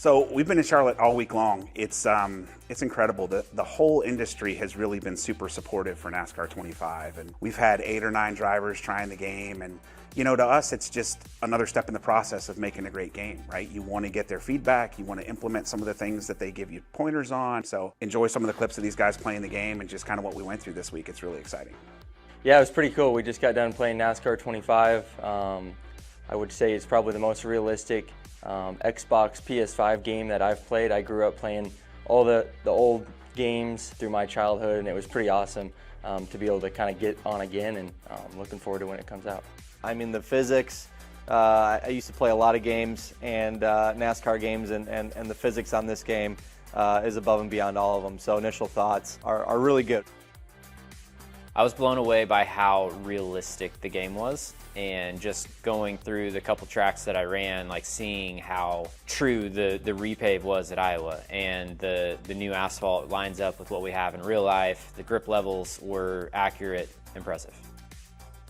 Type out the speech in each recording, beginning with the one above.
So we've been in Charlotte all week long. It's incredible. The whole industry has really been super supportive for NASCAR 25, and we've had 8 or 9 drivers trying the game. And you know, to us, it's just another step in the process of making a great game, right? You want to get their feedback, you want to implement some of the things that they give you pointers on. So enjoy some of the clips of these guys playing the game and just kind of what we went through this week. It's really exciting. Yeah, it was pretty cool. We just got done playing NASCAR 25. I would say it's probably the most realistic Xbox PS5 game that I've played. I grew up playing all the old games through my childhood, and it was pretty awesome to be able to kind of get on again, and looking forward to when it comes out. I mean, the physics, I used to play a lot of games, and NASCAR games, and the physics on this game is above and beyond all of them. So initial thoughts are really good. I was blown away by how realistic the game was, and just going through the couple tracks that I ran, like seeing how true the repave was at Iowa, and the new asphalt lines up with what we have in real life. The grip levels were accurate, impressive.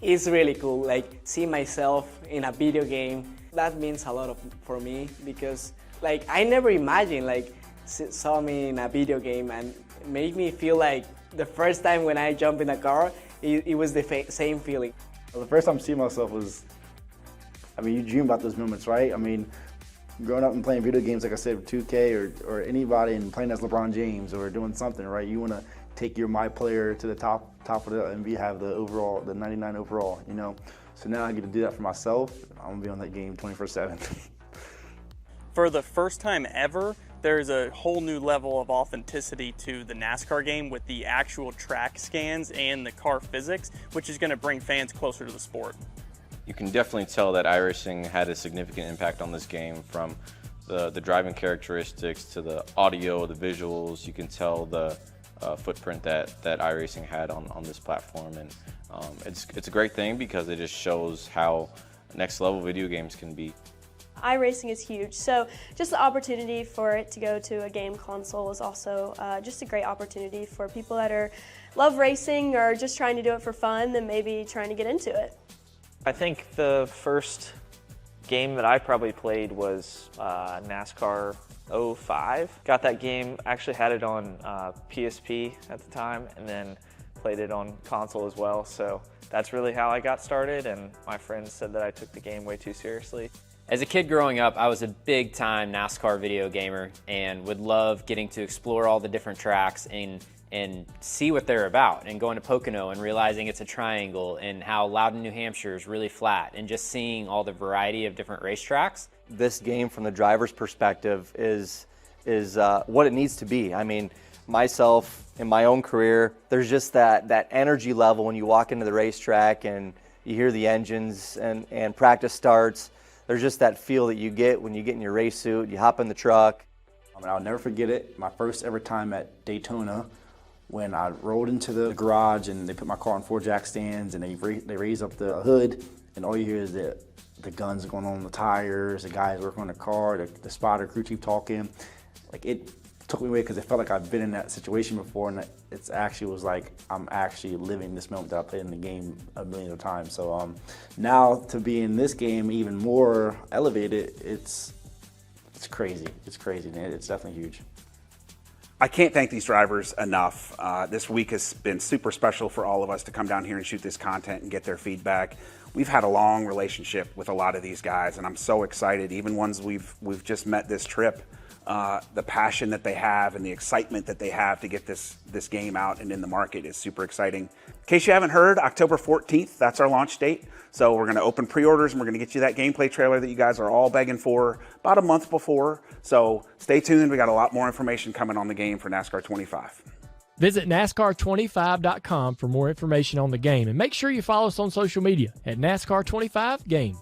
It's really cool, like see myself in a video game. That means a lot for me, because like I never imagined like saw me in a video game, and it made me feel like the first time when I jumped in a car, it was the same feeling. Well, the first time seeing myself was, I mean, you dream about those moments, right? I mean, growing up and playing video games, like I said, 2K or anybody, and playing as LeBron James or doing something, right? You want to take your my player to the top of the, and have the overall, the 99 overall, you know? So now I get to do that for myself. I'm gonna be on that game 24/7. For the first time ever, there's a whole new level of authenticity to the NASCAR game with the actual track scans and the car physics, which is going to bring fans closer to the sport. You can definitely tell that iRacing had a significant impact on this game, from the driving characteristics to the audio, the visuals. You can tell the footprint that iRacing had on this platform, and it's a great thing because it just shows how next level video games can be. iRacing is huge, so just the opportunity for it to go to a game console is also just a great opportunity for people that love racing or just trying to do it for fun and maybe trying to get into it. I think the first game that I probably played was NASCAR 05. Got that game, actually had it on PSP at the time, and then played it on console as well, so that's really how I got started, and my friends said that I took the game way too seriously. As a kid growing up, I was a big time NASCAR video gamer and would love getting to explore all the different tracks and see what they're about, and going to Pocono and realizing it's a triangle, and how Loudon, New Hampshire is really flat, and just seeing all the variety of different racetracks. This game from the driver's perspective is what it needs to be. I mean, myself in my own career, there's just that energy level when you walk into the racetrack and you hear the engines and practice starts. There's just that feel that you get when you get in your race suit, you hop in the truck. I mean, I'll never forget it, my first ever time at Daytona, when I rolled into the garage and they put my car on 4 jack stands, and they raise up the hood, and all you hear is the guns going on the tires, the guys working on the car, the spotter crew chief talking. Like, it took me away because it felt like I've been in that situation before, and it actually was like I'm actually living this moment that I played in the game a million of times. So now to be in this game even more elevated, it's crazy. It's crazy, man. It's definitely huge. I can't thank these drivers enough. This week has been super special for all of us to come down here and shoot this content and get their feedback. We've had a long relationship with a lot of these guys, and I'm so excited. Even ones we've just met this trip, the passion that they have and the excitement that they have to get this game out and in the market is super exciting. In case you haven't heard, October 14th, that's our launch date. So we're going to open pre-orders, and we're going to get you that gameplay trailer that you guys are all begging for about a month before. So stay tuned. We got a lot more information coming on the game for NASCAR 25. Visit NASCAR25.com for more information on the game, and make sure you follow us on social media at NASCAR25Game.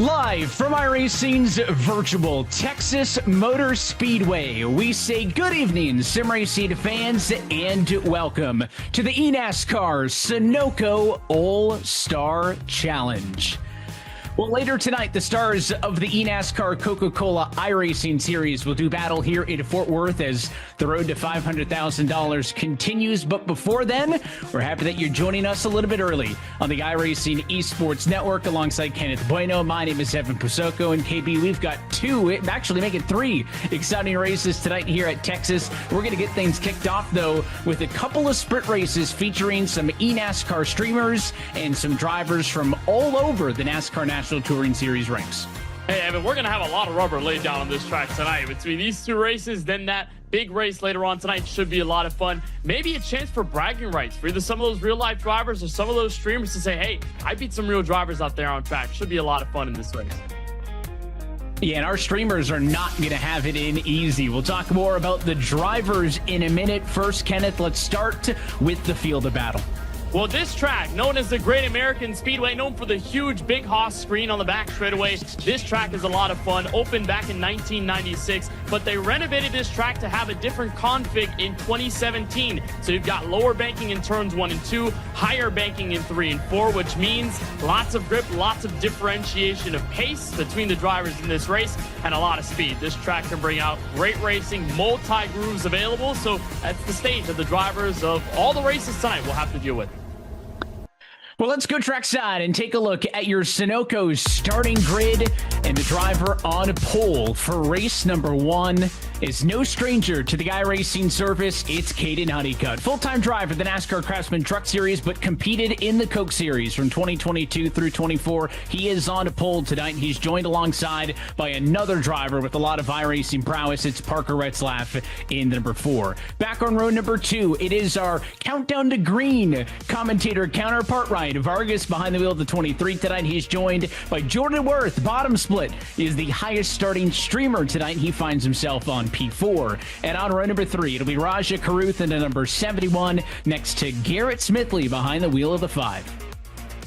Live from iRacing's virtual Texas Motor Speedway, we say good evening, sim racing fans, and welcome to the eNASCAR Sunoco All-Star Challenge. Well, later tonight, the stars of the eNASCAR Coca-Cola iRacing Series will do battle here in Fort Worth as the road to $500,000 continues. But before then, we're happy that you're joining us a little bit early on the iRacing Esports Network alongside Kenneth Bueno. My name is Evan Pusoko, and KB, we've got actually make it three exciting races tonight here at Texas. We're going to get things kicked off, though, with a couple of sprint races featuring some eNASCAR streamers and some drivers from all over the NASCAR National Touring Series ranks. Hey, Evan, we're going to have a lot of rubber laid down on this track tonight. Between these two races, then that big race later on tonight should be a lot of fun. Maybe a chance for bragging rights for either some of those real-life drivers or some of those streamers to say, hey, I beat some real drivers out there on track. Should be a lot of fun in this race. Yeah, and our streamers are not going to have it in easy. We'll talk more about the drivers in a minute. First, Kenneth, let's start with the field of battle. Well, this track, known as the Great American Speedway, known for the huge Big Hoss screen on the back straightaway, this track is a lot of fun. Opened back in 1996, but they renovated this track to have a different config in 2017. So you've got lower banking in turns 1 and 2, higher banking in 3 and 4, which means lots of grip, lots of differentiation of pace between the drivers in this race, and a lot of speed. This track can bring out great racing, multi-grooves available, so that's the stage that the drivers of all the races tonight will have to deal with. Well, let's go trackside and take a look at your Sunoco's starting grid. And the driver on pole for race number 1 is no stranger to the iRacing service. It's Caden Honeycutt, full-time driver of the NASCAR Craftsman Truck Series, but competed in the Coke Series from 2022 through 24. He is on pole tonight. He's joined alongside by another driver with a lot of iRacing prowess. It's Parker Retzlaff in number 4. Back on row number 2, it is our Countdown to Green commentator counterpart, Ryan Vargas, behind the wheel of the 23 tonight. He's joined by Jordan Worth. Bottom split is the highest starting streamer tonight. He finds himself on P4. And on row number 3, it'll be Raja Karuth into number 71 next to Garrett Smithley behind the wheel of the 5.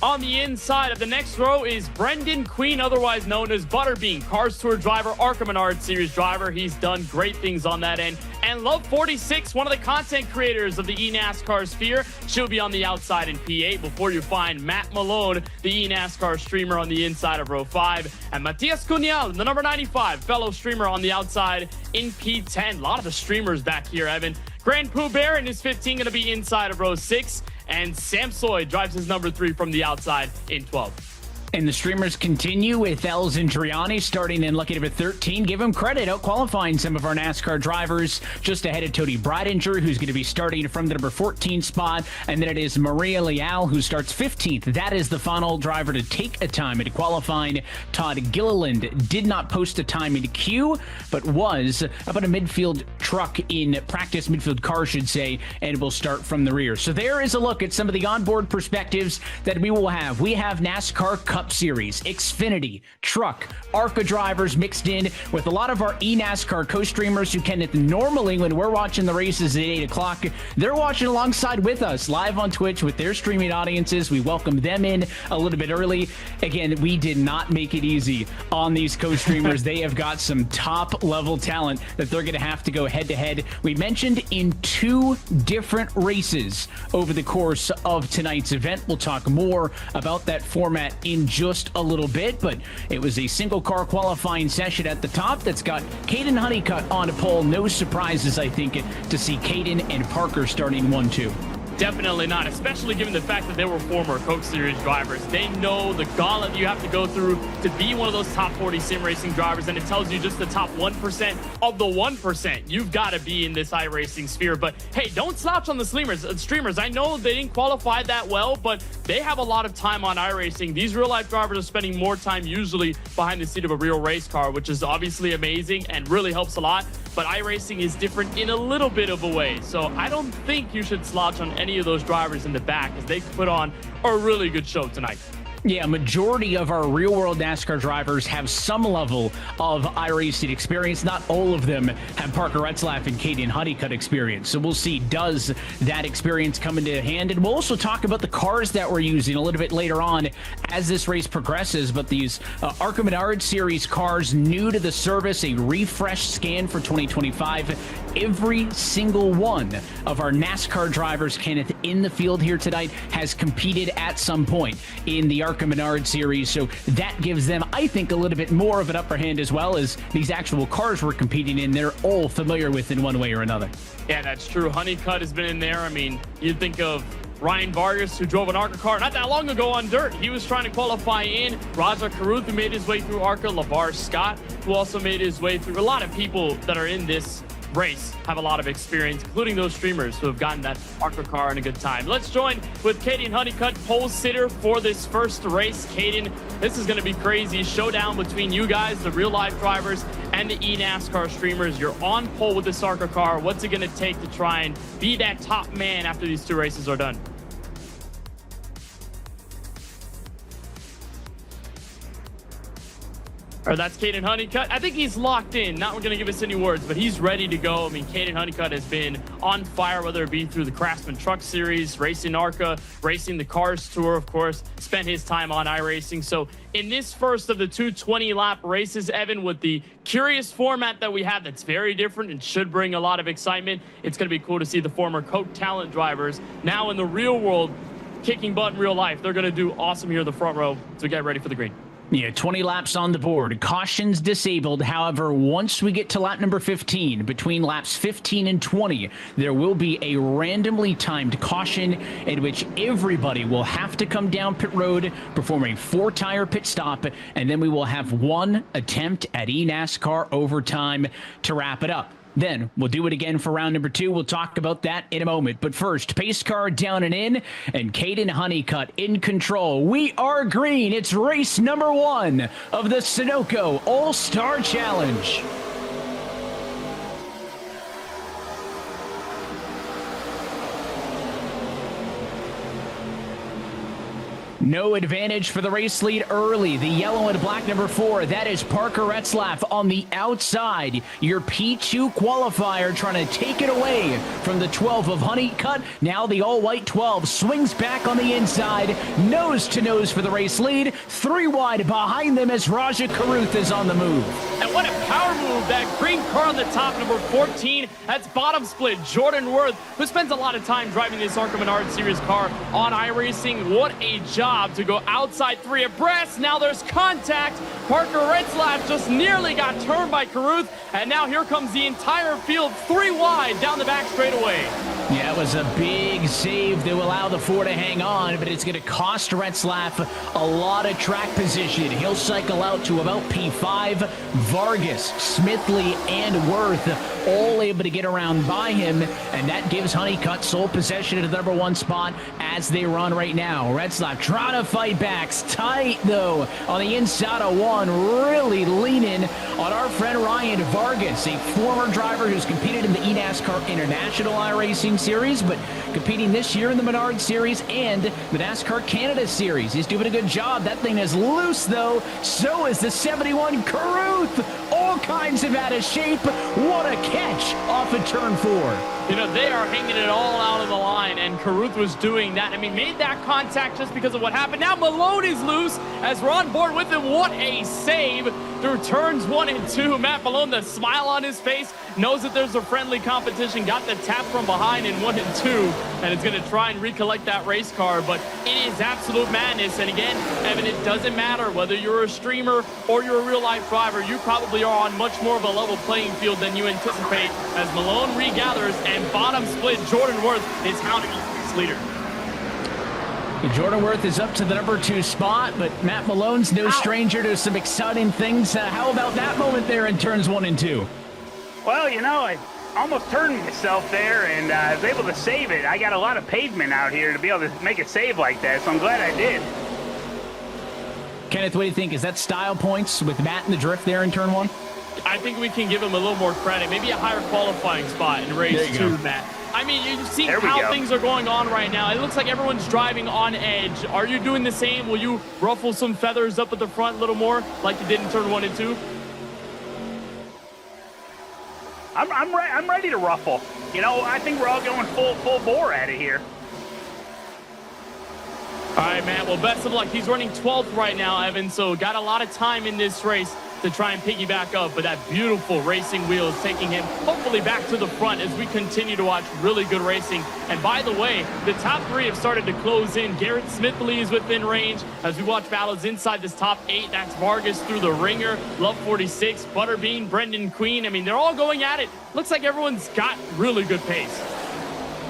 On the inside of the next row is Brendan Queen, otherwise known as Butterbean, Cars Tour driver, ARCA Menard Series driver. He's done great things on that end. And Love 46, one of the content creators of the eNASCAR sphere, she'll be on the outside in P8 before you find Matt Malone, the eNASCAR streamer, on the inside of row 5. And Matias Cunhal, the number 95, fellow streamer, on the outside in P10. A lot of the streamers back here, Evan. Grand Pooh Bear in his 15 going to be inside of row 6. And Sam Soy drives his number 3 from the outside in 12. And the streamers continue with El Zintriani starting in lucky number 13. Give him credit, out-qualifying some of our NASCAR drivers just ahead of Tony Bridinger, who's going to be starting from the number 14 spot. And then it is Maria Leal, who starts 15th. That is the final driver to take a time at qualifying. Todd Gilliland did not post a time in Q, but was about a midfield truck in practice, midfield car, should say, and will start from the rear. So there is a look at some of the onboard perspectives that we will have. We have NASCAR Cup Series, Xfinity, Truck, ARCA drivers mixed in with a lot of our eNASCAR co-streamers who can, normally when we're watching the races at 8 o'clock, they're watching alongside with us live on Twitch with their streaming audiences. We welcome them in a little bit early. Again, we did not make it easy on these co-streamers. They have got some top-level talent that they're going to have to go head-to-head. We mentioned in 2 different races over the course of tonight's event. We'll talk more about that format in just a little bit, but it was a single car qualifying session at the top that's got Caden Honeycutt on a pole. No surprises, I think, to see Caden and Parker starting 1-2. Definitely not, especially given the fact that they were former Coke Series drivers. They know the gauntlet you have to go through to be one of those top 40 sim racing drivers, and it tells you just the top 1% of the 1%. You've got to be in this iRacing sphere. But hey, don't slouch on the streamers. I know they didn't qualify that well, but they have a lot of time on iRacing. These real-life drivers are spending more time usually behind the seat of a real race car, which is obviously amazing and really helps a lot. But iRacing is different in a little bit of a way. So I don't think you should slouch on any of those drivers in the back, as they put on a really good show tonight. Yeah, majority of our real-world NASCAR drivers have some level of iRacing experience. Not all of them have Parker Retzlaff and Caden Honeycutt experience. So we'll see, does that experience come into hand? And we'll also talk about the cars that we're using a little bit later on as this race progresses. But these ARCA Menard Series cars new to the service, a refresh scan for 2025. Every single one of our NASCAR drivers, Kenneth, in the field here tonight has competed at some point in the ARCA Menard Series, so that gives them, I think, a little bit more of an upper hand, as well as these actual cars we're competing in, they're all familiar with in one way or another. Yeah, that's true. Honeycutt has been in there. I mean, you'd think of Ryan Vargas, who drove an ARCA car not that long ago on dirt. He was trying to qualify in. Raja Caruth, who made his way through ARCA. LeVar Scott, who also made his way through. A lot of people that are in this race have a lot of experience, including those streamers who have gotten that ARCA car in a good time. Let's join with Caden Honeycutt, pole sitter for this first race. Caden, this is going to be crazy. Showdown between you guys, the real life drivers, and the eNASCAR streamers. You're on pole with this ARCA car. What's it going to take to try and be that top man after these two races are done? Or that's Caden Honeycutt. I think he's locked in. Not going to give us any words, but he's ready to go. I mean, Caden Honeycutt has been on fire, whether it be through the Craftsman Truck Series, racing ARCA, racing the Cars Tour, of course, spent his time on iRacing. So in this first of the 220-lap races, Evan, with the curious format that we have that's very different and should bring a lot of excitement, it's going to be cool to see the former Coke Talent drivers now in the real world kicking butt in real life. They're going to do awesome here in the front row, so get ready for the green. Yeah, 20 laps on the board. Cautions disabled. However, once we get to lap number 15, between laps 15 and 20, there will be a randomly timed caution in which everybody will have to come down pit road, perform a 4-tire pit stop, and then we will have one attempt at eNASCAR overtime to wrap it up. Then we'll do it again for round number 2. We'll talk about that in a moment. But first, pace car down and in, and Caden Honeycutt in control. We are green. It's race number 1 of the Sunoco All-Star Challenge. No advantage for the race lead early. The yellow and black number 4, that is Parker Retzlaff on the outside. Your P2 qualifier trying to take it away from the 12 of Honeycutt. Now the all-white 12 swings back on the inside, nose to nose for the race lead. 3 wide behind them as Raja Caruth is on the move. And what a power move, that green car on the top, number 14. That's bottom split, Jordan Worth, who spends a lot of time driving this ARCA Menard Series car on iRacing. What a job to go outside 3 abreast. Now there's contact. Parker Retzlaff just nearly got turned by Caruth, and now here comes the entire field 3 wide down the back straightaway. Yeah, it was a big save to allow the 4 to hang on, but it's going to cost Retzlaff a lot of track position. He'll cycle out to about P5. Vargas, Smithley, and Worth all able to get around by him, and that gives Honeycutt sole possession of the number 1 spot as they run right now. Retzlaff trying to fight back. It's tight, though, on the inside of 1, really leaning on our friend Ryan Vargas, a former driver who's competed in the eNASCAR International iRacing Series, but competing this year in the Menard Series and the NASCAR Canada Series. He's doing a good job. That thing is loose, though. So is the 71 Caruth. All kinds of out of shape. What a catch off of turn 4. You know, they are hanging it all out of the line, and Caruth was doing that. I mean, made that contact just because of what happened. Now Malone is loose as we're on board with him. What a save through turns 1 and 2. Matt Malone, the smile on his face, knows that there's a friendly competition, got the tap from behind in 1 and 2, and is going to try and recollect that race car, but it is absolute madness. And again, Evan, it doesn't matter whether you're a streamer or you're a real-life driver. You probably are on much more of a level playing field than you anticipate as Malone regathers, and bottom split Jordan Worth is hounding this leader. Jordan Worth is up to the number 2 spot, but Matt Malone's no stranger to some exciting things. How about that moment there in turns 1 and 2? Well, you know, I almost turned myself there, and I was able to save it. I got a lot of pavement out here to be able to make a save like that, so I'm glad I did. Kenneth, what do you think? Is that style points with Matt in the drift there in turn 1? I think we can give him a little more credit, maybe a higher qualifying spot in race 2, Matt. I mean, you've seen how things are going on right now. It looks like everyone's driving on edge. Are you doing the same? Will you ruffle some feathers up at the front a little more like you did in turn 1 and 2? I'm ready to ruffle. You know, I think we're all going full bore at it here. All right, Matt. Well, best of luck. He's running 12th right now, Evan, so got a lot of time in this race to try and piggyback up, but that beautiful racing wheel is taking him hopefully back to the front as we continue to watch really good racing. And by the way, the top 3 have started to close in. Garrett Smithley is within range as we watch battles inside this top 8. That's Vargas through the ringer, Love 46, Butterbean, Brendan Queen. I mean, they're all going at it. Looks like everyone's got really good pace.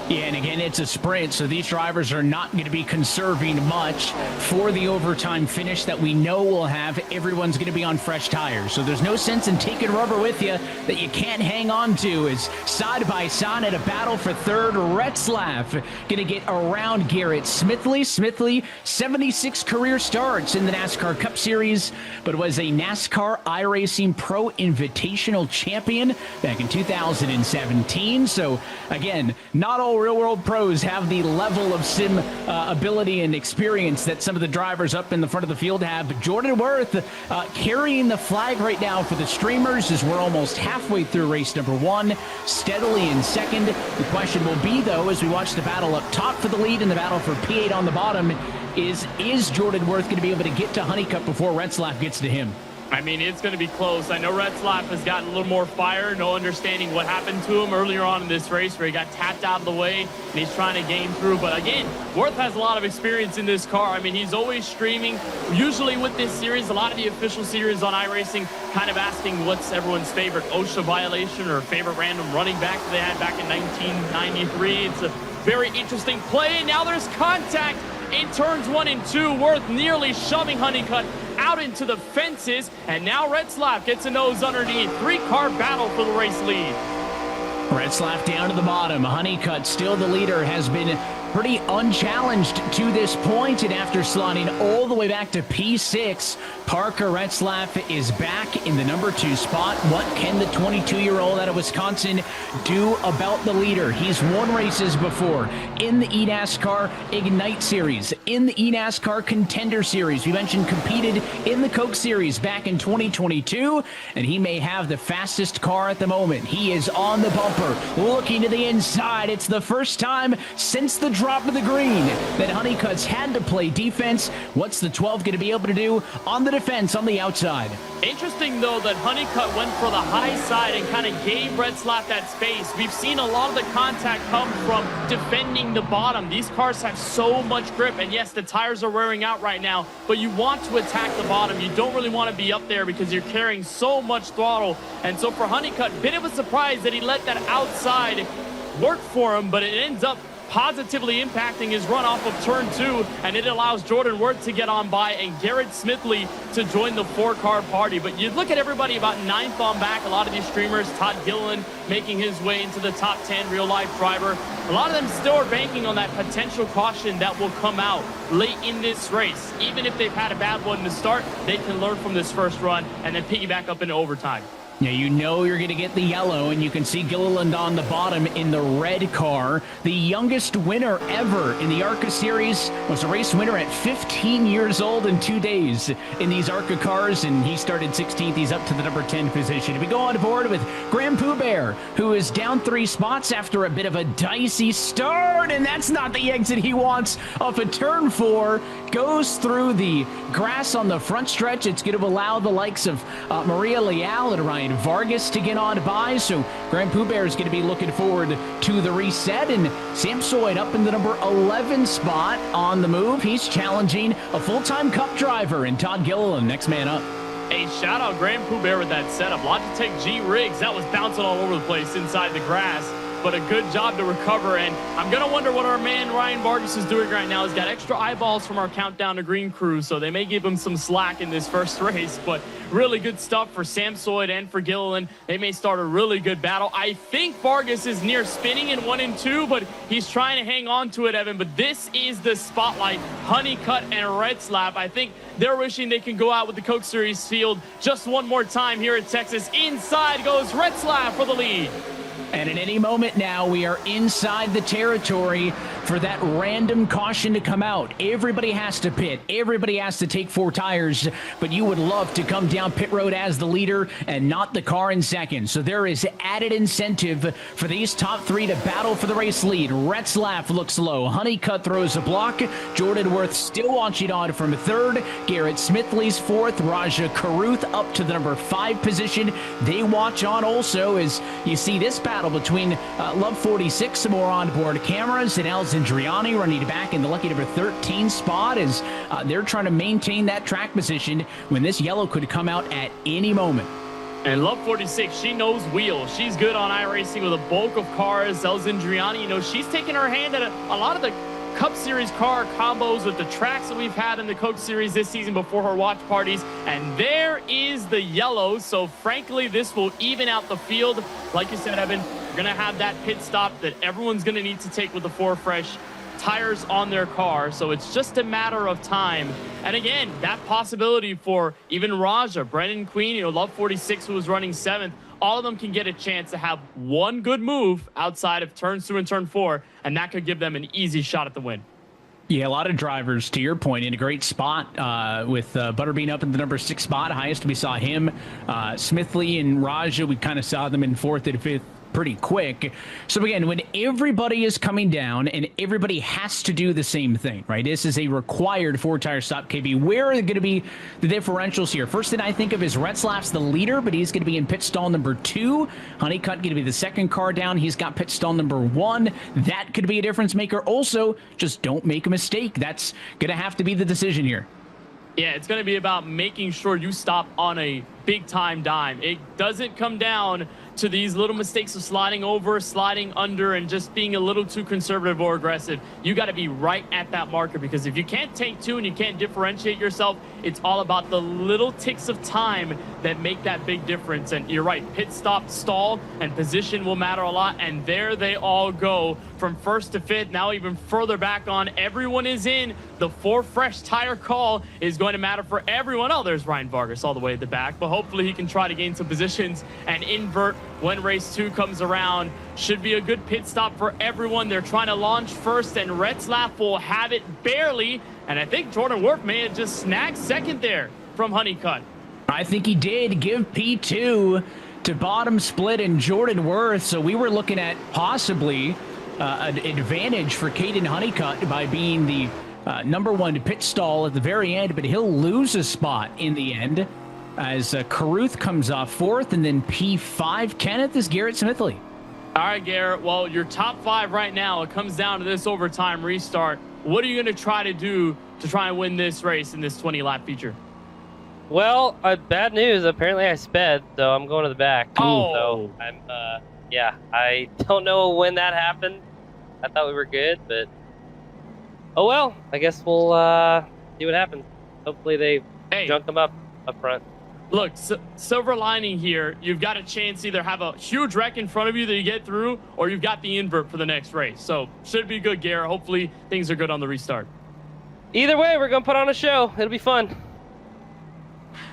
Yeah, and again, it's a sprint, so these drivers are not going to be conserving much for the overtime finish that we know we'll have. Everyone's going to be on fresh tires, so there's no sense in taking rubber with you that you can't hang on to. As side by side at a battle for third, Retzlaff going to get around Garrett Smithley. Smithley, 76 career starts in the NASCAR Cup Series, but was a NASCAR iRacing Pro Invitational champion back in 2017. So again, not all real-world pros have the level of sim ability and experience that some of the drivers up in the front of the field have. But Jordan Worth carrying the flag right now for the streamers as we're almost halfway through race number 1, steadily in second. The question will be, though, as we watch the battle up top for the lead and the battle for P8 on the bottom, is Jordan Worth going to be able to get to Honeycutt before Retzlaff gets to him? I mean, it's going to be close. I know Retzlaff has gotten a little more fire, no understanding what happened to him earlier on in this race where he got tapped out of the way and he's trying to gain through. But again, Worth has a lot of experience in this car. I mean, he's always streaming. Usually with this series, a lot of the official series on iRacing kind of asking what's everyone's favorite OSHA violation or favorite random running back that they had back in 1993. It's a very interesting play. And now there's contact in turns 1 and 2. Worth nearly shoving Honeycutt out into the fences, and now Retzlaff gets a nose underneath. 3-car battle for the race lead. Retzlaff down to the bottom. Honeycutt still the leader, has been pretty unchallenged to this point, and after sliding all the way back to P6, Parker Retzlaff is back in the number 2 spot. What can the 22-year-old out of Wisconsin do about the leader? He's won races before in the eNASCAR Ignite Series, in the eNASCAR Contender Series. We mentioned competed in the Coke Series back in 2022, and he may have the fastest car at the moment. He is on the bumper, looking to the inside. It's the first time since the drop of the green that Honeycutt's had to play defense. What's the 12 going to be able to do on the defense on the outside? Interesting, though, that Honeycutt went for the high side and kind of gave Retzlaff that space. We've seen a lot of the contact come from defending the bottom. These cars have so much grip, and yes, the tires are wearing out right now, but you want to attack the bottom. You don't really want to be up there because you're carrying so much throttle. And so for Honeycutt, bit of a surprise that he let that outside work for him, but it ends up positively impacting his run off of turn 2, and it allows Jordan Worth to get on by and Garrett Smithley to join the 4-car party. But you look at everybody about 9th on back, a lot of these streamers, Todd Gilliland making his way into the top 10 real-life driver. A lot of them still are banking on that potential caution that will come out late in this race. Even if they've had a bad one to start, they can learn from this first run and then piggyback up into overtime. Now, you know you're going to get the yellow, and you can see Gilliland on the bottom in the red car. The youngest winner ever in the ARCA Series was a race winner at 15 years old and 2 days in these ARCA cars, and he started 16th. He's up to the number 10 position. We go on board with Graham Poubert, who is down 3 spots after a bit of a dicey start, and that's not the exit he wants off of turn 4. Goes through the grass on the front stretch. It's going to allow the likes of Maria Leal and Ryan Vargas to get on by, so Graham Poubert is going to be looking forward to the reset, and Sam Soyd up in the number 11 spot on the move. He's challenging a full-time Cup driver in Todd Gilliland, next man up. Hey, shout out Graham Poubert with that setup. Logitech G Riggs, that was bouncing all over the place inside the grass, but a good job to recover. And I'm going to wonder what our man Ryan Vargas is doing right now. He's got extra eyeballs from our Countdown to Green crew, so they may give him some slack in this first race. But really good stuff for Samsoid and for Gilliland. They may start a really good battle. I think Vargas is near spinning in 1 and 2, but he's trying to hang on to it, Evan. But this is the spotlight. Honeycutt and Retzlaff, I think they're wishing they can go out with the Coke Series field just one more time here at Texas. Inside goes Retzlaff for the lead. And at any moment now, we are inside the territory for that random caution to come out. Everybody has to pit. Everybody has to take 4 tires, but you would love to come down pit road as the leader and not the car in second. So there is added incentive for these top 3 to battle for the race lead. Retzlaff looks low. Honeycutt throws a block. Jordan Worth still watching on from 3rd. Garrett Smithley's 4th. Raja Caruth up to the number 5 position. They watch on also as you see this battle between Love 46, some more onboard cameras, and Alessandriani running back in the lucky number 13 spot as they're trying to maintain that track position when this yellow could come out at any moment. And Love 46, she knows wheels. She's good on iRacing with a bulk of cars. Alessandriani, you know, she's taking her hand at a lot of the Cup Series car combos with the tracks that we've had in the Coke Series this season before her watch parties. And there is the yellow. So frankly, this will even out the field. Like you said, Evan, you're going to have that pit stop that everyone's going to need to take with the 4 fresh tires on their car. So it's just a matter of time. And again, that possibility for even Raja, Brendan Queen, you know, Love 46, who was running 7th, all of them can get a chance to have one good move outside of turns 2 and turn 4, and that could give them an easy shot at the win. Yeah, a lot of drivers, to your point, in a great spot with Butterbean up in the number 6 spot. Highest we saw him. Smithley and Raja, we kind of saw them in 4th and 5th pretty quick. So again, when everybody is coming down and everybody has to do the same thing, right? This is a required 4-tire stop, KB. Where are going to be the differentials here? First thing I think of is Retzlaff's the leader, but he's going to be in pit stall number 2. Honeycutt going to be the 2nd car down. He's got pit stall number 1. That could be a difference maker. Also, just don't make a mistake. That's going to have to be the decision here. Yeah, it's going to be about making sure you stop on a big-time dime. It doesn't come down to these little mistakes of sliding over, sliding under, and just being a little too conservative or aggressive. You got to be right at that marker, because if you can't take 2 and you can't differentiate yourself, it's all about the little ticks of time that make that big difference. And you're right, pit stop, stall, and position will matter a lot. And there they all go from 1st to 5th, now even further back on. Everyone is in. The 4 fresh tire call is going to matter for everyone. Oh, there's Ryan Vargas all the way at the back, but hopefully he can try to gain some positions and invert when race 2 comes around. Should be a good pit stop for everyone. They're trying to launch first, and Retzlaff will have it barely. And I think Jordan Worth may have just snagged 2nd there from Honeycutt. I think he did give P2 to bottom split and Jordan Worth. So we were looking at possibly an advantage for Caden Honeycutt by being the number 1 pit stall at the very end, but he'll lose a spot in the end as Caruth comes off 4th, and then P5, Kenneth, is Garrett Smithley. All right, Garrett. Well, your top 5 right now, it comes down to this overtime restart. What are you going to try to do to try and win this race in this 20-lap feature? Well, bad news. Apparently I sped, so I'm going to the back. Oh. So I'm, yeah, I don't know when that happened. I thought we were good, but oh well. I guess we'll see what happens. Hopefully they junk them up front. Look, silver lining here, you've got a chance to either have a huge wreck in front of you that you get through, or you've got the invert for the next race. So should be good, Garrett. Hopefully things are good on the restart. Either way, we're going to put on a show. It'll be fun.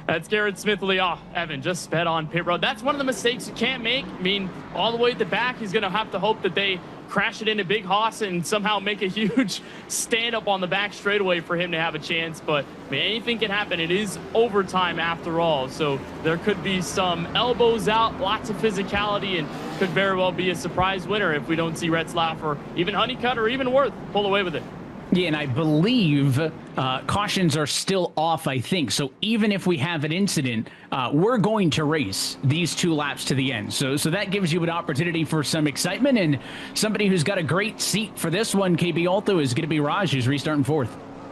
That's Garrett Smithley. Oh, Evan just sped on pit road. That's one of the mistakes you can't make. I mean, all the way at the back, he's going to have to hope that they crash it into Big Hoss and somehow make a huge stand up on the back straightaway for him to have a chance. But I mean, anything can happen. It is overtime after all. So there could be some elbows out, lots of physicality, and could very well be a surprise winner if we don't see Retzlaff or even Honeycutt or even Worth pull away with it. Yeah, and I believe cautions are still off, I think. So even if we have an incident, we're going to race these 2 laps to the end. So that gives you an opportunity for some excitement. And somebody who's got a great seat for this one, KB Alto, is going to be Raj, who's restarting 4th.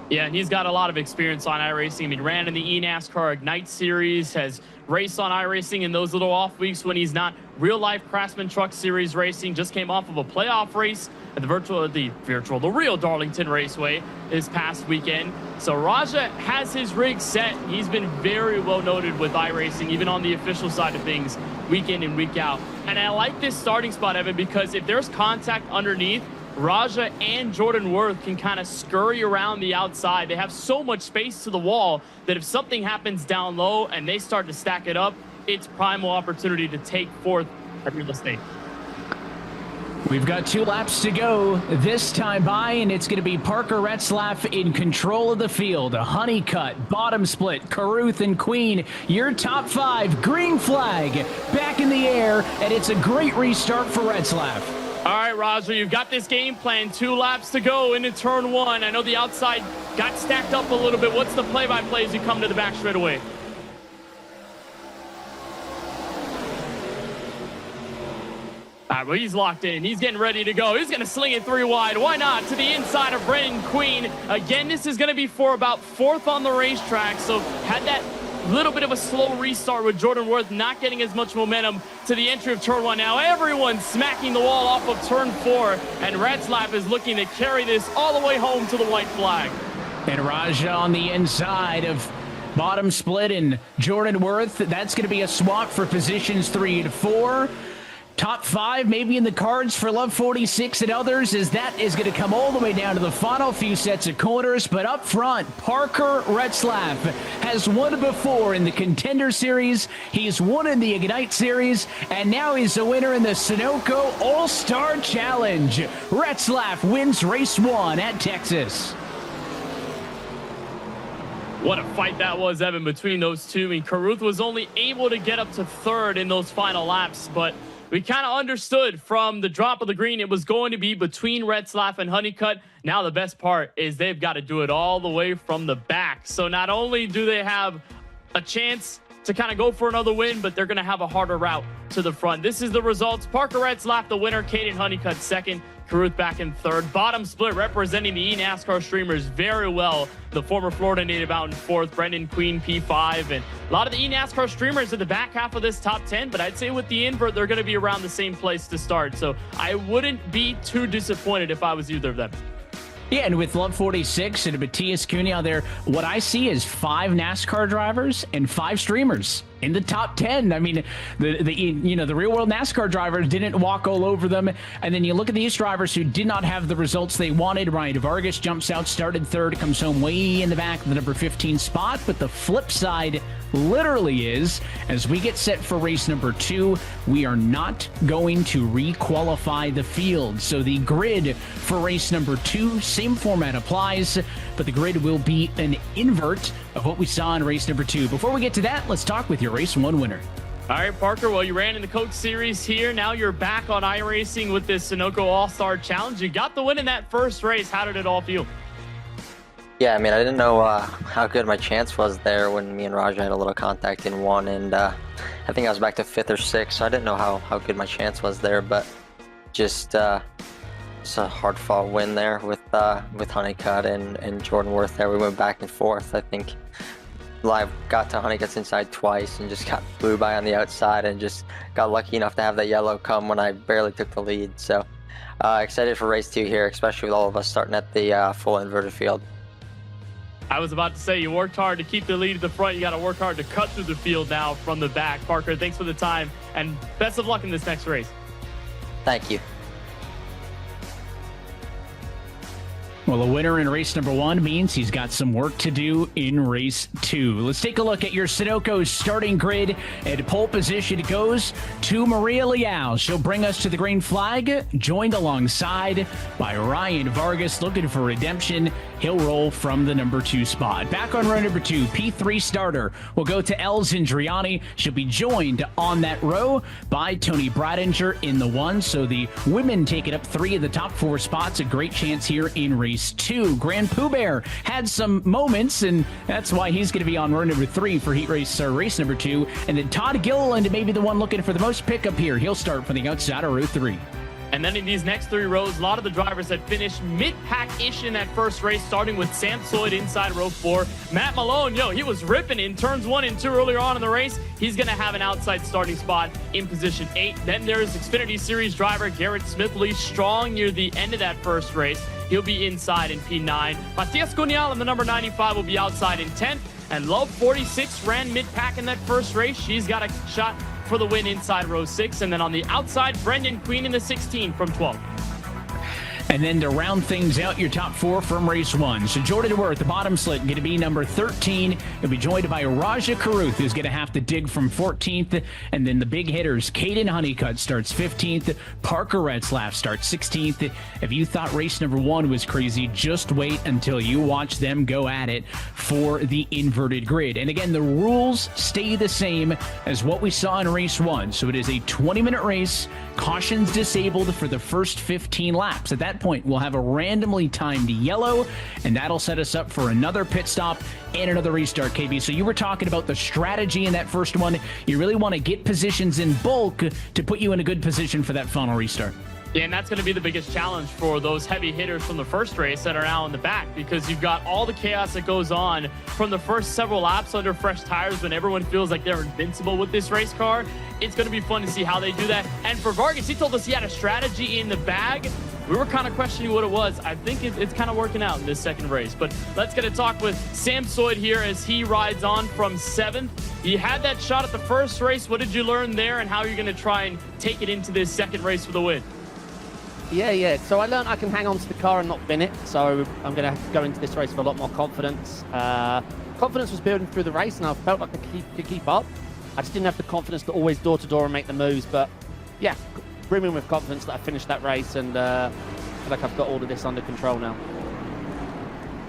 Yeah, and he's got a lot of experience on iRacing. I mean, ran in the eNASCAR Ignite Series, has race on iRacing in those little off weeks when he's not real-life Craftsman Truck Series racing. Just came off of a playoff race at the real Darlington Raceway this past weekend. So Raja has his rig set. He's been very well noted with iRacing, even on the official side of things, week in and week out. And I like this starting spot, Evan, because if there's contact underneath, Raja and Jordan Worth can kind of scurry around the outside. They have so much space to the wall that if something happens down low and they start to stack it up, it's primal opportunity to take fourth at real estate. We've got 2 laps to go this time by, and it's going to be Parker Retzlaff in control of the field. A Honeycutt, bottom split, Carruth and Queen, your top 5. Green flag back in the air, and it's a great restart for Retzlaff. All right, Raja, you've got this game plan. 2 laps to go into turn 1. I know the outside got stacked up a little bit. What's the play-by-play as you come to the back straight away? All right, well, he's locked in. He's getting ready to go. He's going to sling it 3 wide. Why not? To the inside of Brendan Queen. Again, this is going to be for about 4th on the racetrack. So had that little bit of a slow restart with Jordan Worth not getting as much momentum to the entry of turn 1. Now everyone's smacking the wall off of turn 4, and Retzlaff is looking to carry this all the way home to the white flag. And Raja on the inside of bottom split, and Jordan Worth, that's going to be a swap for positions 3 and 4. Top 5 maybe in the cards for Love 46 and others, as that is going to come all the way down to the final few sets of corners. But up front, Parker Retzlaff has won before in the Contender Series. He's won in the Ignite Series, and now he's a winner in the Sunoco All-Star Challenge. Retzlaff wins race 1 at Texas. What a fight that was, Evan, between those two. I mean, Carruth was only able to get up to 3rd in those final laps, but we kind of understood from the drop of the green it was going to be between Retzlaff and Honeycutt. Now the best part is they've got to do it all the way from the back. So not only do they have a chance to kind of go for another win, but they're going to have a harder route to the front. This is the results. Parker Retzlaff the winner, Caden Honeycutt 2nd, Carruth back in 3rd. Bottom split representing the eNASCAR streamers very well. The former Florida native out in 4th, Brendan Queen P5, and a lot of the eNASCAR streamers at the back half of this top 10, but I'd say with the invert, they're going to be around the same place to start. So I wouldn't be too disappointed if I was either of them. Yeah, and with Love 46 and Matthias Cunha there, what I see is 5 NASCAR drivers and 5 streamers in the top 10. I mean, the real world NASCAR drivers didn't walk all over them. And then you look at these drivers who did not have the results they wanted. Ryan Vargas jumps out, started 3rd, comes home way in the back of the number 15 spot. But the flip side literally is, as we get set for race number 2, we are not going to re-qualify the field. So the grid for race number 2, same format applies, but the grid will be an invert of what we saw in race number 2. Before we get to that, let's talk with your race 1 winner. All right, Parker, well, you ran in the Coke Series here. Now you're back on iRacing with this Sunoco All-Star Challenge. You got the win in that first race. How did it all feel? Yeah, I mean, I didn't know how good my chance was there when me and Raja had a little contact in 1, and I think I was back to 5th or 6th, so I didn't know how good my chance was there, but just it's a hard-fought win there with Honeycutt and Jordan Worth there. We went back and forth. I think Live got to Honeycutt's inside twice and just got blew by on the outside and just got lucky enough to have that yellow come when I barely took the lead. So excited for race 2 here, especially with all of us starting at the full inverted field. I was about to say, you worked hard to keep the lead at the front. You got to work hard to cut through the field now from the back. Parker, thanks for the time, and best of luck in this next race. Thank you. Well, a winner in race number 1 means he's got some work to do in race 2. Let's take a look at your Sunoco starting grid. At pole position it goes to Maria Leal. She'll bring us to the green flag, joined alongside by Ryan Vargas looking for redemption. He'll roll from the number 2 spot. Back on row number 2, P3 starter will go to El Zindriani. She'll be joined on that row by Tony Bradinger in the 1. So the women take it up 3 of the top 4 spots. A great chance here in race 2. Grand Pooh Bear had some moments, and that's why he's going to be on row number 3 for race number 2. And then Todd Gilliland may be the one looking for the most pickup here. He'll start from the outside of row 3. And then in these next 3 rows, a lot of the drivers had finished mid-pack-ish in that first race, starting with Sam Soyd inside row 4. Matt Malone, he was ripping in turns 1 and 2 earlier on in the race. He's going to have an outside starting spot in position 8. Then there's Xfinity Series driver Garrett Smithley, strong near the end of that first race. He'll be inside in P9. Matias Cunhal in the number 95 will be outside in 10th. And Love 46 ran mid-pack in that first race. She's got a shot for the win inside row 6. And then on the outside, Brendan Queen in the 16 from 12. And then to round things out, your top 4 from race 1. So Jordan Worth, the bottom slit, going to be number 13. He'll be joined by Raja Karuth, who's going to have to dig from 14th. And then the big hitters, Caden Honeycutt starts 15th. Parker Retzlaff starts 16th. If you thought race number 1 was crazy, just wait until you watch them go at it for the inverted grid. And again, the rules stay the same as what we saw in race 1. So it is a 20-minute race. Cautions disabled for the first 15 laps. At that point, we'll have a randomly timed yellow, and that'll set us up for another pit stop and another restart, KB. So you were talking about the strategy in that first one. You really want to get positions in bulk to put you in a good position for that final restart. Yeah, and that's going to be the biggest challenge for those heavy hitters from the first race that are now in the back, because you've got all the chaos that goes on from the first several laps under fresh tires when everyone feels like they're invincible with this race car. It's going to be fun to see how they do that. And for Vargas, he told us he had a strategy in the bag. We were kind of questioning what it was. I think it's kind of working out in this second race. But let's get a talk with Sam Soyd here as he rides on from 7th. You had that shot at the first race. What did you learn there, and how are you going to try and take it into this second race for the win? Yeah. So I learned I can hang on to the car and not bin it. So I'm going to go into this race with a lot more confidence. Confidence was building through the race, and I felt like I could keep up. I just didn't have the confidence to always door-to-door and make the moves. But yeah, brimming with confidence that I finished that race, and I feel like I've got all of this under control now.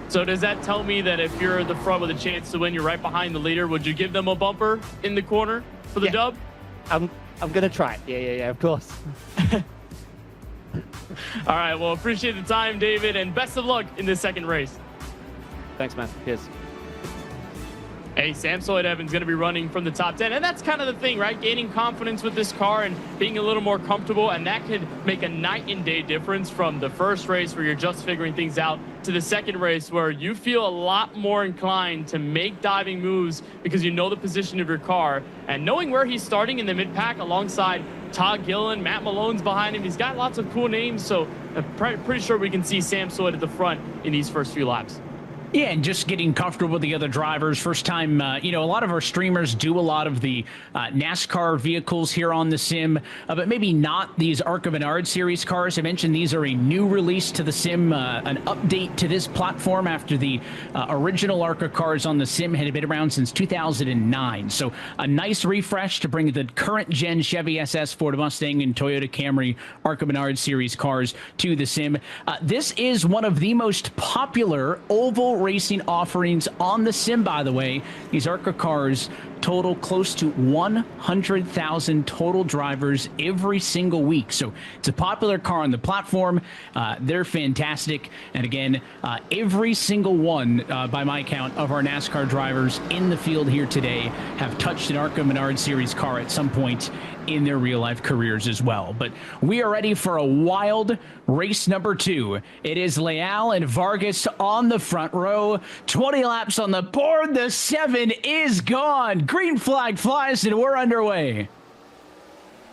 So does that tell me that if you're at the front with a chance to win, you're right behind the leader? Would you give them a bumper in the corner for the dub? I'm going to try it. Yeah, of course. All right, well, appreciate the time, David, and best of luck in this second race. Thanks, man. Cheers. Hey, Sam Soyd Evans going to be running from the top 10, and that's kind of the thing, right? Gaining confidence with this car and being a little more comfortable, and that could make a night and day difference from the first race where you're just figuring things out to the second race where you feel a lot more inclined to make diving moves because you know the position of your car. And knowing where he's starting in the mid-pack alongside Todd Gillen, Matt Malone's behind him, he's got lots of cool names, so I'm pretty sure we can see Sam Soyd at the front in these first few laps. Yeah, and just getting comfortable with the other drivers. First time, a lot of our streamers do a lot of the NASCAR vehicles here on the sim, but maybe not these ARCA Menard Series cars. I mentioned these are a new release to the sim, an update to this platform after the original ARCA cars on the sim had been around since 2009. So a nice refresh to bring the current gen Chevy SS, Ford Mustang, and Toyota Camry ARCA Menard Series cars to the sim. This is one of the most popular oval racing offerings on the sim, by the way. These ARCA cars total close to 100,000 total drivers every single week. So it's a popular car on the platform. They're fantastic. And again, every single one, by my count, of our NASCAR drivers in the field here today have touched an ARCA Menard Series car at some point in their real-life careers as well. But we are ready for a wild race number 2. It is Leal and Vargas on the front row. 20 laps on the board. The 7 is gone. Green flag flies, and we're underway.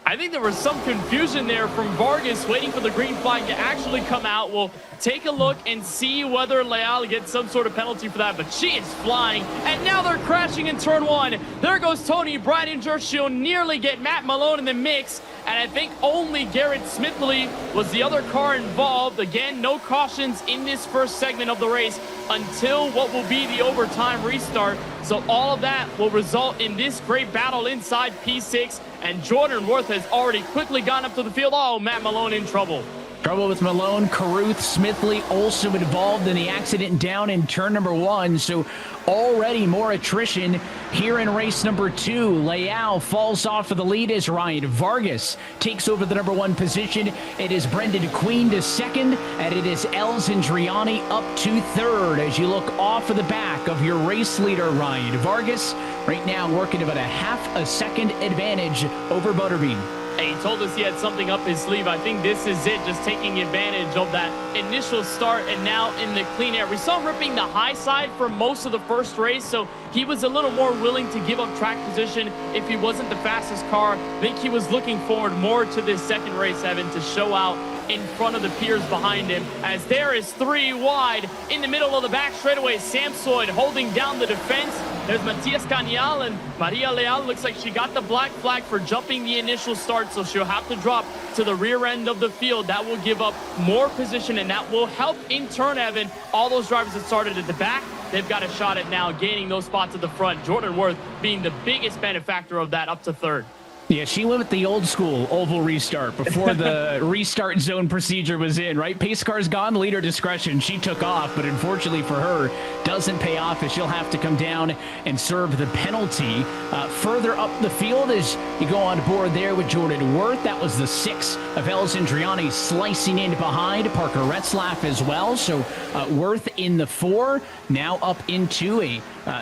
I think there was some confusion there from Vargas waiting for the green flag to actually come out. We'll take a look and see whether Leal gets some sort of penalty for that, but she is flying, and now they're crashing in turn 1. There goes Tony Breidinger. She'll nearly get Matt Malone in the mix, and I think only Garrett Smithley was the other car involved. Again, no cautions in this first segment of the race until what will be the overtime restart. So all of that will result in this great battle inside P6, and Jordan Worth has already quickly gone up to the field. Oh, Matt Malone in trouble. Trouble with Malone. Caruth, Smithley also involved in the accident down in turn number 1. So already more attrition here in race number 2. Leal falls off of the lead as Ryan Vargas takes over the number 1 position. It is Brendan Queen to second, and it is Alessandriani up to third as you look off of the back of your race leader, Ryan Vargas. Right now working about a half a second advantage over Butterbean. He told us he had something up his sleeve. I think this is it, just taking advantage of that initial start and now in the clean air. We saw him ripping the high side for most of the first race, so he was a little more willing to give up track position if he wasn't the fastest car. I think he was looking forward more to this second race, Evan, to show out in front of the peers behind him, as there is 3 wide in the middle of the back straightaway. Samsoid holding down the defense. There's Matias Cañal, and Maria Leal looks like she got the black flag for jumping the initial start, so she'll have to drop to the rear end of the field. That will give up more position, and that will help in turn, Evan, all those drivers that started at the back. They've got a shot at now gaining those spots at the front. Jordan Worth being the biggest benefactor of that, up to 3rd. Yeah, she went with the old school oval restart before the restart zone procedure was in, right? Pace car's gone, leader discretion. She took off, but unfortunately for her, doesn't pay off as she'll have to come down and serve the penalty. Further up the field as you go on board there with Jordan Worth. That was the 6 of Elzendriani slicing in behind. Parker Retzlaff as well. So Worth in the 4, now up into a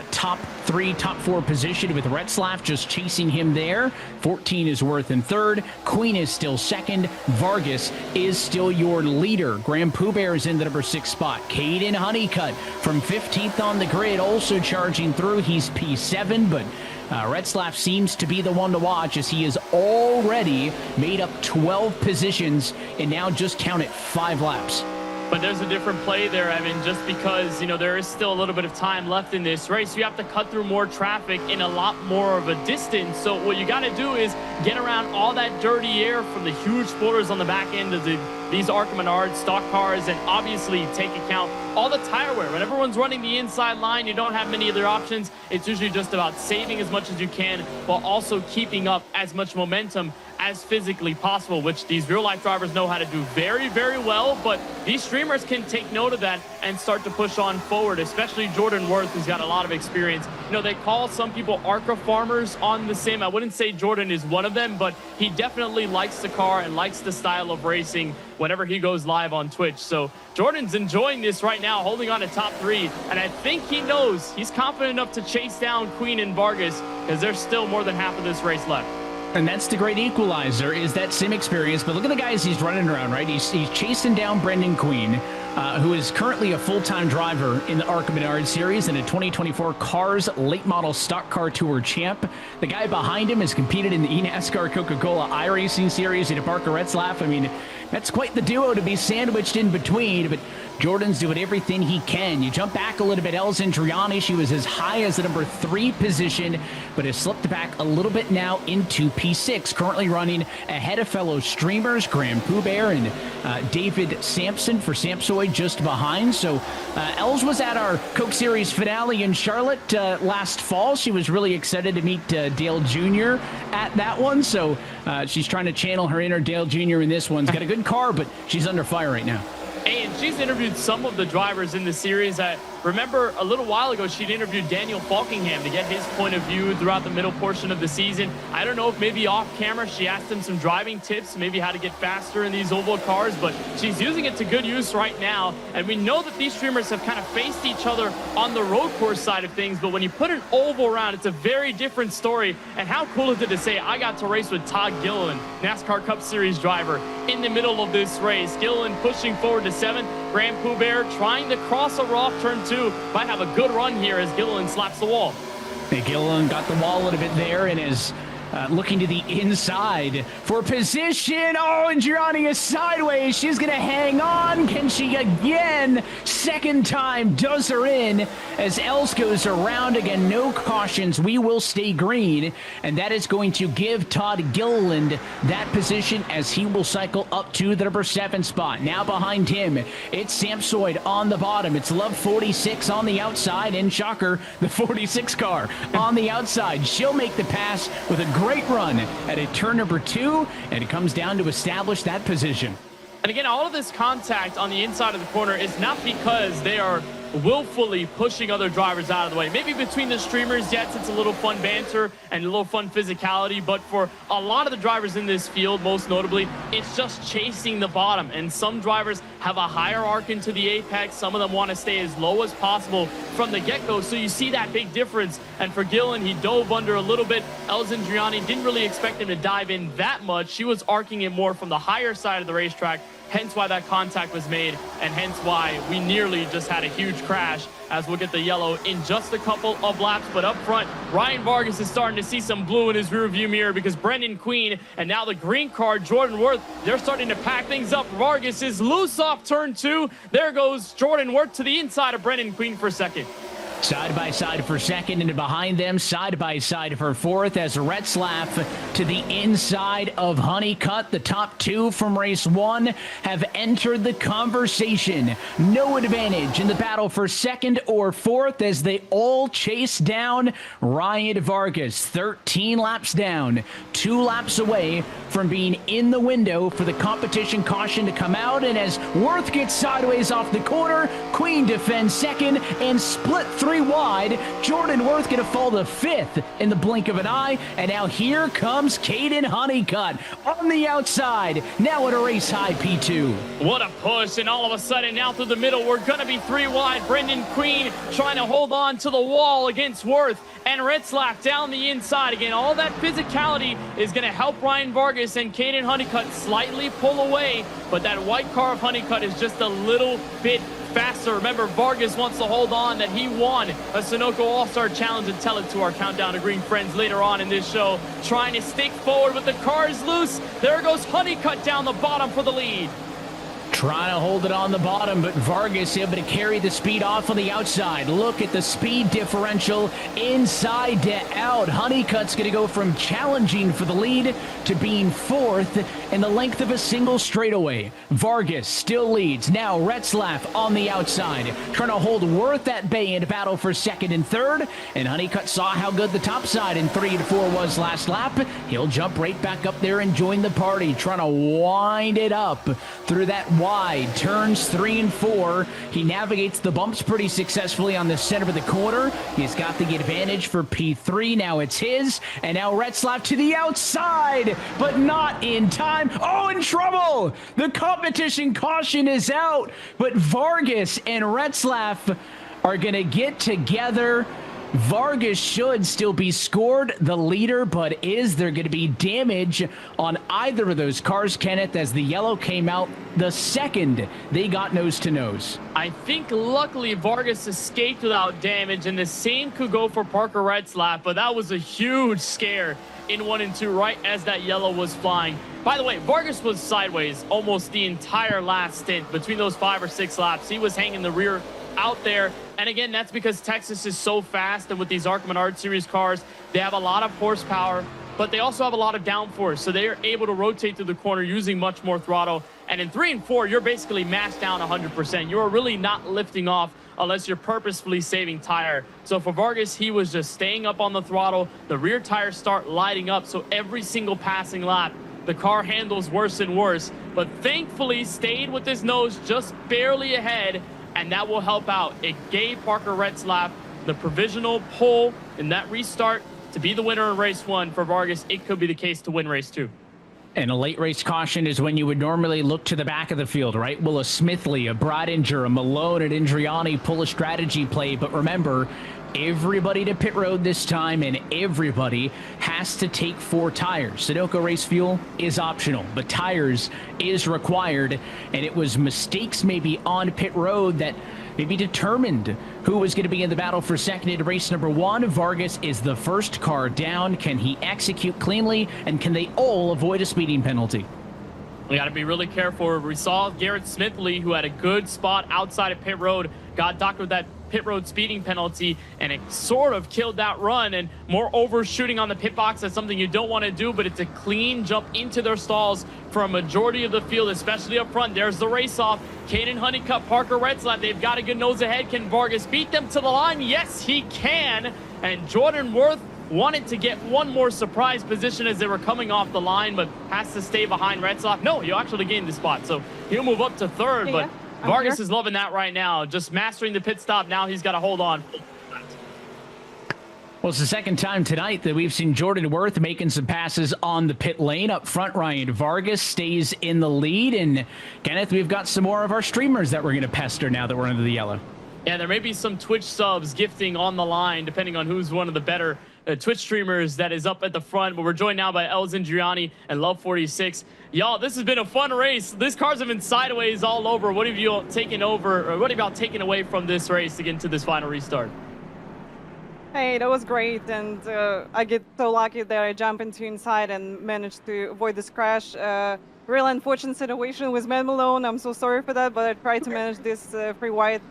top 3, top 4 position with Retzlaff just chasing him there. 14 is Worth in 3rd. Queen is still 2nd. Vargas is still your leader. Graham Poubert is in the number 6 spot. Caden Honeycutt from 15th on the grid, also charging through. He's P7, but Retzlaff seems to be the one to watch as he has already made up 12 positions and now just counted 5 laps. But there's a different play there, Evan, just because, you know, there is still a little bit of time left in this race. You have to cut through more traffic in a lot more of a distance. So what you got to do is get around all that dirty air from the huge spoilers on the back end of these ARCA Menard stock cars, and obviously take account all the tire wear. When everyone's running the inside line, you don't have many other options. It's usually just about saving as much as you can while also keeping up as much momentum as physically possible, which these real-life drivers know how to do very, very well. But these streamers can take note of that and start to push on forward, especially Jordan Worth, who's got a lot of experience. You know, they call some people ARCA farmers on the sim. I wouldn't say Jordan is one of them, but he definitely likes the car and likes the style of racing whenever he goes live on Twitch. So Jordan's enjoying this right now, holding on to top 3, and I think he knows he's confident enough to chase down Queen and Vargas, because there's still more than half of this race left. And that's the great equalizer, is that sim experience. But look at the guys he's running around, right? He's chasing down Brendan Queen, who is currently a full-time driver in the ARCA Menard Series and a 2024 Cars Late Model Stock Car Tour champ. The guy behind him has competed in the eNASCAR Coca-Cola iRacing Series and Parker Retzlaff. I mean, that's quite the duo to be sandwiched in between, but Jordan's doing everything he can. You jump back a little bit, Elzendriani, she was as high as the number 3 position, but has slipped back a little bit now into P6, currently running ahead of fellow streamers, Graham Poubert and David Sampson for Samsoid just behind. So Els was at our Coke Series finale in Charlotte last fall. She was really excited to meet Dale Jr. at that one, so she's trying to channel her inner Dale Jr. in this one. She's got a good car, but she's under fire right now. And she's interviewed some of the drivers in the series. I remember a little while ago she'd interviewed Daniel Falkingham to get his point of view throughout the middle portion of the season. I don't know if maybe off camera she asked him some driving tips, maybe how to get faster in these oval cars, but she's using it to good use right now. And we know that these streamers have kind of faced each other on the road course side of things, but when you put an oval around, it's a very different story. And how cool is it to say I got to race with Todd Gilliland, NASCAR Cup Series driver, in the middle of this race. Gilliland pushing forward to 7th. Graham Poubert trying to cross over off turn 2. Might have a good run here as Gilliland slaps the wall. Hey, Gilliland got the wall a little bit there and is looking to the inside for position. Oh, and Gianni is sideways. She's going to hang on. Can she again? Second time does her in as Els goes around again. No cautions. We will stay green. And that is going to give Todd Gilliland that position as he will cycle up to the number 7 spot. Now behind him, it's Samsoid on the bottom. It's Love 46 on the outside. And shocker, the 46 car on the outside. She'll make the pass with a great run at a turn number 2, and it comes down to establish that position. And again, all of this contact on the inside of the corner is not because they are willfully pushing other drivers out of the way. Maybe between the streamers, yes, it's a little fun banter and a little fun physicality, but for a lot of the drivers in this field, most notably, it's just chasing the bottom. And some drivers have a higher arc into the apex. Some of them want to stay as low as possible from the get-go. So you see that big difference. And for Gillen, he dove under a little bit. Elzandriani didn't really expect him to dive in that much. She was arcing it more from the higher side of the racetrack, hence why that contact was made, and hence why we nearly just had a huge crash, as we'll get the yellow in just a couple of laps. But up front, Ryan Vargas is starting to see some blue in his rearview mirror because Brendan Queen and now the green card, Jordan Worth, they're starting to pack things up. Vargas is loose off turn 2. There goes Jordan Worth to the inside of Brendan Queen for second. Side by side for second, and behind them, side by side for fourth, as Retzlaff to the inside of Honeycutt. The top 2 from race 1 have entered the conversation. No advantage in the battle for second or fourth as they all chase down Ryan Vargas. 13 laps down, 2 laps away from being in the window for the competition caution to come out. And as Worth gets sideways off the corner, Queen defends second and split 3 wide. Jordan Worth going to fall to 5th in the blink of an eye. And now here comes Caden Honeycutt on the outside, now at a race high P2. What a push, and all of a sudden now through the middle we're going to be 3 wide. Brendan Queen trying to hold on to the wall against Worth, and Retzlaff down the inside. Again, all that physicality is going to help Ryan Vargas and Caden Honeycutt slightly pull away, but that white car of Honeycutt is just a little bit faster. Remember, Vargas wants to hold on that he won a Sunoco All-Star Challenge, and tell it to our Countdown to Green friends later on in this show. Trying to stick forward with the cars loose. There goes Honeycutt down the bottom for the lead. Trying to hold it on the bottom, but Vargas able to carry the speed off on the outside. Look at the speed differential inside to out. Honeycutt's going to go from challenging for the lead to being 4th in the length of a single straightaway. Vargas still leads. Now Retzlaff on the outside, trying to hold Worth at bay in a battle for second and third. And Honeycutt saw how good the top side in 3 and 4 was last lap. He'll jump right back up there and join the party, trying to wind it up through that wide turns 3 and 4. He navigates the bumps pretty successfully on the center of the corner. He's got the advantage for P3. Now it's his, and now Retzlaff to the outside, but not in time. Oh, in trouble! The competition caution is out, but Vargas and Retzlaff are going to get together. Vargas should still be scored the leader, but is there going to be damage on either of those cars, Kenneth, as the yellow came out the second they got nose to nose? I think luckily Vargas escaped without damage, and the same could go for Parker Retzlaff, but that was a huge scare in 1 and 2 right as that yellow was flying. By the way, Vargas was sideways almost the entire last stint. Between those 5 or 6 laps, he was hanging the rear out there. And again, that's because Texas is so fast, and with these ARCA Menard Series cars, they have a lot of horsepower, but they also have a lot of downforce, so they are able to rotate through the corner using much more throttle. And in 3 and 4, you're basically mashed down 100%. You're really not lifting off unless you're purposefully saving tire. So for Vargas, he was just staying up on the throttle. The rear tires start lighting up, so every single passing lap, the car handles worse and worse, but thankfully stayed with his nose just barely ahead, and that will help out. It gave Parker Retzlaff the provisional pole in that restart to be the winner in race 1. For Vargas, it could be the case to win race 2. And a late race caution is when you would normally look to the back of the field, right? Will a Smithley, a Brodinger, a Malone, and Indriani pull a strategy play? But remember, everybody to pit road this time, and everybody has to take 4 tires. Sunoco race fuel is optional, but tires is required, and it was mistakes maybe on pit road that maybe determined who was going to be in the battle for second in race number 1. Vargas is the first car down. Can he execute cleanly, and can they all avoid a speeding penalty? We got to be really careful. We saw Garrett Smithley, who had a good spot outside of pit road, got docked with that pit road speeding penalty, and it sort of killed that run. And more overshooting on the pit box, that's something you don't want to do, but it's a clean jump into their stalls for a majority of the field, especially up front. There's the race off. Caden Honeycutt, Parker Retzlaff, they've got a good nose ahead. Can Vargas beat them to the line? Yes, he can. And Jordan Worth wanted to get one more surprise position as they were coming off the line, but has to stay behind Retzlaff. No, you actually gained the spot, so he'll move up to third, but Vargas is loving that right now. Just mastering the pit stop. Now he's got to hold on. Well, it's the second time tonight that we've seen Jordan Worth making some passes on the pit lane. Up front, Ryan Vargas stays in the lead. And Kenneth, we've got some more of our streamers that we're going to pester now that we're into the yellow. Yeah, there may be some Twitch subs gifting on the line, depending on who's one of the better Twitch streamers that is up at the front. But we're joined now by El Zendriani and Love46. Y'all, this has been a fun race. These cars have been sideways all over. What have you taken over, or what have y'all taken away from this race to get into this final restart? Hey, that was great, and I get so lucky that I jump into inside and managed to avoid this crash. Real unfortunate situation with Matt Malone. I'm so sorry for that, but I tried to manage this free wide.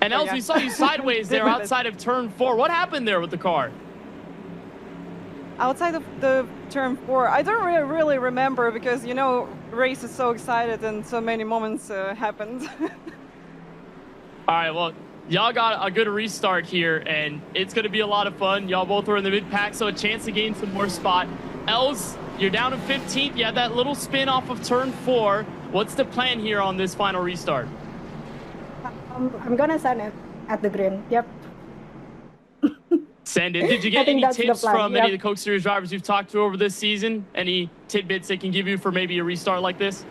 And Els, we saw you sideways there outside of turn 4. What happened there with the car? Outside of the turn 4, I don't really remember because, you know, race is so excited and so many moments happened. All right, well, y'all got a good restart here, and it's going to be a lot of fun. Y'all both were in the mid-pack, so a chance to gain some more spot. Els, you're down in 15th. You had that little spin off of turn 4. What's the plan here on this final restart? I'm going to send it at the green. Yep. Send it. Did you get any tips from any of the Coke Series drivers you've talked to over this season? Any tidbits they can give you for maybe a restart like this?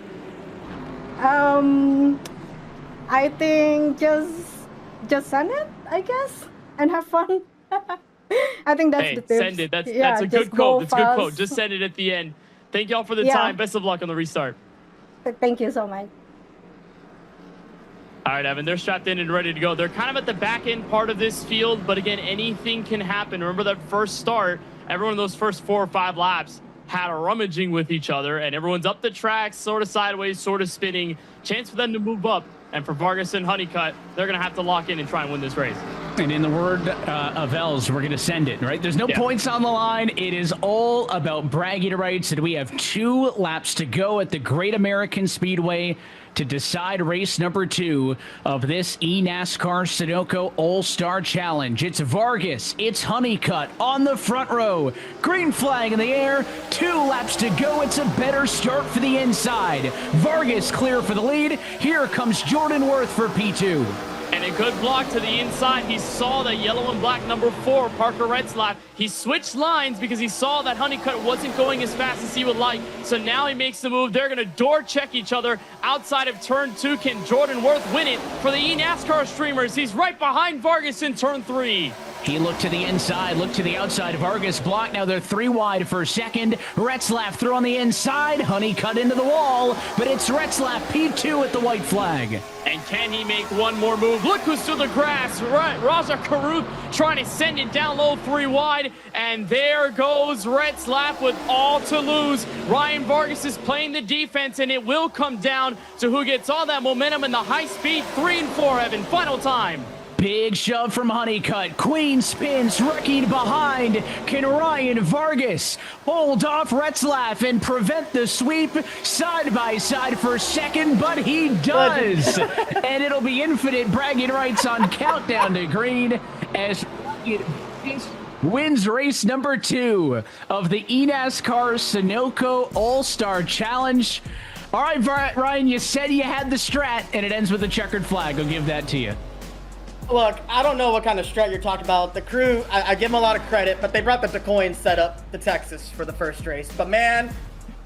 I think just send it, I guess, and have fun. I think that's the tips. Send it. That's a good quote. That's a good quote. Just send it at the end. Thank y'all for the time. Best of luck on the restart. Thank you so much. All right, Evan, they're strapped in and ready to go. They're kind of at the back end part of this field, but again, anything can happen. Remember that first start, everyone in those first 4 or 5 laps had a rummaging with each other, and everyone's up the track, sort of sideways, sort of spinning. Chance for them to move up. And for Vargas and Honeycutt, they're going to have to lock in and try and win this race. And in the word of Els, we're going to send it, right? There's no points on the line. It is all about bragging rights. And we have 2 laps to go at the Great American Speedway to decide race number 2 of this eNASCAR Sunoco All-Star Challenge. It's Vargas, it's Honeycutt on the front row. Green flag in the air, 2 laps to go. It's a better start for the inside. Vargas clear for the lead. Here comes Jordan Worth for P2. And a good block to the inside. He saw that yellow and black number 4, Parker Retzlaff. He switched lines because he saw that Honeycutt wasn't going as fast as he would like. So now he makes the move. They're going to door check each other outside of turn 2. Can Jordan Worth win it for the eNASCAR streamers? He's right behind Vargas in turn 3. He looked to the inside, looked to the outside. Vargas blocked. Now they're 3 wide for second. Retzlaff through on the inside. Honeycutt into the wall, but it's Retzlaff P2 at the white flag. And can he make one more move? Look who's through the grass. Raja Karuth trying to send it down low 3 wide. And there goes Retzlaff with all to lose. Ryan Vargas is playing the defense, and it will come down to who gets all that momentum in the high speed 3 and 4, Evan. Final time. Big shove from Honeycutt. Queen spins, wrecking behind. Can Ryan Vargas hold off Retzlaff and prevent the sweep side by side for second? But he does. And it'll be infinite bragging rights on Countdown to Green as wins race number 2 of the eNASCAR Sunoco All-Star Challenge. All right, Ryan, you said you had the strat, and it ends with a checkered flag. I'll give that to you. Look, I don't know what kind of strat you're talking about. The crew, I give them a lot of credit, but they brought the DeCoin setup to Texas for the first race. But man,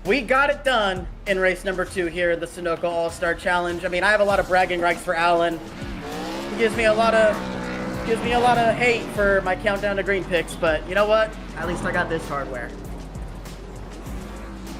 we got it done in race number 2 here in the Sunoco All-Star Challenge. I mean, I have a lot of bragging rights for Alan. He gives me a lot of hate for my Countdown to Green picks, but you know what? At least I got this hardware.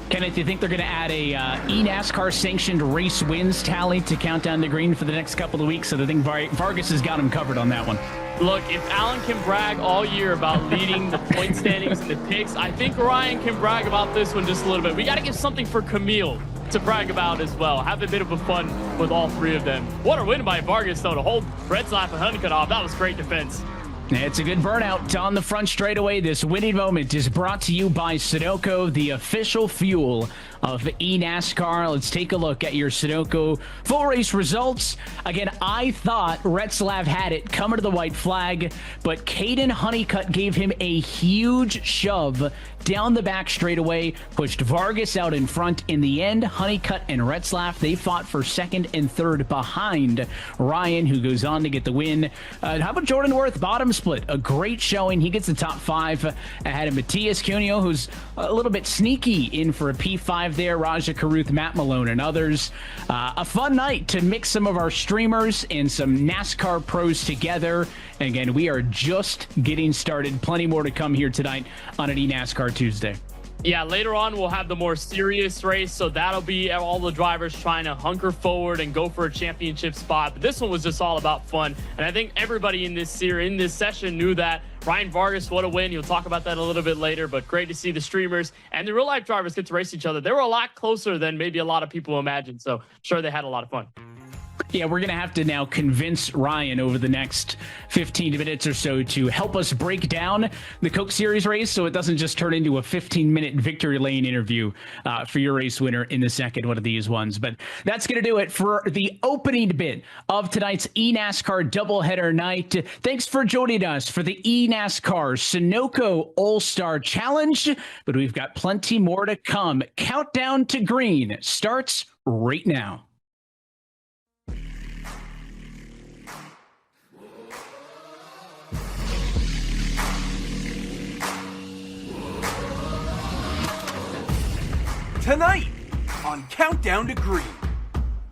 Kenneth, do you think they're going to add a eNASCAR sanctioned race wins tally to Countdown to Green for the next couple of weeks? So I think Vargas has got him covered on that one. Look, if Alan can brag all year about leading the point standings and the picks, I think Ryan can brag about this one just a little bit. We got to give something for Camille to brag about as well. Have a bit of a fun with all 3 of them. What a win by Vargas, though, to hold Retzlaff and Honeycutt off. That was great defense. It's a good burnout on the front straightaway. This winning moment is brought to you by Sunoco, the official fuel of eNASCAR. Let's take a look at your Sunoco full race results. Again, I thought Retzlaff had it coming to the white flag, but Caden Honeycutt gave him a huge shove down the back straightaway, pushed Vargas out in front. In the end, Honeycutt and Retzlaff, they fought for second and third behind Ryan, who goes on to get the win. How about Jordan Worth? Bottom split. A great showing. He gets the top 5 ahead of Matthias Cuneo, who's a little bit sneaky in for a P5 there. Raja Caruth, Matt Malone, and others. A fun night to mix some of our streamers and some NASCAR pros together. And again, we are just getting started. Plenty more to come here tonight on an eNASCAR Tuesday. Yeah, later on we'll have the more serious race, so that'll be all the drivers trying to hunker forward and go for a championship spot. But this one was just all about fun, and I think everybody in this session knew that. Ryan Vargas, what a win. You'll talk about that a little bit later, but great to see the streamers and the real-life drivers get to race each other. They were a lot closer than maybe a lot of people imagined, so I'm sure they had a lot of fun. Yeah, we're going to have to now convince Ryan over the next 15 minutes or so to help us break down the Coke Series race so it doesn't just turn into a 15-minute victory lane interview for your race winner in the second one of these ones. But that's going to do it for the opening bit of tonight's eNASCAR doubleheader night. Thanks for joining us for the eNASCAR Sunoco All-Star Challenge, but we've got plenty more to come. Countdown to Green starts right now. Tonight on Countdown to Green,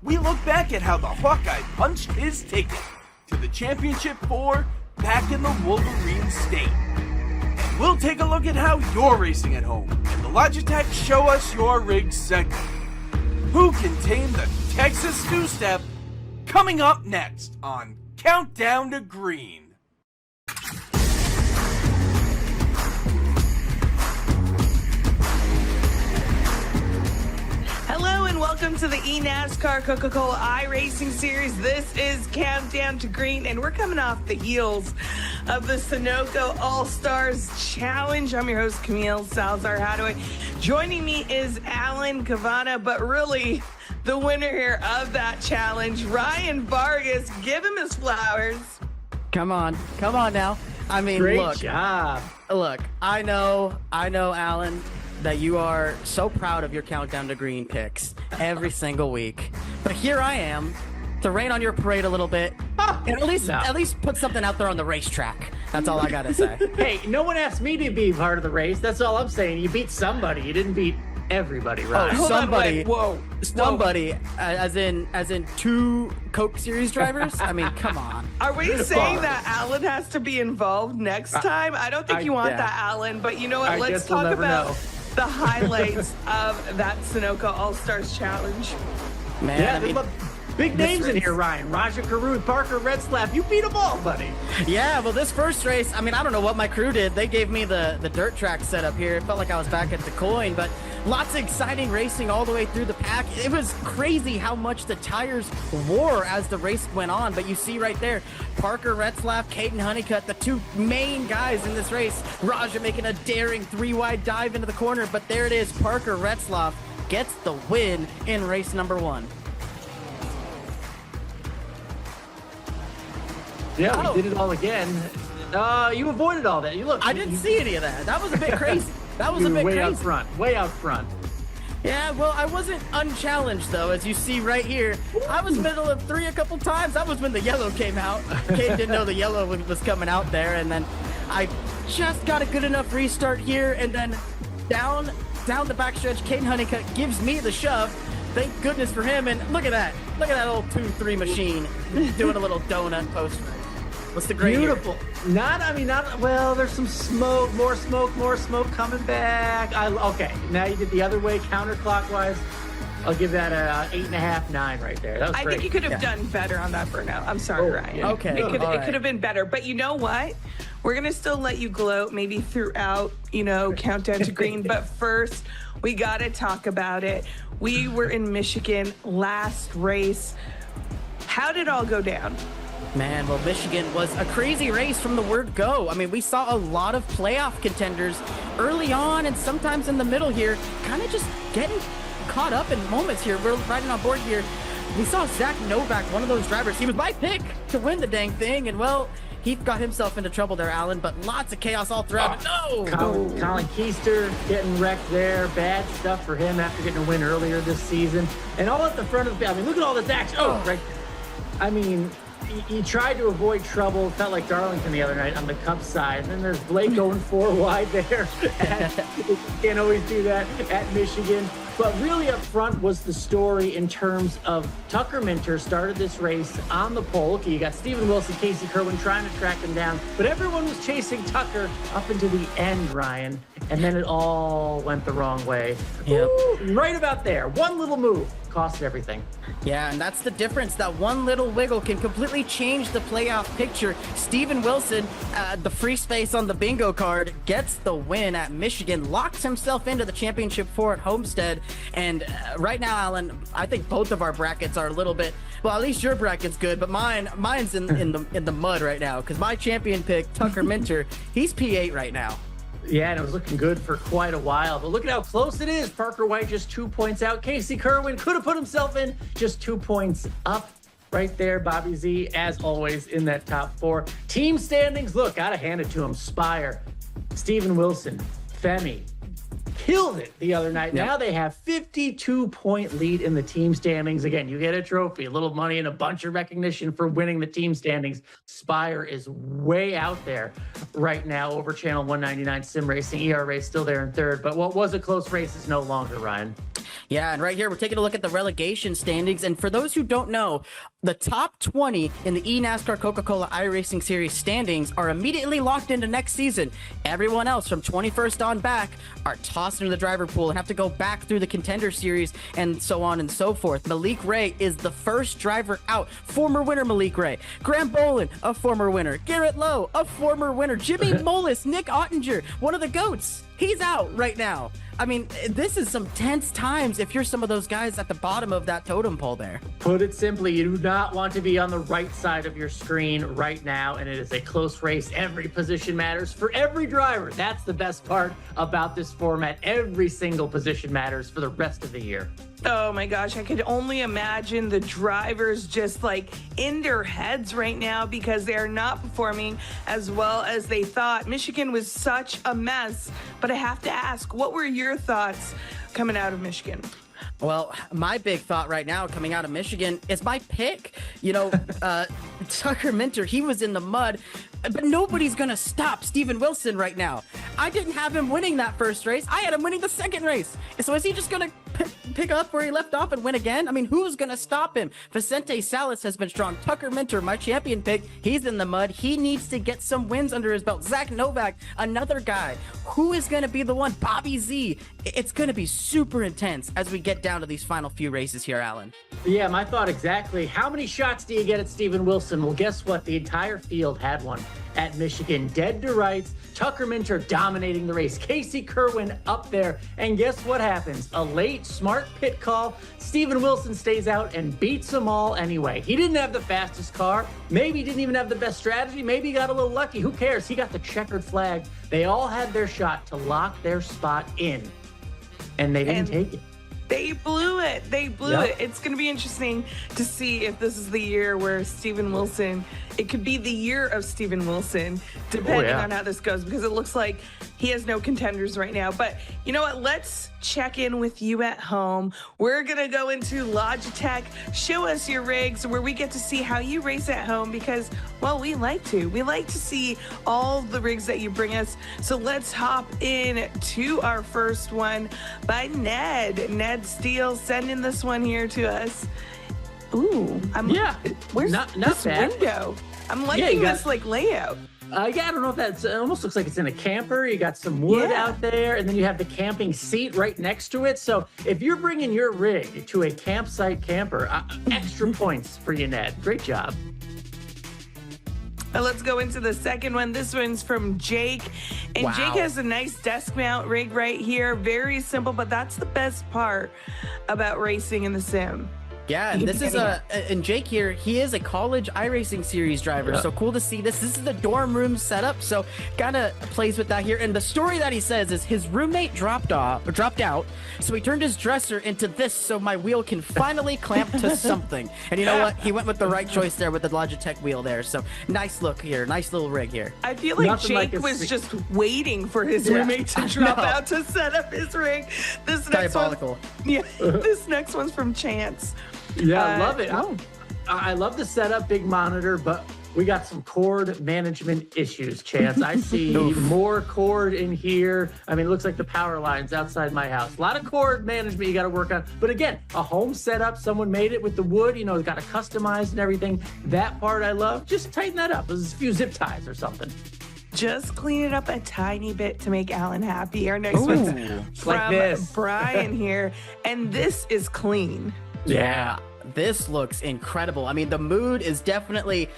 we look back at how the Hawkeye punched his ticket to the Championship 4 back in the Wolverine State. And we'll take a look at how you're racing at home in the Logitech Show Us Your Rig segment. Who can tame the Texas two-step? Coming up next on Countdown to Green. Hello and welcome to the eNASCAR Coca-Cola iRacing Series. This is Countdown to Green, and we're coming off the heels of the Sunoco All-Stars Challenge. I'm your host, Camille Salazar-Hadaway. Joining me is Alan Cavana, but really the winner here of that challenge, Ryan Vargas. Give him his flowers. Come on now. I mean, Great look, job. Look, I know, Alan, that you are so proud of your Countdown to Green picks every single week. But here I am to rain on your parade a little bit and at least put something out there on the racetrack. That's all I gotta say. Hey, no one asked me to be part of the race. That's all I'm saying. You beat somebody. You didn't beat everybody, right? Oh, somebody. Somebody, as in 2 Coke Series drivers? I mean, come on. Are we saying that Alan has to be involved next time? I don't think you want that, Alan, but you know what? Let's talk about the highlights of that Sunoco All-Stars Challenge. Man, yeah, I mean, big names in here, Ryan. Raja Caruth, Parker Retzlaff. You beat them all, buddy. Yeah, well, this first race, I mean, I don't know what my crew did. They gave me the dirt track setup here. It felt like I was back at the coin, but lots of exciting racing all the way through the pack. It was crazy how much the tires wore as the race went on, but you see right there, Parker Retzlaff, Caden Honeycutt, the 2 main guys in this race. Raja making a daring 3-wide dive into the corner, but there it is. Parker Retzlaff gets the win in race number 1. Yeah, we did it all again. You avoided all that. I didn't see any of that. That was a bit crazy. That was a bit way crazy. Way out front. Yeah, well, I wasn't unchallenged, though, as you see right here. I was middle of 3 a couple times. That was when the yellow came out. Kate didn't know the yellow was coming out there, and then I just got a good enough restart here, and then down the backstretch, Caden Honeycutt gives me the shove. Thank goodness for him, and look at that. Look at that old 2-3 machine doing a little donut post. What's the grade? Beautiful. Not well, there's some smoke, more smoke coming back. Okay, now you did the other way, counterclockwise. I'll give that a 8.5, 9 right there. That was great. I think you could have done better on that burnout. I'm sorry, Ryan. Yeah. Okay. It could have been better. But you know what? We're going to still let you gloat maybe throughout, Countdown to Green. But first, we got to talk about it. We were in Michigan last race. How did it all go down? Man, well, Michigan was a crazy race from the word go. I mean, we saw a lot of playoff contenders early on and sometimes in the middle here, kind of just getting caught up in moments here. We're riding on board here. We saw Zach Novak, one of those drivers. He was my pick to win the dang thing, and well, he got himself into trouble there, Alan, but lots of chaos all throughout. No! Colin Keister getting wrecked there. Bad stuff for him after getting a win earlier this season. And all at the front of the, I mean, look at all this action. Oh, right. I mean, he tried to avoid trouble. Felt like Darlington the other night on the Cup side. And then there's Blake going 4 wide there. Can't always do that at Michigan. But really up front was the story in terms of Tucker Minter started this race on the pole. Okay, you got Steven Wilson, Casey Kerwin trying to track him down, but everyone was chasing Tucker up into the end, Ryan, and then it all went the wrong way. Yep. Ooh, right about there. One little move cost everything. Yeah, and that's the difference. That one little wiggle can completely change the playoff picture. Steven Wilson, the free space on the bingo card, gets the win at Michigan, locks himself into the championship 4 at Homestead. And right now, Alan, I think both of our brackets are a little bit, well, at least your bracket's good, but mine's in the mud right now, because my champion pick, Tucker Minter, he's P8 right now. Yeah, and it was looking good for quite a while. But look at how close it is. Parker White just 2 points out. Casey Kerwin could have put himself in, just 2 points up right there. Bobby Z, as always, in that top 4. Team standings, look, gotta hand it to him. Spire, Steven Wilson, Femi, killed it the other night. Yep. Now they have 52-point lead in the team standings. Again, you get a trophy, a little money, and a bunch of recognition for winning the team standings. Spire is way out there right now over Channel 199 Sim Racing. ERA still there in third, but what was a close race is no longer, Ryan. Yeah, and right here, we're taking a look at the relegation standings. And for those who don't know, the top 20 in the eNASCAR Coca-Cola iRacing Series standings are immediately locked into next season. Everyone else from 21st on back are tossed into the driver pool and have to go back through the Contender Series and so on and so forth. Malik Ray is the first driver out. Former winner Malik Ray. Graham Bolin, a former winner. Garrett Lowe, a former winner. Jimmy Molis, Nick Ottinger, one of the GOATs. He's out right now. I mean, this is some tense times if you're some of those guys at the bottom of that totem pole there. Put it simply, you do not want to be on the right side of your screen right now, and it is a close race. Every position matters for every driver. That's the best part about this format. Every single position matters for the rest of the year. Oh my gosh, I could only imagine the drivers just like in their heads right now because they are not performing as well as they thought. Michigan was such a mess, but I have to ask, what were your thoughts coming out of Michigan? Well, my big thought right now coming out of Michigan is my pick. You know, Tucker Minter, he was in the mud, but nobody's going to stop Steven Wilson right now. I didn't have him winning that first race. I had him winning the second race. So is he just going to pick up where he left off and win again? I mean, who's going to stop him? Vicente Salas has been strong. Tucker Minter, my champion pick, he's in the mud. He needs to get some wins under his belt. Zach Novak, another guy. Who is going to be the one? Bobby Z. It's going to be super intense as we get down to these final few races here, Alan. Yeah, my thought exactly. How many shots do you get at Steven Wilson? Well, guess what? The entire field had one at Michigan. Dead to rights. Tucker Minter dominating the race. Casey Kerwin up there. And guess what happens? A late, smart pit call. Steven Wilson stays out and beats them all anyway. He didn't have the fastest car. Maybe he didn't even have the best strategy. Maybe he got a little lucky. Who cares? He got the checkered flag. They all had their shot to lock their spot in. And they didn't take it. They blew it. They blew it. It's going to be interesting to see if this is the year where Steven Wilson, it could be the year of Steven Wilson, depending on how this goes, because it looks like he has no contenders right now. But you know what? Let's check in with you at home. We're going to go into Logitech, show us your rigs, where we get to see how you race at home because, well, we like to. We like to see all the rigs that you bring us. So let's hop in to our first one by Ned. Ned Steele sending this one here to us. Ooh, where's this window? I'm liking this like layout. I don't know if that's, it almost looks like it's in a camper. You got some wood out there, and then you have the camping seat right next to it. So if you're bringing your rig to a campsite camper, extra points for you, Ned. Great job. Let's go into the second one. This one's from Jake. And Jake has a nice desk mount rig right here. Very simple, but that's the best part about racing in the sim. Yeah, and this is and Jake here, he is a college iRacing series driver, so cool to see this. This is the dorm room setup, so kind of plays with that here. And the story that he says is his roommate dropped out, so he turned his dresser into this so my wheel can finally clamp to something. And you know what? He went with the right choice there with the Logitech wheel there. So nice look here, nice little rig here. I feel like Jake was just waiting for his roommate to drop out to set up his rig. This next Diabolical. this next one's from Chance. Yeah, I love it. I love the setup, big monitor, but we got some cord management issues, Chance. I see more cord in here. I mean, it looks like the power lines outside my house. A lot of cord management you got to work on. But again, a home setup, someone made it with the wood, you know, got to customize and everything. That part I love. Just tighten that up. There's a few zip ties or something. Just clean it up a tiny bit to make Alan happy. Our next one's from Brian here. And this is clean. Yeah, this looks incredible. I mean, the mood is definitely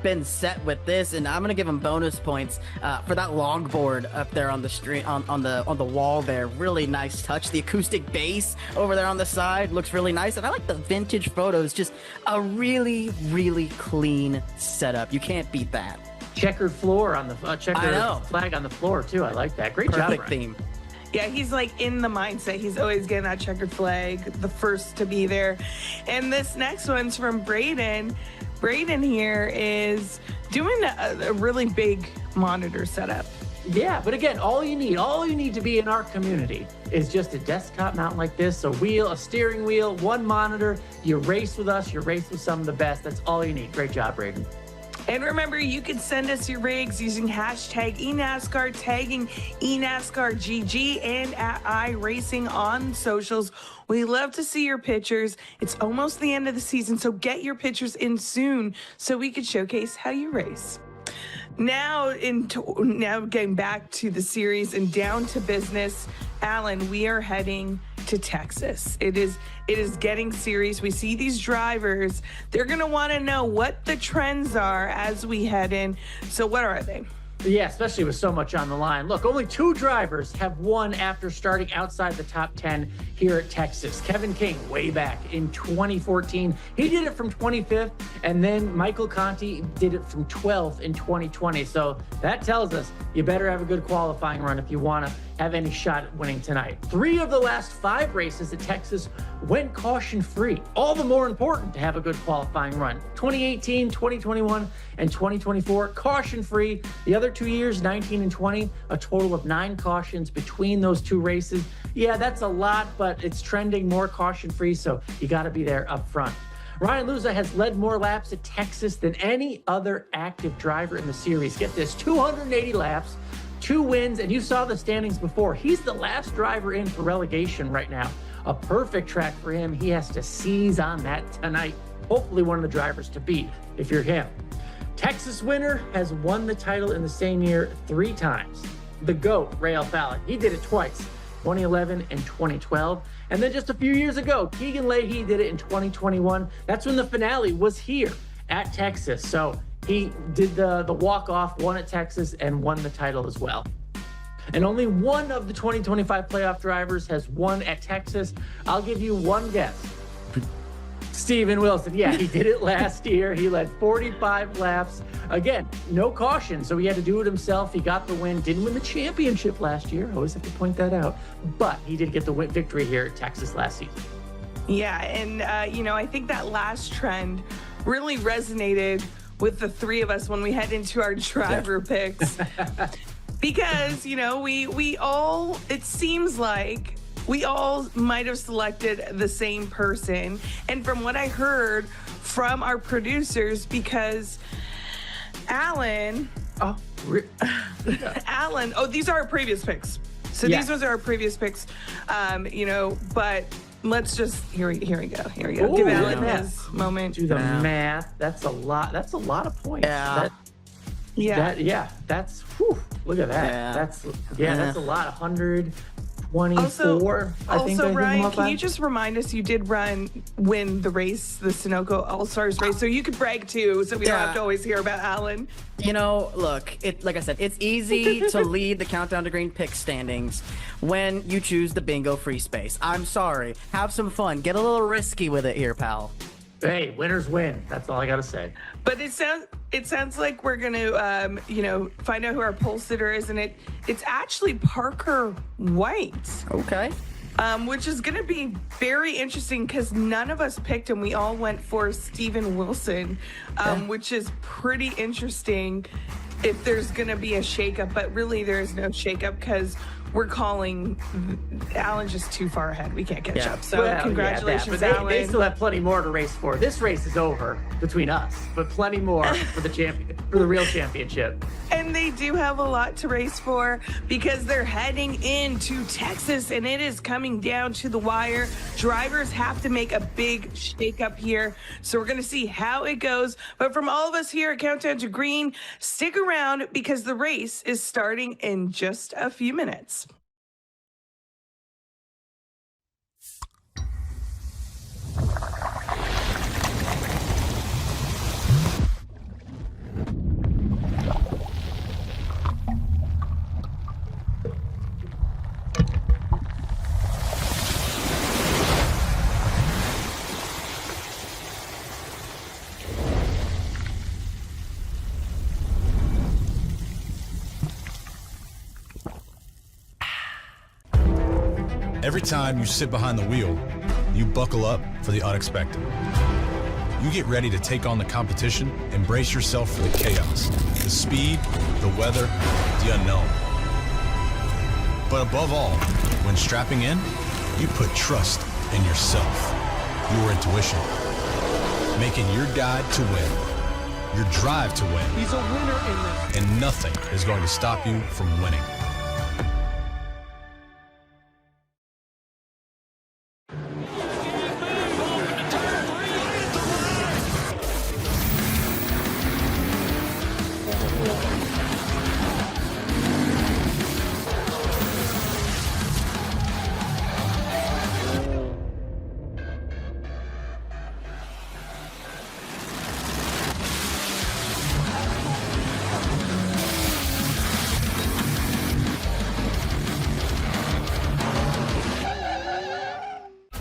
been set with this, and I'm gonna give him bonus points for that longboard up there on the street, on the wall there. Really nice touch. The acoustic bass over there on the side looks really nice, and I like the vintage photos. Just a really, really clean setup. You can't beat that. Checkered floor on the checkered flag on the floor too. I like that. Great job. Perfect theme. Yeah, he's like in the mindset. He's always getting that checkered flag, the first to be there. And this next one's from Braden. Braden here is doing a really big monitor setup. Yeah, but again, all you need to be in our community is just a desktop mount like this, a wheel, a steering wheel, one monitor. You race with us, you race with some of the best. That's all you need. Great job, Braden. And remember, you can send us your rigs using hashtag eNASCAR, tagging eNASCARGG and at iRacing on socials. We love to see your pictures. It's almost the end of the season, so get your pictures in soon so we can showcase how you race. Now getting back to the series and down to business, Alan, we are heading to Texas. It is getting serious. We see these drivers. They're going to want to know what the trends are as we head in. So what are they? Yeah, especially with so much on the line. Look, only 2 drivers have won after starting outside the top 10 here at Texas. Kevin King, way back in 2014. He did it from 25th, and then Michael Conti did it from 12th in 2020. So that tells us you better have a good qualifying run if you want to have any shot at winning tonight. 3 of the last 5 races at Texas went caution-free. All the more important to have a good qualifying run. 2018, 2021, and 2024, caution-free. The other 2 years, 19 and 20, a total of 9 cautions between those 2 races. Yeah, that's a lot, but it's trending more caution-free, so you got to be there up front. Ryan Luza has led more laps at Texas than any other active driver in the series. Get this, 280 laps, 2 wins, and you saw the standings before. He's the last driver in for relegation right now. A perfect track for him. He has to seize on that tonight. Hopefully one of the drivers to beat if you're him. Texas winner has won the title in the same year 3 times. The GOAT, Ray Alfalin, he did it twice, 2011 and 2012. And then just a few years ago, Keegan Leahy did it in 2021. That's when the finale was here at Texas. So he did the walk-off, won at Texas, and won the title as well. And only one of the 2025 playoff drivers has won at Texas. I'll give you one guess. Steven Wilson. Yeah, he did it last year. He led 45 laps. Again, no caution, so he had to do it himself. He got the win. Didn't win the championship last year. I always have to point that out. But he did get the victory here at Texas last season. Yeah, and, I think that last trend really resonated with the 3 of us when we head into our driver picks. Because, we all, it seems like we all might have selected the same person. And from what I heard from our producers, because Alan, these are our previous picks. So these ones are our previous picks, but let's just, here we go. Ooh, give Alan his moment. Do the math. That's a lot of points. Yeah. That's, look at that. Yeah. That's a lot. 100, 24. I think Also, I Ryan, can you just remind us you did win the race, the Sunoco All-Stars race, so you could brag too, so we don't have to always hear about Alan. You know, look, like I said, it's easy to lead the Countdown to Green pick standings when you choose the bingo free space. I'm sorry. Have some fun. Get a little risky with it here, pal. Hey, winners win. That's all I gotta say. But it sounds like we're gonna find out who our pole sitter is, and it's actually Parker White. Okay. Which is gonna be very interesting because none of us picked him. We all went for Steven Wilson, which is pretty interesting if there's gonna be a shakeup. But really, there is no shakeup because we're calling Alan just too far ahead. We can't catch up. So congratulations, but Alan. they still have plenty more to race for. This race is over between us, but plenty more for the real championship. And they do have a lot to race for because they're heading into Texas and it is coming down to the wire. Drivers have to make a big shakeup here. So we're going to see how it goes. But from all of us here at Countdown to Green, stick around because the race is starting in just a few minutes. Every time you sit behind the wheel, you buckle up for the unexpected. You get ready to take on the competition and brace yourself for the chaos, the speed, the weather, the unknown. But above all, when strapping in, you put trust in yourself, your intuition, making your guide to win, your drive to win. He's a winner in this. And nothing is going to stop you from winning.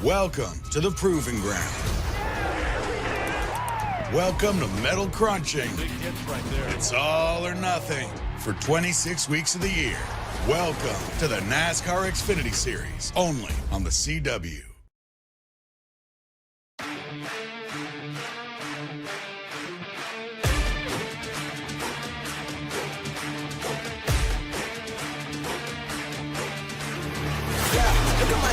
Welcome to the Proving Ground. Welcome to Metal Crunching. It's all or nothing for 26 weeks of the year. Welcome to the NASCAR Xfinity Series, only on the CW.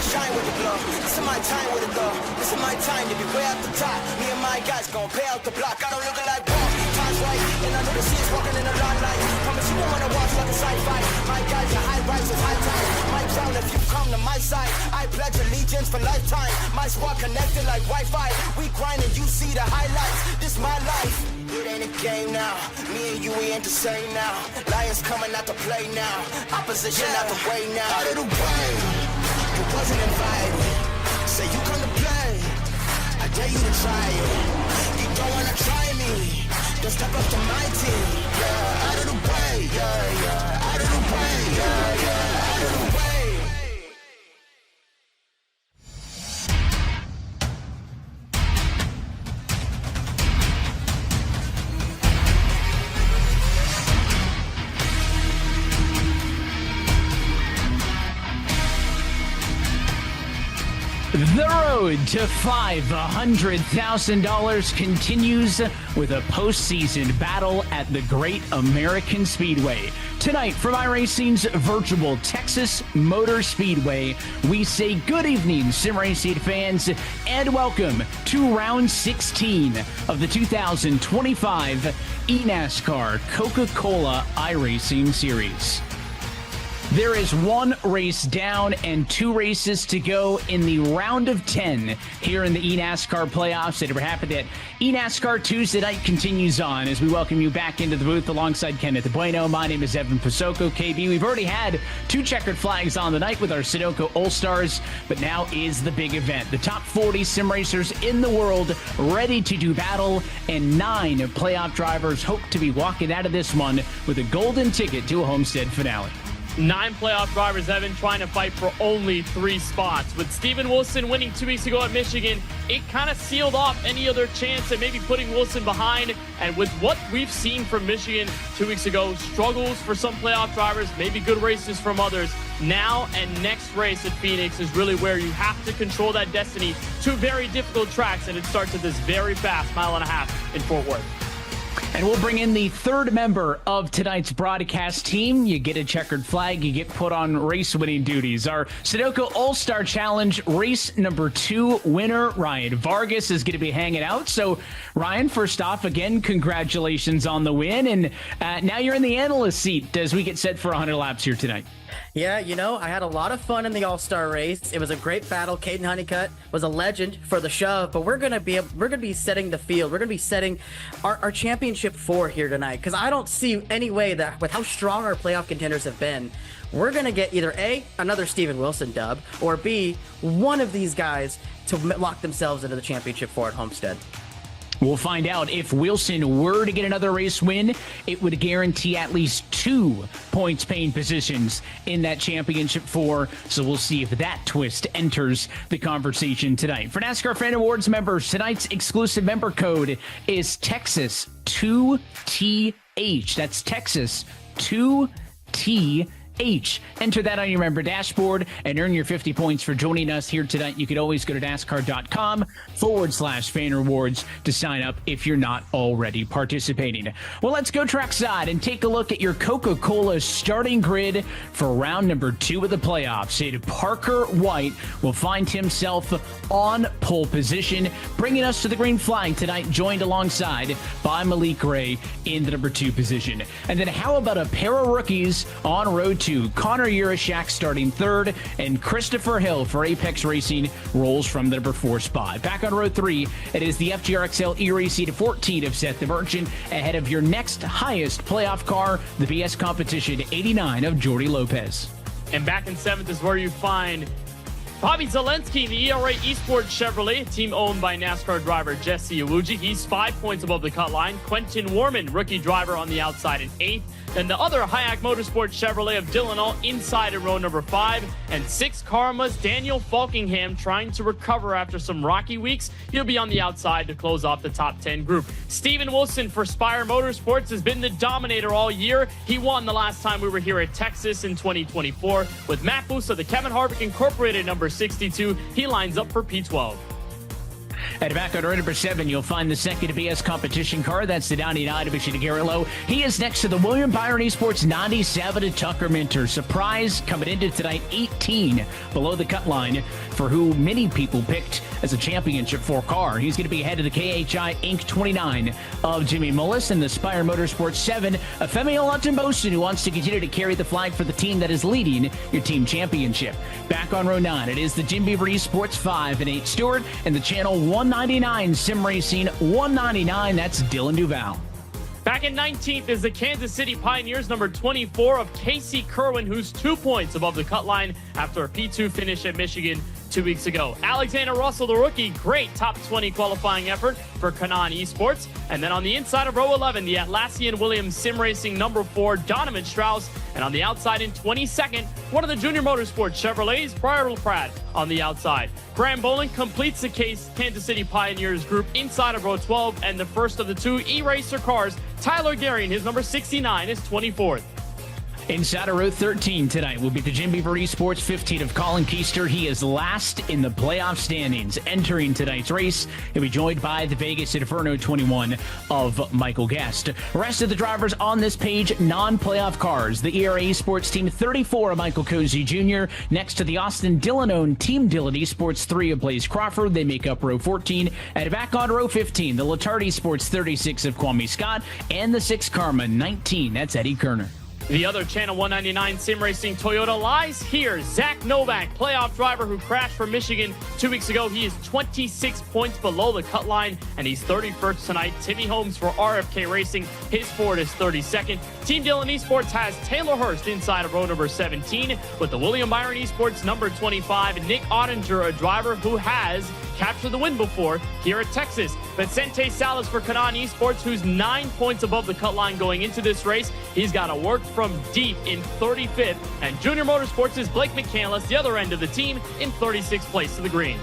Shine with the glow. This is my time with it though. This is my time to be way at the top. Me and my guys gon' pay out the block. I don't look like Paul. Time's right, and I know the scene's walking in a long light. Promise you won't wanna watch like a sci-fi. My guys are high rises, high time. My town, if you come to my side, I pledge allegiance for lifetime. My squad connected like Wi-Fi. We grind and you see the highlights. This my life. It ain't a game now. Me and you, we ain't the same now. Lions coming out to play now. Opposition out the way now. Out of the way. You wasn't invited. Say you come to play. I dare you to try it. You don't wanna try me. Then step up to my team. Yeah, out of the way. Yeah, yeah. Out of the way. Yeah, yeah. Out of the way. The road to $500,000 continues with a postseason battle at the Great American Speedway. Tonight, from iRacing's virtual Texas Motor Speedway, we say good evening, sim racing fans, and welcome to round 16 of the 2025 eNASCAR Coca-Cola iRacing Series. There is one race down and 2 races to go in the round of 10 here in the eNASCAR playoffs. And we're happy that eNASCAR Tuesday night continues on as we welcome you back into the booth alongside Kenneth Bueno. My name is Evan Pasoko, KB. We've already had 2 checkered flags on the night with our Sunoco All-Stars, but now is the big event. The top 40 sim racers in the world ready to do battle, and 9 playoff drivers hope to be walking out of this one with a golden ticket to a Homestead finale. 9 playoff drivers, Evan, trying to fight for only 3 spots. With Steven Wilson winning 2 weeks ago at Michigan, it kind of sealed off any other chance at maybe putting Wilson behind. And with what we've seen from Michigan 2 weeks ago, struggles for some playoff drivers, maybe good races from others. Now and next race at Phoenix is really where you have to control that destiny. 2 very difficult tracks, and it starts at this very fast 1.5 miles in Fort Worth. And we'll bring in the 3rd member of tonight's broadcast team. You get a checkered flag, you get put on race-winning duties. Our Sunoco All-Star Challenge race number 2 winner, Ryan Vargas, is going to be hanging out. So, Ryan, first off, again, congratulations on the win. And now you're in the analyst seat as we get set for 100 laps here tonight. Yeah, you know, I had a lot of fun in the All-Star race. It was a great battle. Caden Honeycutt was a legend for the shove, but we're gonna be setting the field. We're gonna be setting our championship 4 here tonight, because I don't see any way that with how strong our playoff contenders have been, we're gonna get either A, another Steven Wilson dub, or B, one of these guys to lock themselves into the championship 4 at Homestead. We'll find out if Wilson were to get another race win, it would guarantee at least 2 points paying positions in that championship 4. So we'll see if that twist enters the conversation tonight. For NASCAR Fan Awards members, tonight's exclusive member code is Texas 2TH. That's Texas 2TH. Enter that on your member dashboard and earn your 50 points for joining us here tonight. You could always go to NASCAR.com/fan rewards to sign up if you're not already participating. Well, let's go trackside and take a look at your Coca-Cola starting grid for round number 2 of the playoffs. Parker White will find himself on pole position, bringing us to the green flag tonight, joined alongside by Malik Ray in the number 2 position. And then how about a pair of rookies on road 2? Connor Urashak starting 3rd, and Christopher Hill for Apex Racing rolls from the number 4 spot. Back on road 3, it is the FGRXL E-Racing 14 of Seth the Merchant, ahead of your next highest playoff car, the BS Competition 89 of Jordy Lopez. And back in 7th is where you find Bobby Zelensky in the ERA Esports Chevrolet, team owned by NASCAR driver Jesse Iwuji. He's 5 points above the cut line. Quentin Warman, rookie driver, on the outside in 8th. Then the other Hayek Motorsports Chevrolet of Dylan All inside in row number 5. And 6 Karma's Daniel Falkingham trying to recover after some rocky weeks. He'll be on the outside to close off the top 10 group. Steven Wilson for Spire Motorsports has been the dominator all year. He won the last time we were here at Texas in 2024. With Matt Busa, the Kevin Harvick Incorporated number 62, he lines up for P12. At back on row number 7, you'll find the second BS competition car. That's the 99 of Michigan Garrett Lowe. He is next to the William Byron Esports 97 of Tucker Minter. Surprise coming into tonight, 18 below the cut line for who many people picked as a championship 4 car. He's going to be ahead of the KHI Inc. 29 of Jimmy Mullis, and the Spire Motorsports 7 of Femi Olatunbosun, who wants to continue to carry the flag for the team that is leading your team championship. Back on row 9, it is the Jim Beaver Esports 5 and 8 Stewart, and the Channel 199 Sim Racing 199. That's Dylan Duval. Back in 19th is the Kansas City Pioneers number 24 of Casey Kerwin, who's 2 points above the cut line after a P2 finish at Michigan 2 weeks ago. Alexander Russell, the rookie, great top 20 qualifying effort for Kanan Esports. And then on the inside of row 11, the Atlassian Williams Sim Racing number 4, Donovan Strauss. And on the outside in 22nd, one of the Junior Motorsports Chevrolets, Briar Pratt on the outside. Graham Boland completes the Kansas City Pioneers group inside of row 12, and the first of the 2 E-Racer cars, Tyler Gary, his number 69, is 24th. Inside of row 13 tonight will be the Jim Beaver Esports 15 of Colin Keister. He is last in the playoff standings. Entering tonight's race, he'll be joined by the Vegas Inferno 21 of Michael Guest. Rest of the drivers on this page, non-playoff cars. The ERA Esports Team 34 of Michael Cozy Jr. Next to the Austin Dillon-owned Team Dillon Esports 3 of Blaze Crawford. They make up row 14. And back on row 15, the Latard Esports 36 of Kwame Scott. And the 6 Karma 19. That's Eddie Kerner. The other Channel 199 sim racing Toyota lies here. Zach Novak, playoff driver who crashed for Michigan 2 weeks ago. He is 26 points below the cut line, and he's 31st tonight. Timmy Holmes for RFK Racing. His Ford is 32nd. Team Dillon Esports has Taylor Hurst inside of row number 17 with the William Byron Esports number 25. Nick Ottinger, a driver who has captured the win before here at Texas. Vicente Salas for Kanan Esports, who's 9 points above the cut line going into this race. He's got to work from deep in 35th. And Junior Motorsports' Blake McCandless, the other end of the team, in 36th place to the green.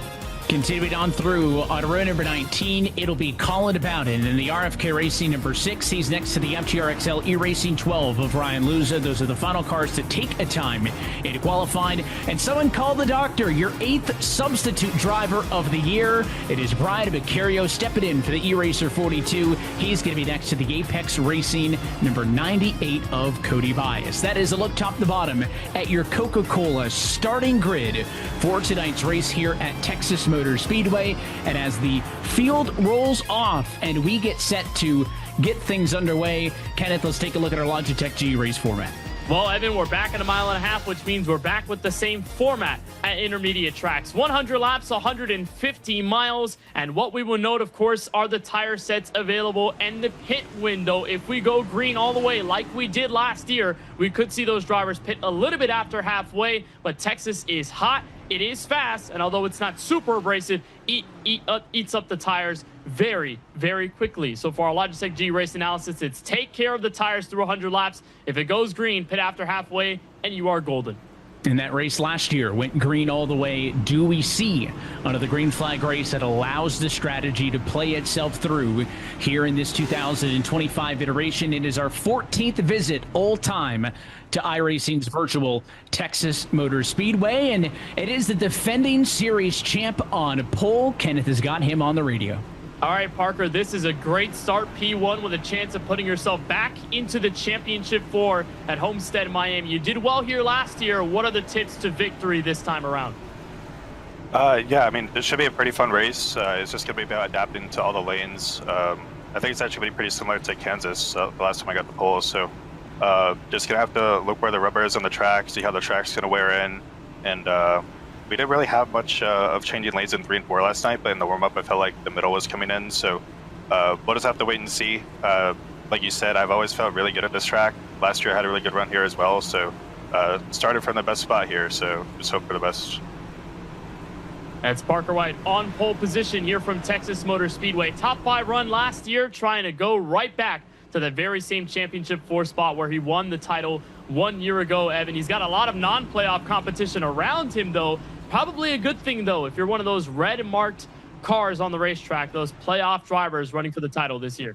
Continuing on through on row number 19, it'll be Colin Bowden in the RFK Racing number 6. He's next to the FTRXL eRacing 12 of Ryan Luza. Those are the final cars to take a time in qualifying. And someone called the doctor, your 8th substitute driver of the year. It is Brian Beccario stepping in for the eRacer 42. He's going to be next to the Apex Racing number 98 of Cody Bias. That is a look top to bottom at your Coca-Cola starting grid for tonight's race here at Texas Motor Speedway. And as the field rolls off and we get set to get things underway, Kenneth, let's take a look at our Logitech G race format. Well, Evan, we're back at a mile and a half, which means we're back with the same format at intermediate tracks. 100 laps, 150 miles. And what we will note, of course, are the tire sets available and the pit window. If we go green all the way like we did last year, we could see those drivers pit a little bit after halfway. But Texas is hot. It is fast, and although it's not super abrasive, eats up the tires very, very quickly. So for our Logitech G race analysis, it's take care of the tires through 100 laps. If it goes green, pit after halfway, and you are golden. In that race last year, went green all the way. Do we see under the green flag race that allows the strategy to play itself through here in this 2025 iteration? It is our 14th visit all time to iRacing's virtual Texas Motor Speedway, and it is the defending series champ on pole. Kenneth has got him on the radio. All right, Parker, this is a great start, P1, with a chance of putting yourself back into the Championship 4 at Homestead, Miami. You did well here last year. What are the tips to victory this time around? Yeah, I mean, this should be a pretty fun race. It's just going to be about adapting to all the lanes. I think it's actually going to be pretty similar to Kansas the last time I got the pole. So just going to have to look where the rubber is on the track, see how the track's going to wear in. And we didn't really have much of changing lanes in 3 and 4 last night, but in the warm-up, I felt like the middle was coming in. So we'll just have to wait and see. Like you said, I've always felt really good at this track. Last year, I had a really good run here as well. So started from the best spot here. So just hope for the best. That's Parker White on pole position here from Texas Motor Speedway. Top 5 run last year, trying to go right back to the very same Championship 4 spot where he won the title 1 year ago, Evan. He's got a lot of non-playoff competition around him, though. Probably a good thing, though, if you're one of those red marked cars on the racetrack, those playoff drivers running for the title this year.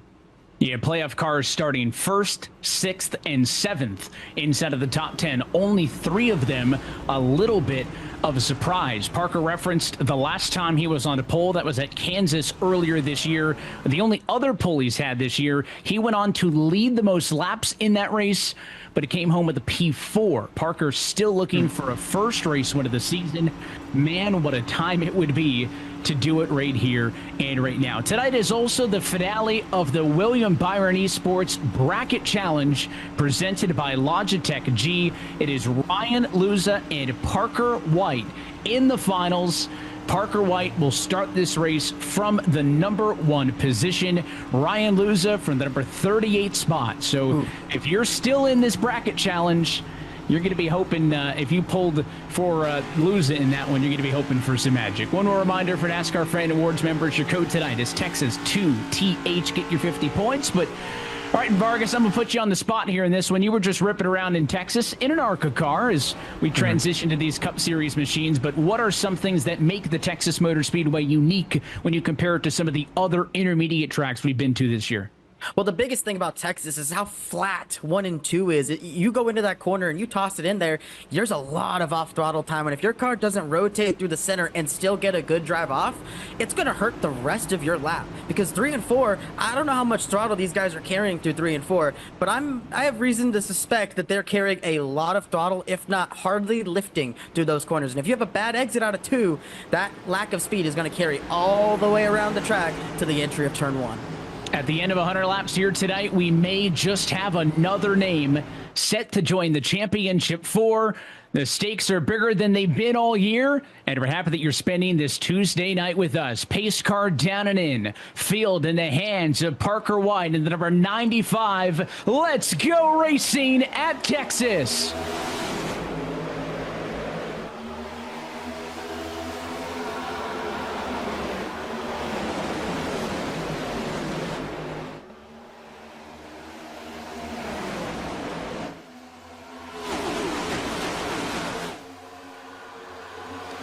Yeah, playoff cars starting 1st, 6th, and 7th inside of the top 10. Only 3 of them a little bit of a surprise. Parker referenced the last time he was on a pole. That was at Kansas earlier this year. The only other pole he's had this year, he went on to lead the most laps in that race, but it came home with a P4. Parker still looking for a first race win of the season. Man, what a time it would be to do it right here and right now. Tonight is also the finale of the William Byron Esports Bracket Challenge presented by Logitech G. It is Ryan Luza and Parker White in the finals. Parker White will start this race from the number 1 position. Ryan Luza from the number 38 spot. So if you're still in this bracket challenge, you're going to be hoping, if you pulled for Luza in that one, you're going to be hoping for some magic. One more reminder for NASCAR Fan Awards members, your code tonight is Texas2TH. Get your 50 points. But all right, Vargas, I'm going to put you on the spot here in this one. You were just ripping around in Texas in an ARCA car as we transition to these Cup Series machines. But what are some things that make the Texas Motor Speedway unique when you compare it to some of the other intermediate tracks we've been to this year? Well, the biggest thing about Texas is how flat 1 and 2 is. You go into that corner and you toss it in there, there's a lot of off-throttle time. And if your car doesn't rotate through the center and still get a good drive off, it's going to hurt the rest of your lap. Because 3 and 4, I don't know how much throttle these guys are carrying through 3 and 4, but I have reason to suspect that they're carrying a lot of throttle, if not hardly lifting through those corners. And if you have a bad exit out of 2, that lack of speed is going to carry all the way around the track to the entry of turn 1. At the end of 100 laps here tonight, we may just have another name set to join the Championship 4. The stakes are bigger than they've been all year, and we're happy that you're spending this Tuesday night with us. Pace car down and in. Field in the hands of Parker White and the number 95. Let's go racing at Texas.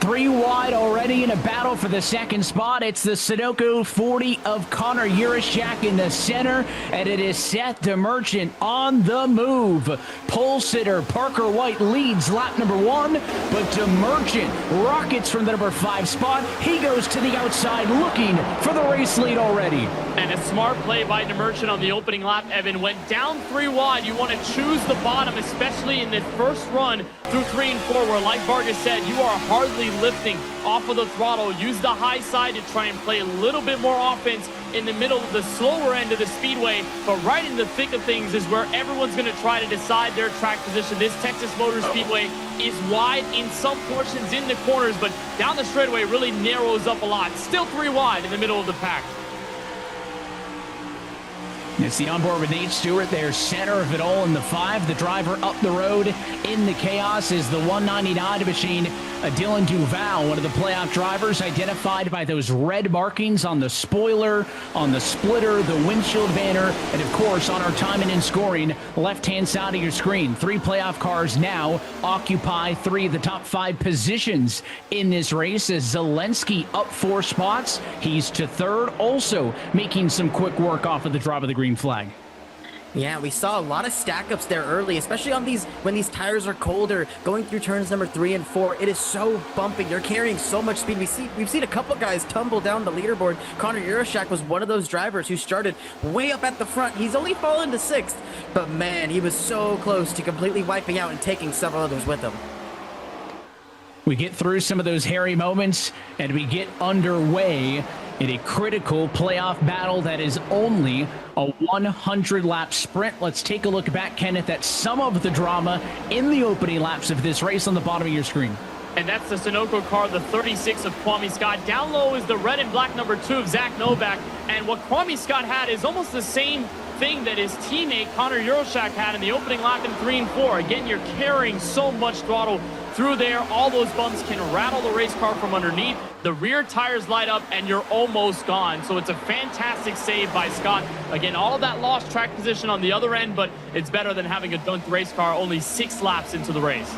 Three wide already in a battle for the second spot. It's the Sunoco 40 of Connor Urashak in the center, and it is Seth DeMerchant on the move. Pole sitter Parker White leads lap number 1, but DeMerchant rockets from the number 5 spot. He goes to the outside looking for the race lead already. And a smart play by DeMerchant on the opening lap, Evan. Went down 3 wide. You want to choose the bottom, especially in the first run through 3 and 4, where, like Vargas said, you are hardly lifting off of the throttle. Use the high side to try and play a little bit more offense in the middle, the slower end of the speedway. But right in the thick of things is where everyone's going to try to decide their track position. This Texas Motor Speedway is wide in some portions in the corners, but down the straightaway really narrows up a lot. Still 3 wide in the middle of the pack. It's the onboard with Nate Stewart there, center of it all in the 5. The driver up the road in the chaos is the 199 machine, Dylan Duval, one of the playoff drivers, identified by those red markings on the spoiler, on the splitter, the windshield banner, and of course on our timing and scoring left-hand side of your screen. 3 playoff cars now occupy 3 of the top 5 positions in this race as Zelensky up 4 spots. He's to 3rd, also making some quick work off of the drop of the green flag. Yeah, we saw a lot of stack-ups there early, especially on these when these tires are colder, going through turns number 3 and 4. It is so bumpy. You're carrying so much speed. We've seen a couple guys tumble down the leaderboard. Connor Urashak was one of those drivers who started way up at the front. He's only fallen to 6th, but man, he was so close to completely wiping out and taking several others with him. We get through some of those hairy moments, and we get underway in a critical playoff battle that is only a 100-lap sprint. Let's take a look back, Kenneth, at some of the drama in the opening laps of this race on the bottom of your screen. And that's the Sunoco car, the 36 of Kwame Scott. Down low is the red and black number 2 of Zach Novak. And what Kwame Scott had is almost the same thing that his teammate Connor Urashak had in the opening lap in 3 and 4. Again, you're carrying so much throttle through there. All those bumps can rattle the race car from underneath. The rear tires light up and you're almost gone. So it's a fantastic save by Scott. Again, all of that lost track position on the other end, but it's better than having a dunked race car only 6 laps into the race.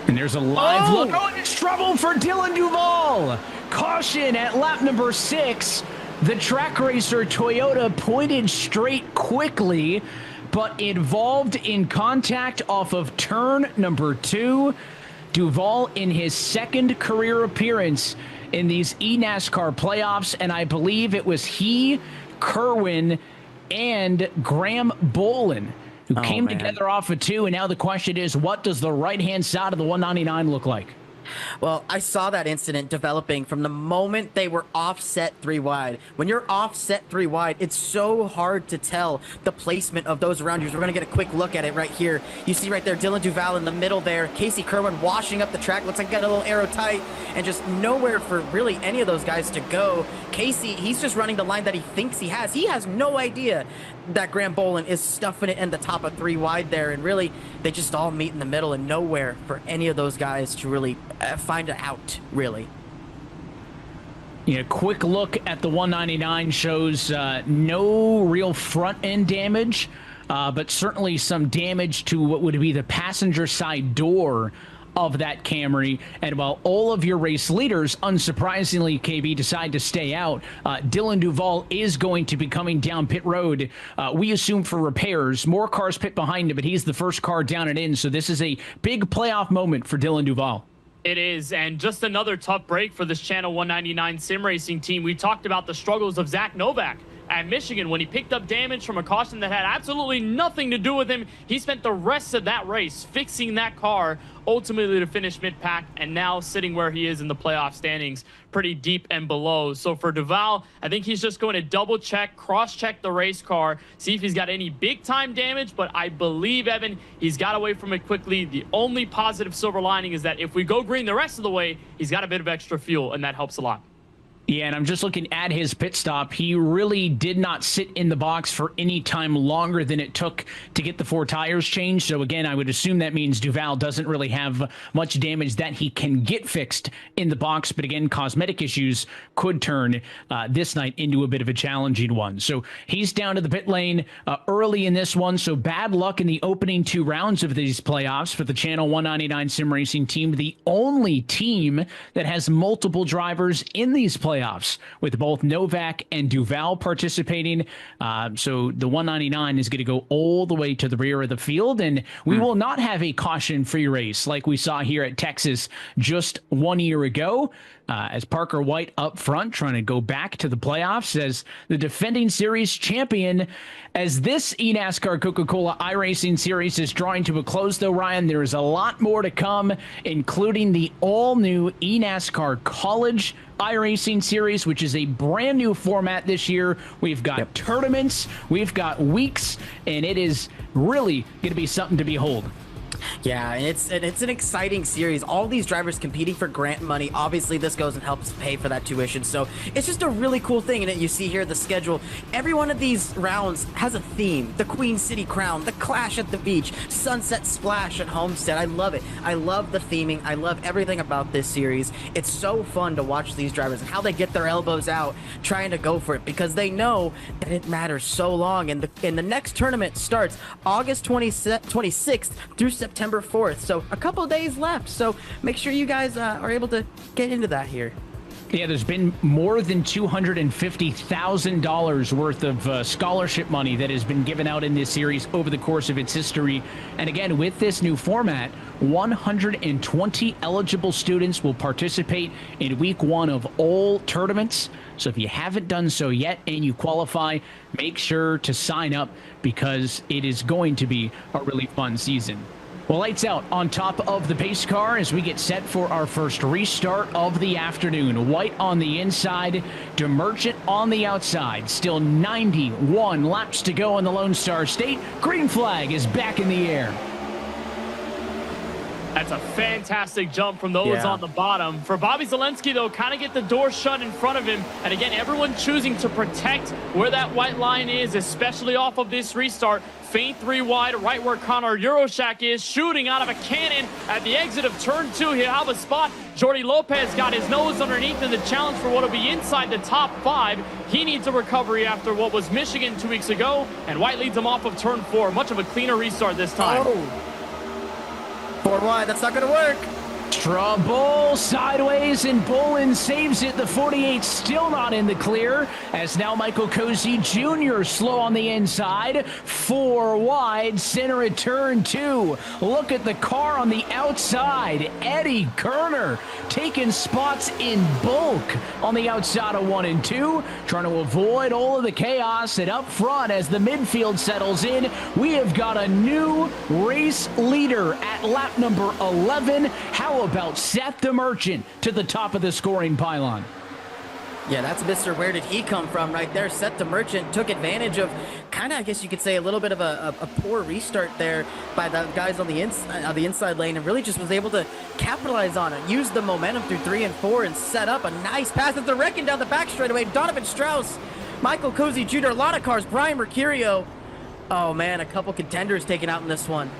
And there's a live look. Oh, it's trouble for Dylan Duval. Caution at lap number 6. The track racer Toyota pointed straight quickly, but involved in contact off of turn number 2. Duval in his 2nd career appearance in these eNASCAR playoffs, and I believe it was he, Kerwin, and Graham Bolin who came together off of 2, and now the question is, what does the right-hand side of the 199 look like? Well, I saw that incident developing from the moment they were offset 3 wide. When you're offset 3 wide, it's so hard to tell the placement of those around you. So we're going to get a quick look at it right here. You see right there, Dylan Duval in the middle there. Casey Kerwin washing up the track. Looks like got a little arrow tight and just nowhere for really any of those guys to go. Casey, he's just running the line that he thinks he has. He has no idea that Graham Bolin is stuffing it in the top of 3 wide there. And really, they just all meet in the middle and nowhere for any of those guys to really find it out, really. Yeah, quick look at the 199 shows no real front end damage, but certainly some damage to what would be the passenger side door of that Camry. And while all of your race leaders, unsurprisingly, KB, decide to stay out, Dylan Duval is going to be coming down pit road, we assume for repairs. More cars pit behind him, but he's the first car down and in, so this is a big playoff moment for Dylan Duval. It is, and just another tough break for this Channel 199 sim racing team. We talked about the struggles of Zach Novak at Michigan when he picked up damage from a caution that had absolutely nothing to do with him. He spent the rest of that race fixing that car, ultimately to finish mid-pack, and now sitting where he is in the playoff standings, pretty deep and below. So for Duval, I think he's just going to double check, cross-check the race car, see if he's got any big-time damage, but I believe, Evan, he's got away from it quickly. The only positive silver lining is that if we go green the rest of the way, he's got a bit of extra fuel, and that helps a lot. Yeah, and I'm just looking at his pit stop. He really did not sit in the box for any time longer than it took to get the 4 tires changed. So again, I would assume that means Duval doesn't really have much damage that he can get fixed in the box. But again, cosmetic issues could turn this night into a bit of a challenging one. So he's down to the pit lane early in this one. So bad luck in the opening 2 rounds of these playoffs for the Channel 199 Sim Racing team, the only team that has multiple drivers in these playoffs, with both Novak and Duval participating. So the 199 is going to go all the way to the rear of the field, and we will not have a caution-free race like we saw here at Texas just 1 year ago. As Parker White up front trying to go back to the playoffs as the defending series champion. As this eNASCAR Coca-Cola iRacing series is drawing to a close, though, Ryan, there is a lot more to come, including the all-new eNASCAR College iRacing series, which is a brand new format this year. We've got tournaments, we've got weeks, and it is really going to be something to behold. Yeah, and it's an exciting series. All these drivers competing for grant money. Obviously, this goes and helps pay for that tuition. So it's just a really cool thing. And you see here the schedule. Every one of these rounds has a theme. The Queen City Crown, the Clash at the Beach, Sunset Splash at Homestead. I love it. I love the theming. I love everything about this series. It's so fun to watch these drivers and how they get their elbows out trying to go for it, because they know that it matters so long. And the next tournament starts August 26th through September 4th. So a couple of days left. So make sure you guys are able to get into that here. Yeah, there's been more than $250,000 worth of scholarship money that has been given out in this series over the course of its history. And again, with this new format, 120 eligible students will participate in week 1 of all tournaments. So if you haven't done so yet and you qualify, make sure to sign up, because it is going to be a really fun season. Well, lights out on top of the pace car as we get set for our first restart of the afternoon. White on the inside, DeMerchant on the outside. Still 91 laps to go in the Lone Star State. Green flag is back in the air. That's a fantastic jump from those on the bottom. For Bobby Zelensky, though, kind of get the door shut in front of him. And again, everyone choosing to protect where that white line is, especially off of this restart. Feint 3 wide, right where Connor Euroshak is, shooting out of a cannon at the exit of turn 2. He'll have a spot. Jordi Lopez got his nose underneath in the challenge for what will be inside the top 5. He needs a recovery after what was Michigan 2 weeks ago, and White leads him off of turn 4. Much of a cleaner restart this time. 4 wide, that's not going to work. Trouble sideways, and Bolin saves it. The 48 still not in the clear, as now Michael Cozy Jr. slow on the inside. 4 wide, center at turn 2. Look at the car on the outside. Eddie Kerner taking spots in bulk on the outside of 1 and 2, trying to avoid all of the chaos. And up front, as the midfield settles in, we have got a new race leader at lap number 11. How about Seth DeMerchant to the top of the scoring pylon? Yeah, that's Mr. Where Did He Come From right there. Seth DeMerchant took advantage of kind of, I guess you could say, a little bit of a poor restart there by the guys on the inside lane, and really just was able to capitalize on it. Use the momentum through 3 and 4 and set up a nice pass at the wrecking down the back straightaway. Donovan Strauss, Michael Cozy Jr., a lot of cars. Brian Mercurio. Oh, man, a couple contenders taken out in this one.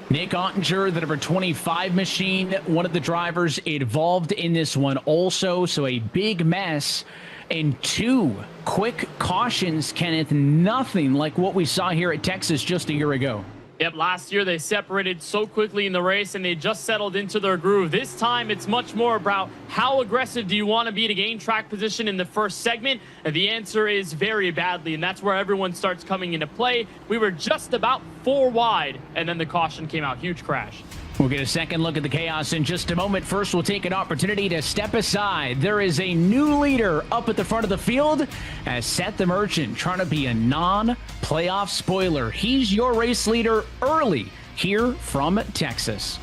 Nick Ottinger, the number 25 machine, one of the drivers involved in this one also. So a big mess and 2 quick cautions, Kenneth. Nothing like what we saw here at Texas just a year ago. Yep, last year they separated so quickly in the race and they just settled into their groove. This time it's much more about how aggressive do you want to be to gain track position in the first segment? And the answer is very badly, and that's where everyone starts coming into play. We were just about 4 wide, and then the caution came out. Huge crash. We'll get a second look at the chaos in just a moment. First, we'll take an opportunity to step aside. There is a new leader up at the front of the field as Seth the Merchant trying to be a non-playoff spoiler. He's your race leader early here from Texas.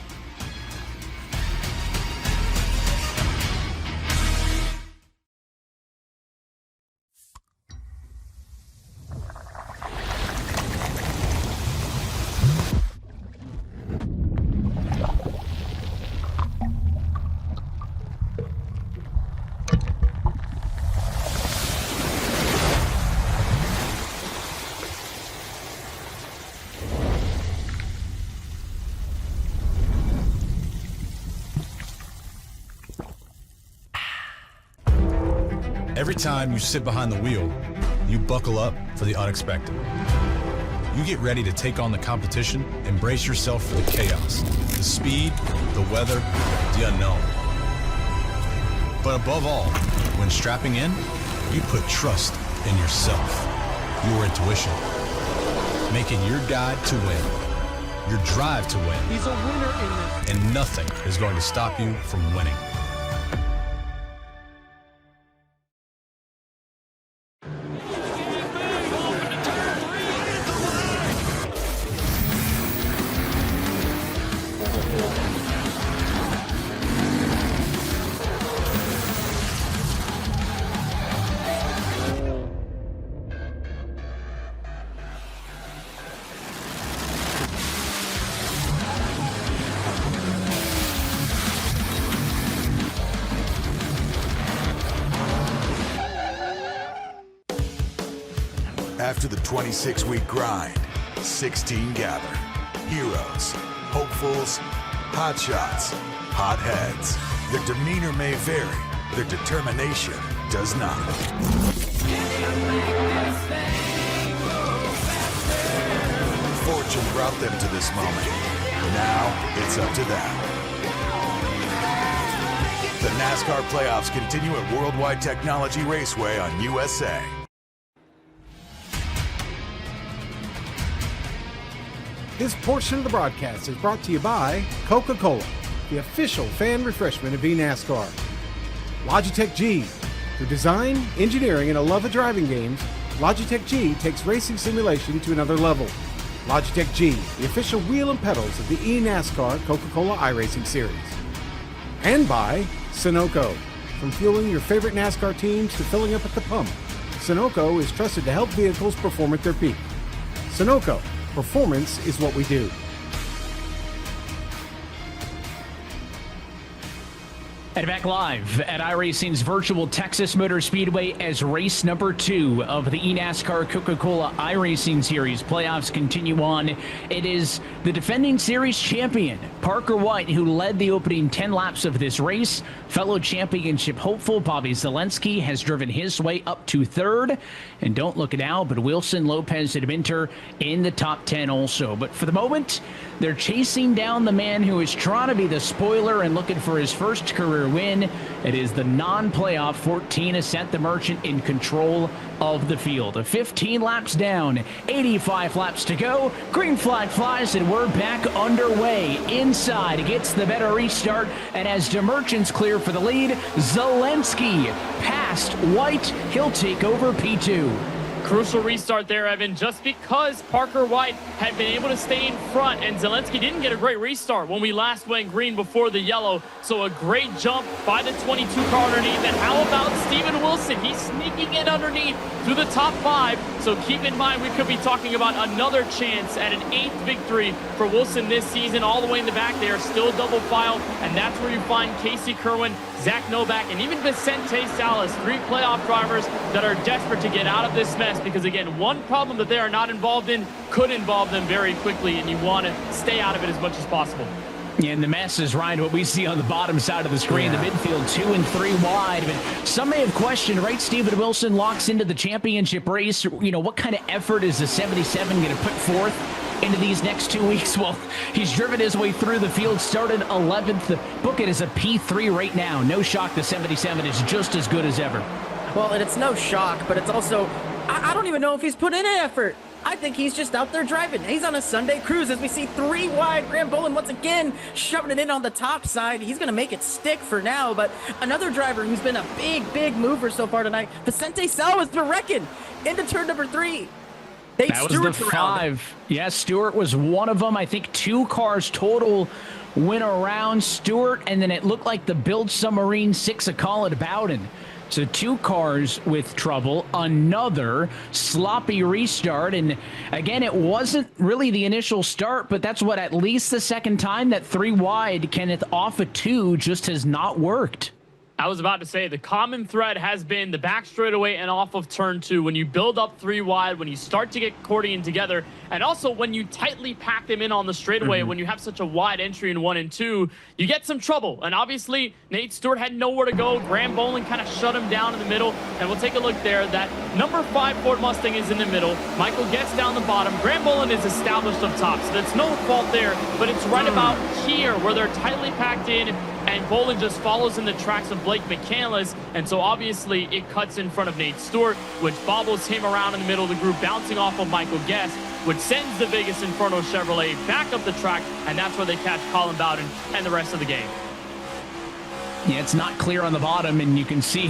Every time you sit behind the wheel, you buckle up for the unexpected. You get ready to take on the competition and brace yourself for the chaos, the speed, the weather, the unknown. But above all, when strapping in, you put trust in yourself, your intuition, make it your guide to win, your drive to win. He's a winner in this. And nothing is going to stop you from winning. After the 26-week grind, 16 gather. Heroes, hopefuls, hot shots, hot heads. Their demeanor may vary, their determination does not. Fortune brought them to this moment. Now it's up to them. The NASCAR playoffs continue at Worldwide Technology Raceway on USA. This portion of the broadcast is brought to you by Coca-Cola, the official fan refreshment of eNASCAR. Logitech G. Through design, engineering, and a love of driving games, Logitech G takes racing simulation to another level. Logitech G, the official wheel and pedals of the eNASCAR Coca-Cola iRacing series. And by Sunoco. From fueling your favorite NASCAR teams to filling up at the pump, Sunoco is trusted to help vehicles perform at their peak. Sunoco. Performance is what we do. And back live at iRacing's virtual Texas Motor Speedway as race number 2 of the eNASCAR Coca-Cola iRacing Series. Playoffs continue on. It is the defending series champion, Parker White, who led the opening 10 laps of this race. Fellow championship hopeful Bobby Zalenski has driven his way up to 3rd. And don't look now, but Wilson Lopez had Minter in the top 10 also. But for the moment, they're chasing down the man who is trying to be the spoiler and looking for his first career win. It is the non-playoff 14 Seth the Merchant in control of the field. 15 laps down, 85 laps to go. Green flag flies and we're back underway. Inside gets the better restart, and as the Merchant's clear for the lead, Zalenski past White. He'll take over P2. Crucial restart there, Evan, just because Parker White had been able to stay in front, and Zalenski didn't get a great restart when we last went green before the yellow. So a great jump by the 22 car underneath. And how about Steven Wilson? He's sneaking in underneath through the top 5. So keep in mind, we could be talking about another chance at an 8th victory for Wilson this season. All the way in the back, they are still double file, and that's where you find Casey Kerwin, Zach Novak, and even Vicente Salas, 3 playoff drivers that are desperate to get out of this mess, because again, one problem that they are not involved in could involve them very quickly, and you want to stay out of it as much as possible. And the mess is right what we see on the bottom side of the screen. The midfield 2 and 3 wide. But some may have questioned, right? Steven Wilson locks into the championship race. You know, what kind of effort is the 77 going to put forth into these next 2 weeks? Well, he's driven his way through the field, started 11th. Book it as a P3 right now. No shock, the 77 is just as good as ever. Well, and it's no shock, but it's also, I don't even know if he's put in effort. I think he's just out there driving. He's on a Sunday cruise as we see 3 wide. Graham Boland once again shoving it in on the top side. He's going to make it stick for now, but another driver who's been a big mover so far tonight, Vicente Sal, is the wrecking into turn number 3. That was the 5. Yeah, Stewart was one of them. I think 2 cars total went around Stewart, and then it looked like the Build Submarine 6 of Colin Bowden. So 2 cars with trouble, another sloppy restart. And again, it wasn't really the initial start, but that's what, at least the second time that 3 wide, Kenneth, off of 2 just has not worked. I was about to say the common thread has been the back straightaway and off of turn 2. When you build up 3 wide, when you start to get accordion together, and also when you tightly pack them in on the straightaway, when you have such a wide entry in 1 and 2, you get some trouble. And obviously, Nate Stewart had nowhere to go. Graham Boland kind of shut him down in the middle. And we'll take a look there. That number 5 Ford Mustang is in the middle. Michael gets down the bottom. Graham Boland is established up top, so that's no fault there. But it's right about here where they're tightly packed in, and Boland just follows in the tracks of Blake McCandless, and so obviously it cuts in front of Nate Stewart, which bobbles him around in the middle of the group, bouncing off of Michael Guest, which sends the Vegas Inferno Chevrolet back up the track, and that's where they catch Colin Bowden and the rest of the game. Yeah, it's not clear on the bottom, and you can see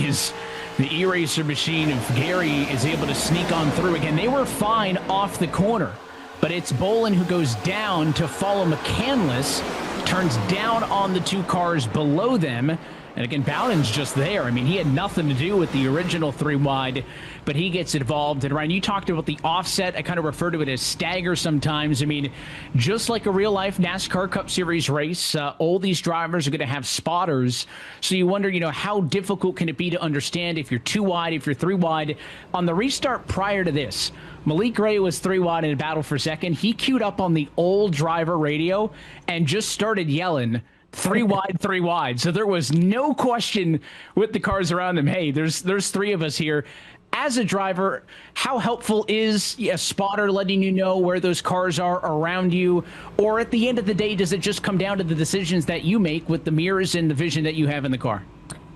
the e-racer machine of Gary is able to sneak on through again. They were fine off the corner, but it's Boland who goes down to follow McCandless, turns down on the 2 cars below them. And again, Bowden's just there. I mean, he had nothing to do with the original 3 wide, but he gets involved. And Ryan, you talked about the offset. I kind of refer to it as stagger sometimes. I mean, just like a real-life NASCAR Cup Series race, all these drivers are going to have spotters. So you wonder, how difficult can it be to understand if you're 2 wide, if you're 3 wide? On the restart prior to this, Malik Ray was 3 wide in a battle for second. He queued up on the old driver radio and just started yelling, 3 wide, 3 wide. So there was no question with the cars around him. Hey, there's 3 of us here. As a driver, how helpful is a spotter letting you know where those cars are around you? Or at the end of the day, does it just come down to the decisions that you make with the mirrors and the vision that you have in the car?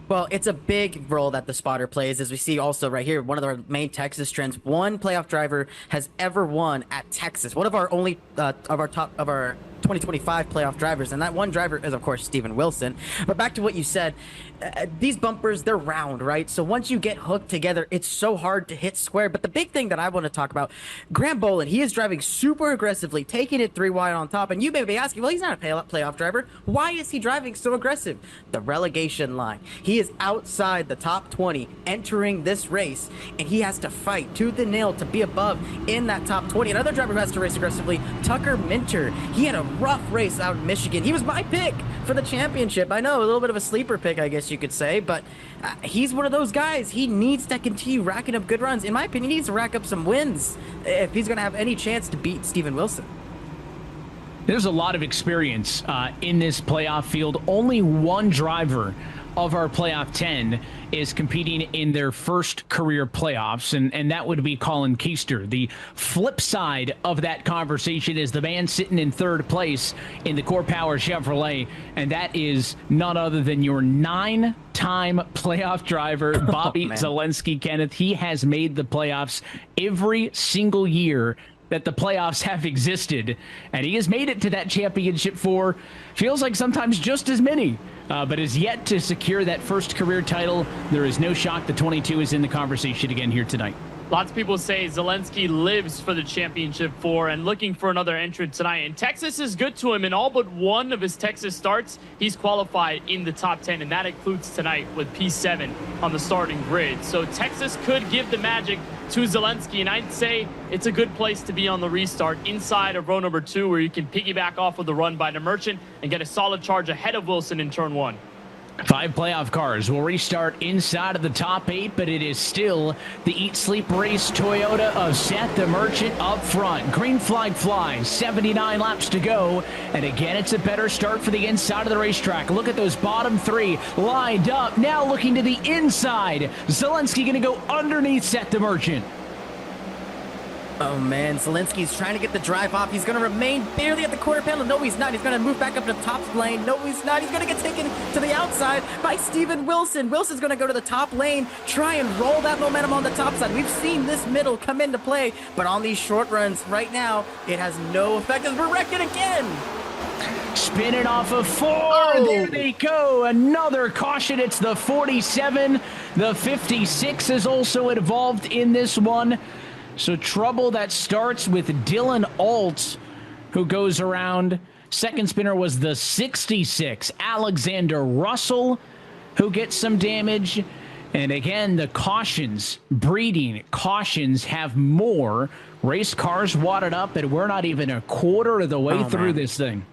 Well, it's a big role that the spotter plays, as we see also right here. One of our main Texas trends. 1 playoff driver has ever won at Texas. One of our only of our 2025 playoff drivers, and that one driver is, of course, Steven Wilson. But back to what you said, these bumpers, they're round, right? So once you get hooked together, it's so hard to hit square. But the big thing that I want to talk about, Graham Boland, he is driving super aggressively, taking it 3 wide on top. And you may be asking, well, he's not a playoff driver. Why is he driving so aggressive? The relegation line. He is outside the top 20 entering this race, and he has to fight tooth and nail to be above in that top 20. Another driver who has to race aggressively, Tucker Minter. He had a rough race out in Michigan. He was my pick for the championship. I know, a little bit of a sleeper pick, I guess you could say, but he's one of those guys. He needs to continue racking up good runs. In my opinion, he needs to rack up some wins if he's going to have any chance to beat Steven Wilson. There's a lot of experience in this playoff field. Only 1 driver of our playoff 10 is competing in their first career playoffs, and that would be Colin Keister. The flip side of that conversation is the man sitting in 3rd place in the Core Power Chevrolet, and that is none other than your 9-time playoff driver, Bobby Zelensky. Kenneth, he has made the playoffs every single year that the playoffs have existed, and he has made it to that championship for, feels like sometimes just as many, but is yet to secure that first career title. There is no shock the 22 is in the conversation again here tonight. Lots of people say Zelensky lives for the championship 4 and looking for another entrant tonight. And Texas is good to him. In all but 1 of his Texas starts, he's qualified in the top 10, and that includes tonight with P7 on the starting grid. So Texas could give the magic to Zelensky, and I'd say it's a good place to be on the restart inside of row number 2, where you can piggyback off of the run by the Merchant and get a solid charge ahead of Wilson in turn 1. 5 playoff cars will restart inside of the top 8, but it is still the Eat Sleep Race Toyota of Seth the Merchant up front. Green flag flies, 79 laps to go, and again it's a better start for the inside of the racetrack. Look at those bottom 3 lined up, now looking to the inside. Zelensky going to go underneath Seth the Merchant. Oh man, Zielinski's trying to get the drive off. He's going to remain barely at the quarter panel. No, he's not. He's going to move back up to the top lane. No, he's not. He's going to get taken to the outside by Steven Wilson. Wilson's going to go to the top lane, try and roll that momentum on the top side. We've seen this middle come into play, but on these short runs right now, it has no effect as we're wrecking again. Spinning off of 4. There they go. Another caution. It's the 47. The 56 is also involved in this one. So trouble that starts with Dylan Alt, who goes around. Second spinner was the 66, Alexander Russell, who gets some damage. And again, the cautions, breeding cautions, have more. Race cars wadded up, and we're not even a quarter of the way through this thing.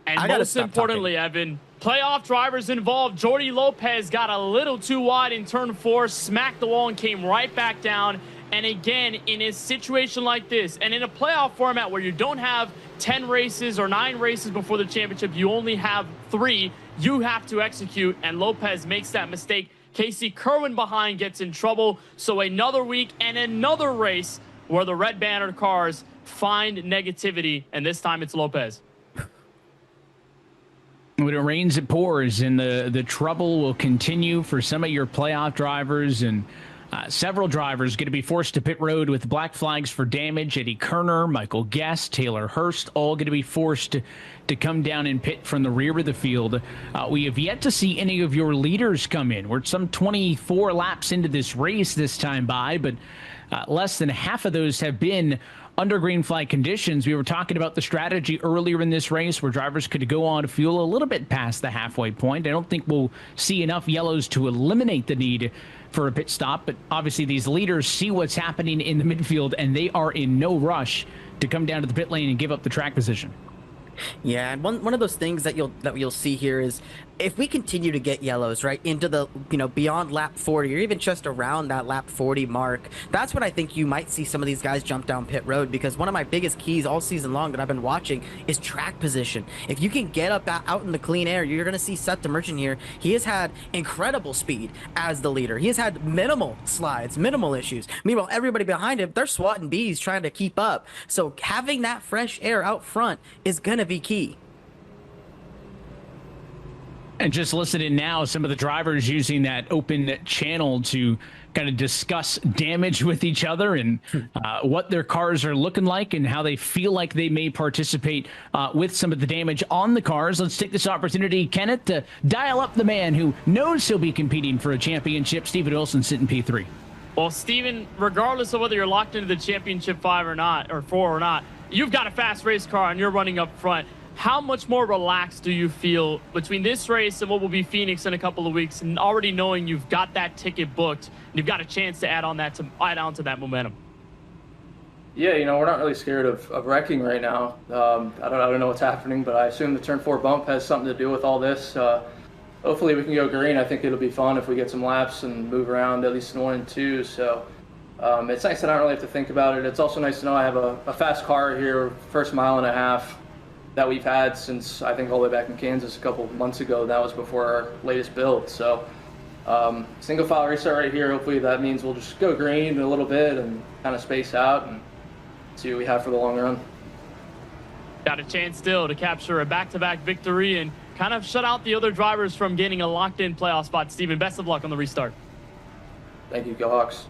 And most importantly, Evan, playoff drivers involved. Jordi Lopez got a little too wide in turn 4, smacked the wall, and came right back down. And again, in a situation like this, and in a playoff format where you don't have 10 races or 9 races before the championship, you only have 3, you have to execute, and Lopez makes that mistake. Casey Kerwin behind gets in trouble. So another week and another race where the red banner cars find negativity, and this time it's Lopez. When it rains, it pours, and the trouble will continue for some of your playoff drivers, and several drivers going to be forced to pit road with black flags for damage. Eddie Kerner, Michael Guest, Taylor Hurst, all going to be forced to come down and pit from the rear of the field. We have yet to see any of your leaders come in. We're some 24 laps into this race this time by, but less than half of those have been under green flag conditions. We were talking about the strategy earlier in this race where drivers could go on fuel a little bit past the halfway point. I don't think we'll see enough yellows to eliminate the need for a pit stop, but obviously these leaders see what's happening in the midfield, and they are in no rush to come down to the pit lane and give up the track position. Yeah, and one of those things that you'll see here is if we continue to get yellows right into the beyond lap 40 or even just around that lap 40 mark, that's when I think you might see some of these guys jump down pit road, because one of my biggest keys all season long that I've been watching is track position. If you can get up out in the clean air, you're going to see Seth DeMerchant here. He has had incredible speed as the leader. He has had minimal slides, minimal issues. Meanwhile, everybody behind him, they're swatting bees trying to keep up. So having that fresh air out front is going to be key. And just listening now, some of the drivers using that open channel to kind of discuss damage with each other and what their cars are looking like and how they feel like they may participate with some of the damage on the cars. Let's take this opportunity, Kenneth, to dial up the man who knows he'll be competing for a championship, Steven Wilson, sitting P3. Well, Steven, regardless of whether you're locked into the championship 5 or not, or 4 or not, you've got a fast race car and you're running up front. How much more relaxed do you feel between this race and what will be Phoenix in a couple of weeks, and already knowing you've got that ticket booked and you've got a chance to add on to that momentum? Yeah, we're not really scared of wrecking right now. I don't know what's happening, but I assume the turn 4 bump has something to do with all this. Hopefully we can go green. I think it'll be fun if we get some laps and move around at least in 1 and 2. So it's nice that I don't really have to think about it. It's also nice to know I have a fast car here, first mile and a half that we've had since I think all the way back in Kansas a couple months ago. That was before our latest build. So single file restart right here. Hopefully that means we'll just go green a little bit and kind of space out and see what we have for the long run. Got a chance still to capture a back-to-back victory and kind of shut out the other drivers from getting a locked-in playoff spot. Steven, best of luck on the restart. Thank you. Go Hawks.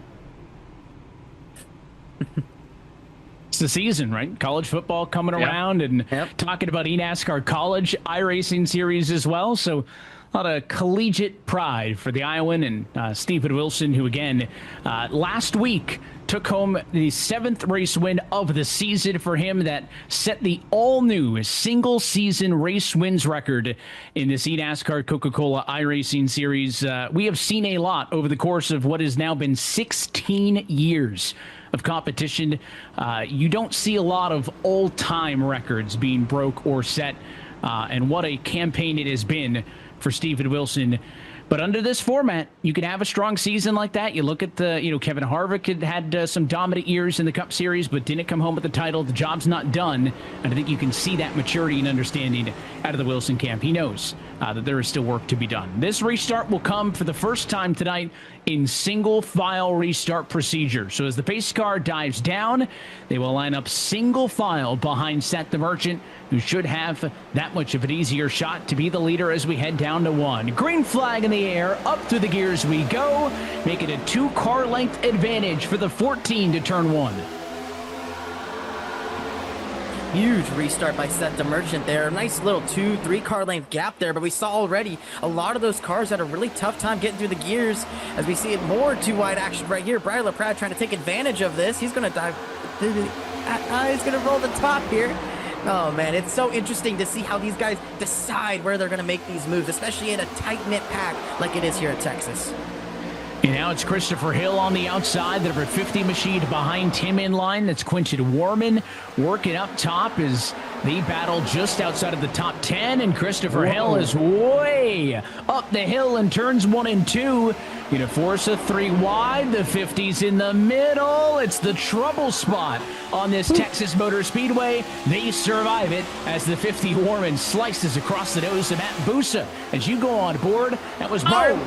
It's the season, right? College football coming around, and talking about eNASCAR College iRacing Series as well. So a lot of collegiate pride for the Iowan and Steven Wilson, who again last week took home the 7th race win of the season for him. That set the all-new single-season race wins record in this eNASCAR Coca-Cola iRacing Series. We have seen a lot over the course of what has now been 16 years of competition. You don't see a lot of all-time records being broke or set, and what a campaign it has been for Steven Wilson. But under this format, you can have a strong season like that. You look at Kevin Harvick had some dominant years in the Cup Series, but didn't come home with the title. The job's not done, and I think you can see that maturity and understanding out of the Wilson camp. He knows that there is still work to be done. This restart will come for the first time tonight in single file restart procedure. So as the pace car dives down, they will line up single file behind Seth the Merchant, who should have that much of an easier shot to be the leader as we head down to 1. Green flag in the air, up through the gears we go, make it a 2-car length advantage for the 14 to turn 1. Huge restart by Seth the Merchant there. Nice little 2-3 car length gap there, but we saw already a lot of those cars had a really tough time getting through the gears as we see it more 2-wide action right here. Brian LaPrade trying to take advantage of this. He's going to dive. He's going to roll the top here. Oh, man, it's so interesting to see how these guys decide where they're going to make these moves, especially in a tight-knit pack like it is here at Texas. And now it's Christopher Hill on the outside. The number 50 machine behind him in line. That's Quinton Warman working up top as they battle just outside of the top 10. And Christopher Hill is way up the hill in turns 1 and 2. Going to force a 3 wide. The 50's in the middle. It's the trouble spot on this Texas Motor Speedway. They survive it as the 50 Warman slices across the nose of Matt Busa. As you go on board, that was Byron.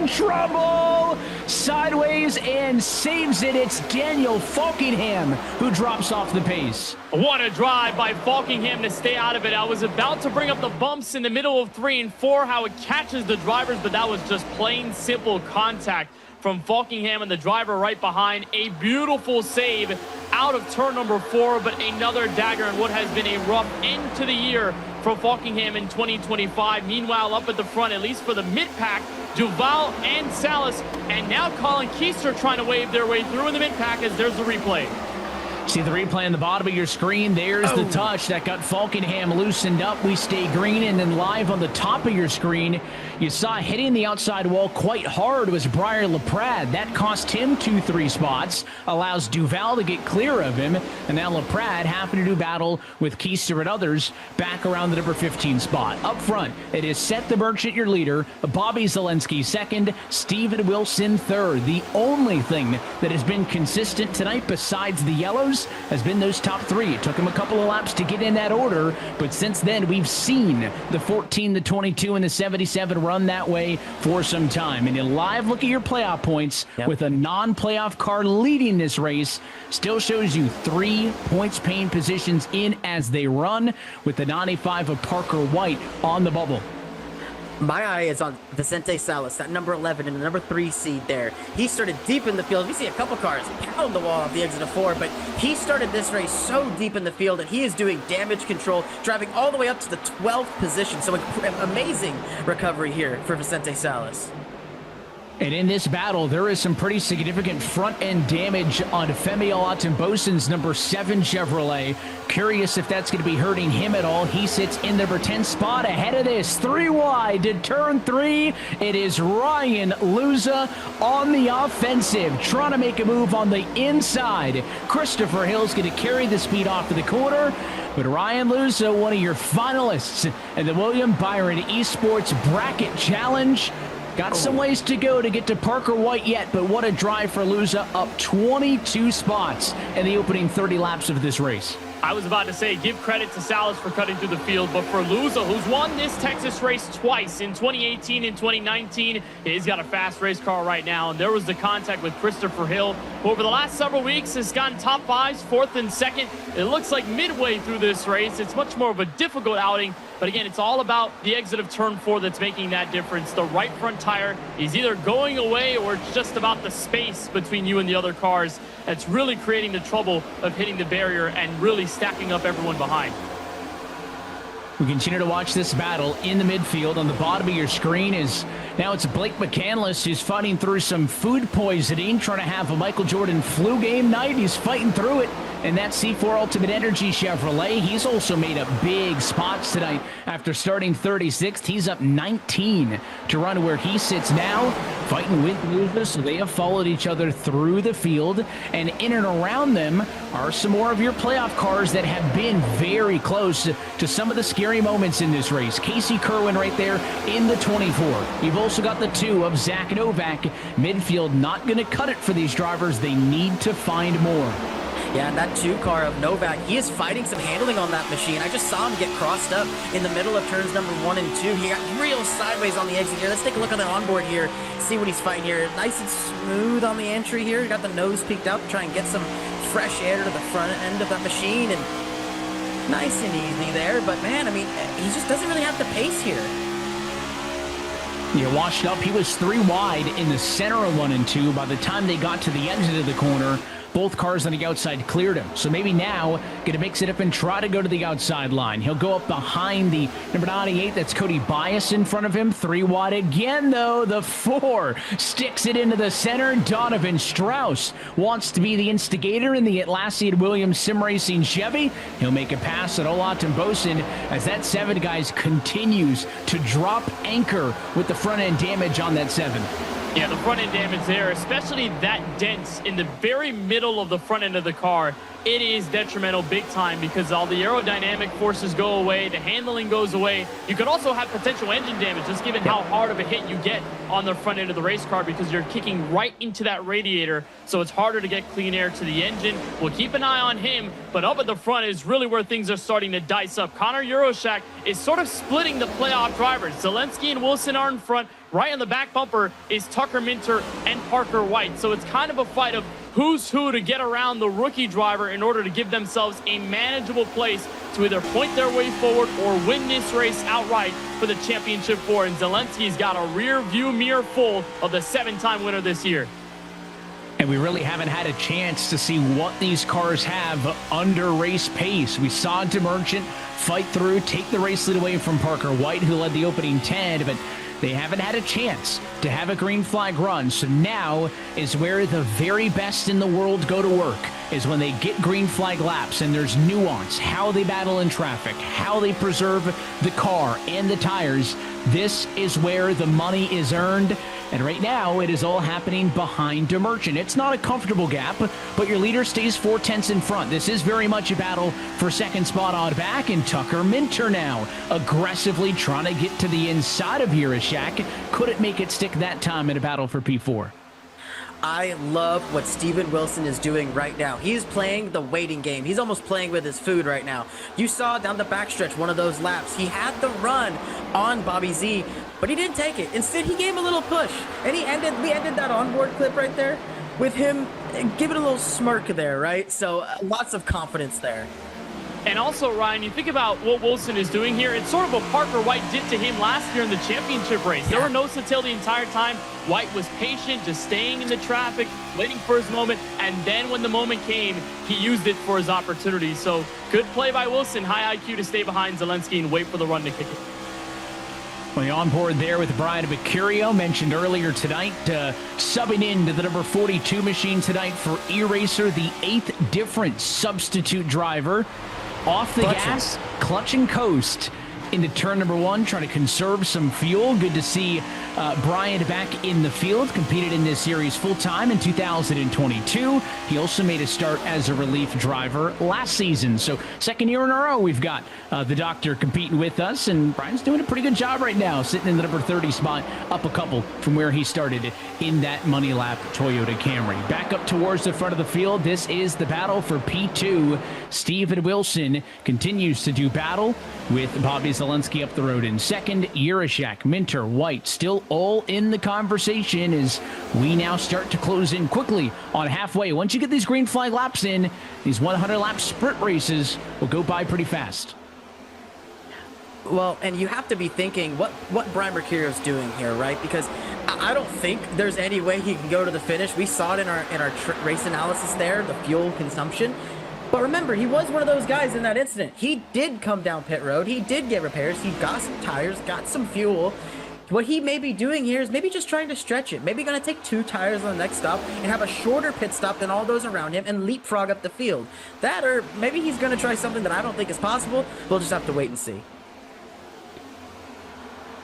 Trouble sideways and saves it. It's Daniel Falkingham who drops off the pace. What a drive by Falkingham to stay out of it. I was about to bring up the bumps in the middle of 3 and 4, how it catches the drivers, but that was just plain simple contact from Falkingham and the driver right behind. A beautiful save out of turn number 4, but another dagger in what has been a rough end to the year from Falkingham in 2025. Meanwhile, up at the front, at least for the mid-pack, Duval and Salas, and now Colin Keister trying to wave their way through in the mid-pack as there's the replay. See the replay on the bottom of your screen. There's the touch that got Falkingham loosened up. We stay green, and then live on the top of your screen, you saw hitting the outside wall quite hard was Brian LaPrade. That cost him 2-3 spots, allows Duval to get clear of him, and now LaPrade having to do battle with Keister and others back around the number 15 spot. Up front, it is Seth the Merchant, your leader, Bobby Zelensky second, Steven Wilson third. The only thing that has been consistent tonight besides the yellows has been those top 3. It took him a couple of laps to get in that order, but since then we've seen the 14, the 22, and the 77 run that way for some time. And a live look at your playoff points with a non-playoff car leading this race still shows you 3 points paying positions in as they run, with the 95 of Parker White on the bubble. My eye is on Vicente Salas, that number 11 and the number 3 seed there. He started deep in the field. We see a couple cars pound the wall off the exit of 4, but he started this race so deep in the field that he is doing damage control, driving all the way up to the 12th position. So amazing recovery here for Vicente Salas. And in this battle, there is some pretty significant front-end damage on Femi Olatunbosin's number 7 Chevrolet. Curious if that's going to be hurting him at all. He sits in the number 10 spot ahead of this. 3 wide to turn 3. It is Ryan Luza on the offensive, trying to make a move on the inside. Christopher Hill's going to carry the speed off to the corner. But Ryan Luza, one of your finalists in the William Byron Esports Bracket Challenge. Got some ways to go to get to Parker White yet, but what a drive for Luza, up 22 spots in the opening 30 laps of this race. I was about to say, give credit to Salas for cutting through the field, but for Luza, who's won this Texas race twice in 2018 and 2019, he's got a fast race car right now, and there was the contact with Christopher Hill, who over the last several weeks has gotten top 5s, 4th and 2nd. It looks like midway through this race, it's much more of a difficult outing, but again, it's all about the exit of turn 4 that's making that difference. The right front tire is either going away or it's just about the space between you and the other cars that's really creating the trouble of hitting the barrier and really stacking up everyone behind. We continue to watch this battle in the midfield. On the bottom of your screen is now it's Blake McCandless who's fighting through some food poisoning, trying to have a Michael Jordan flu game night. He's fighting through it. And that C4 Ultimate Energy Chevrolet, he's also made up big spots tonight after starting 36th. He's up 19 to run where he sits now, fighting with Luza, so they have followed each other through the field. And in and around them are some more of your playoff cars that have been very close to some of the scary moments in this race. Casey Kerwin right there in the 24. You've also got the 2 of Zach Novak. Midfield not going to cut it for these drivers. They need to find more. Yeah, and that 2 car of Novak, he is fighting some handling on that machine. I just saw him get crossed up in the middle of turns number 1 and 2. He got real sideways on the exit here. Let's take a look on the onboard here, see what he's fighting here. Nice and smooth on the entry here. Got the nose peeked out to try and get some fresh air to the front end of that machine, and nice and easy there. But man, I mean, he just doesn't really have the pace here. Yeah, washed up. He was 3 wide in the center of 1 and 2. By the time they got to the exit of the corner, both cars on the outside cleared him. So maybe now, going to mix it up and try to go to the outside line. He'll go up behind the number 98. That's Cody Bias in front of him. 3 wide again, though. The 4 sticks it into the center. Donovan Strauss wants to be the instigator in the Atlassian Williams Sim Racing Chevy. He'll make a pass at Olat and Bosin as that 7, guys, continues to drop anchor with the front end damage on that 7. Yeah, the front end damage there, especially that dent in the very middle of the front end of the car, it is detrimental big time because all the aerodynamic forces go away, the handling goes away. You could also have potential engine damage just given how hard of a hit you get on the front end of the race car because you're kicking right into that radiator, so it's harder to get clean air to the engine. We'll keep an eye on him, but up at the front is really where things are starting to dice up. Connor Yuroshak is sort of splitting the playoff drivers. Zelensky and Wilson are in front. Right on the back bumper is Tucker Minter and Parker White. So it's kind of a fight of who's who to get around the rookie driver in order to give themselves a manageable place to either point their way forward or win this race outright for the championship 4. And Zelensky's got a rear view mirror full of the 7-time winner this year. And we really haven't had a chance to see what these cars have under race pace. We saw DeMerchant fight through, take the race lead away from Parker White, who led the opening 10, but they haven't had a chance to have a green flag run. So now is where the very best in the world go to work, is when they get green flag laps and there's nuance, how they battle in traffic, how they preserve the car and the tires. This is where the money is earned. And right now, it is all happening behind DeMerchant. It's not a comfortable gap, but your leader stays 4/10 in front. This is very much a battle for second spot on back, and Tucker Minter now aggressively trying to get to the inside of Yuroshak. Couldn't make it stick that time in a battle for P4. I love what Steven Wilson is doing right now. He's playing the waiting game. He's almost playing with his food right now. You saw down the backstretch one of those laps. He had the run on Bobby Z, but he didn't take it. Instead, he gave him a little push, and we ended that onboard clip right there with him giving a little smirk there, right? So lots of confidence there. And also, Ryan, you think about what Wilson is doing here. It's sort of what Parker White did to him last year in the championship race. There were no Satil the entire time. White was patient, just staying in the traffic, waiting for his moment, and then when the moment came, he used it for his opportunity. So good play by Wilson. High IQ to stay behind Zelensky and wait for the run to kick it. Well, the onboard there with Brian Mercurio, mentioned earlier tonight, subbing into the number 42 machine tonight for E-Racer, the 8th different substitute driver. Off the gas, clutch and coast into turn number 1, trying to conserve some fuel. Good to see Brian back in the field, competed in this series full-time in 2022. He also made a start as a relief driver last season. So second year in a row, we've got the doctor competing with us, and Brian's doing a pretty good job right now, sitting in the number 30 spot, up a couple from where he started in that money lap Toyota Camry. Back up towards the front of the field, this is the battle for P2. Steven Wilson continues to do battle with Bobby Zelensky up the road in second. Yuroshak, Minter, White still all in the conversation as we now start to close in quickly on halfway. Once you get these green flag laps in, these 100-lap sprint races will go by pretty fast. Well, and you have to be thinking what Brian Mercurio is doing here, right? Because I don't think there's any way he can go to the finish. We saw it in our race analysis there, the fuel consumption. But remember, he was one of those guys in that incident. He did come down pit road. He did get repairs. He got some tires, got some fuel. What he may be doing here is maybe just trying to stretch it. Maybe going to take 2 tires on the next stop and have a shorter pit stop than all those around him and leapfrog up the field. That, or maybe he's going to try something that I don't think is possible. We'll just have to wait and see.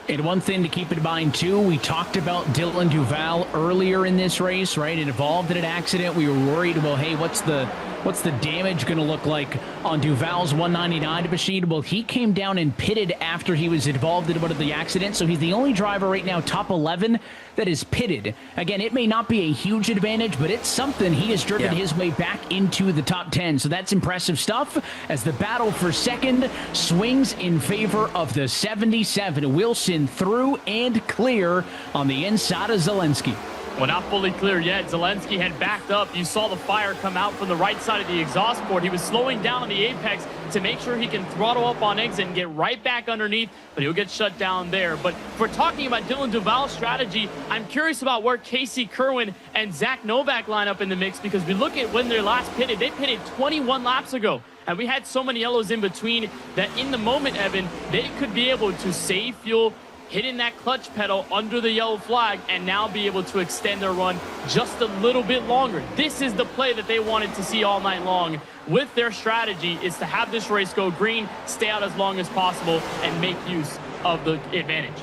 And one thing to keep in mind, too, we talked about Dylan Duval earlier in this race, right? It involved in an accident. We were worried, well, hey, what's the What's the damage going to look like on Duval's 199 machine? Well, he came down and pitted after he was involved in one of the accidents, so he's the only driver right now, top 11, that is pitted. Again, it may not be a huge advantage, but it's something. He has driven his way back into the top 10, so that's impressive stuff as the battle for second swings in favor of the 77. Wilson through and clear on the inside of Zelensky. Well, not fully clear yet. Zelensky had backed up. You saw the fire come out from the right side of the exhaust port. He was slowing down on the apex to make sure he can throttle up on exit and get right back underneath, but he'll get shut down there. But if we're talking about Dylan Duval's strategy, I'm curious about where Casey Kerwin and Zach Novak line up in the mix, because we look at when they last pitted. They pitted 21 laps ago. And we had so many yellows in between that in the moment, Evan, they could be able to save fuel, hitting that clutch pedal under the yellow flag, and now be able to extend their run just a little bit longer. This is the play that they wanted to see all night long with their strategy, is to have this race go green, stay out as long as possible, and make use of the advantage.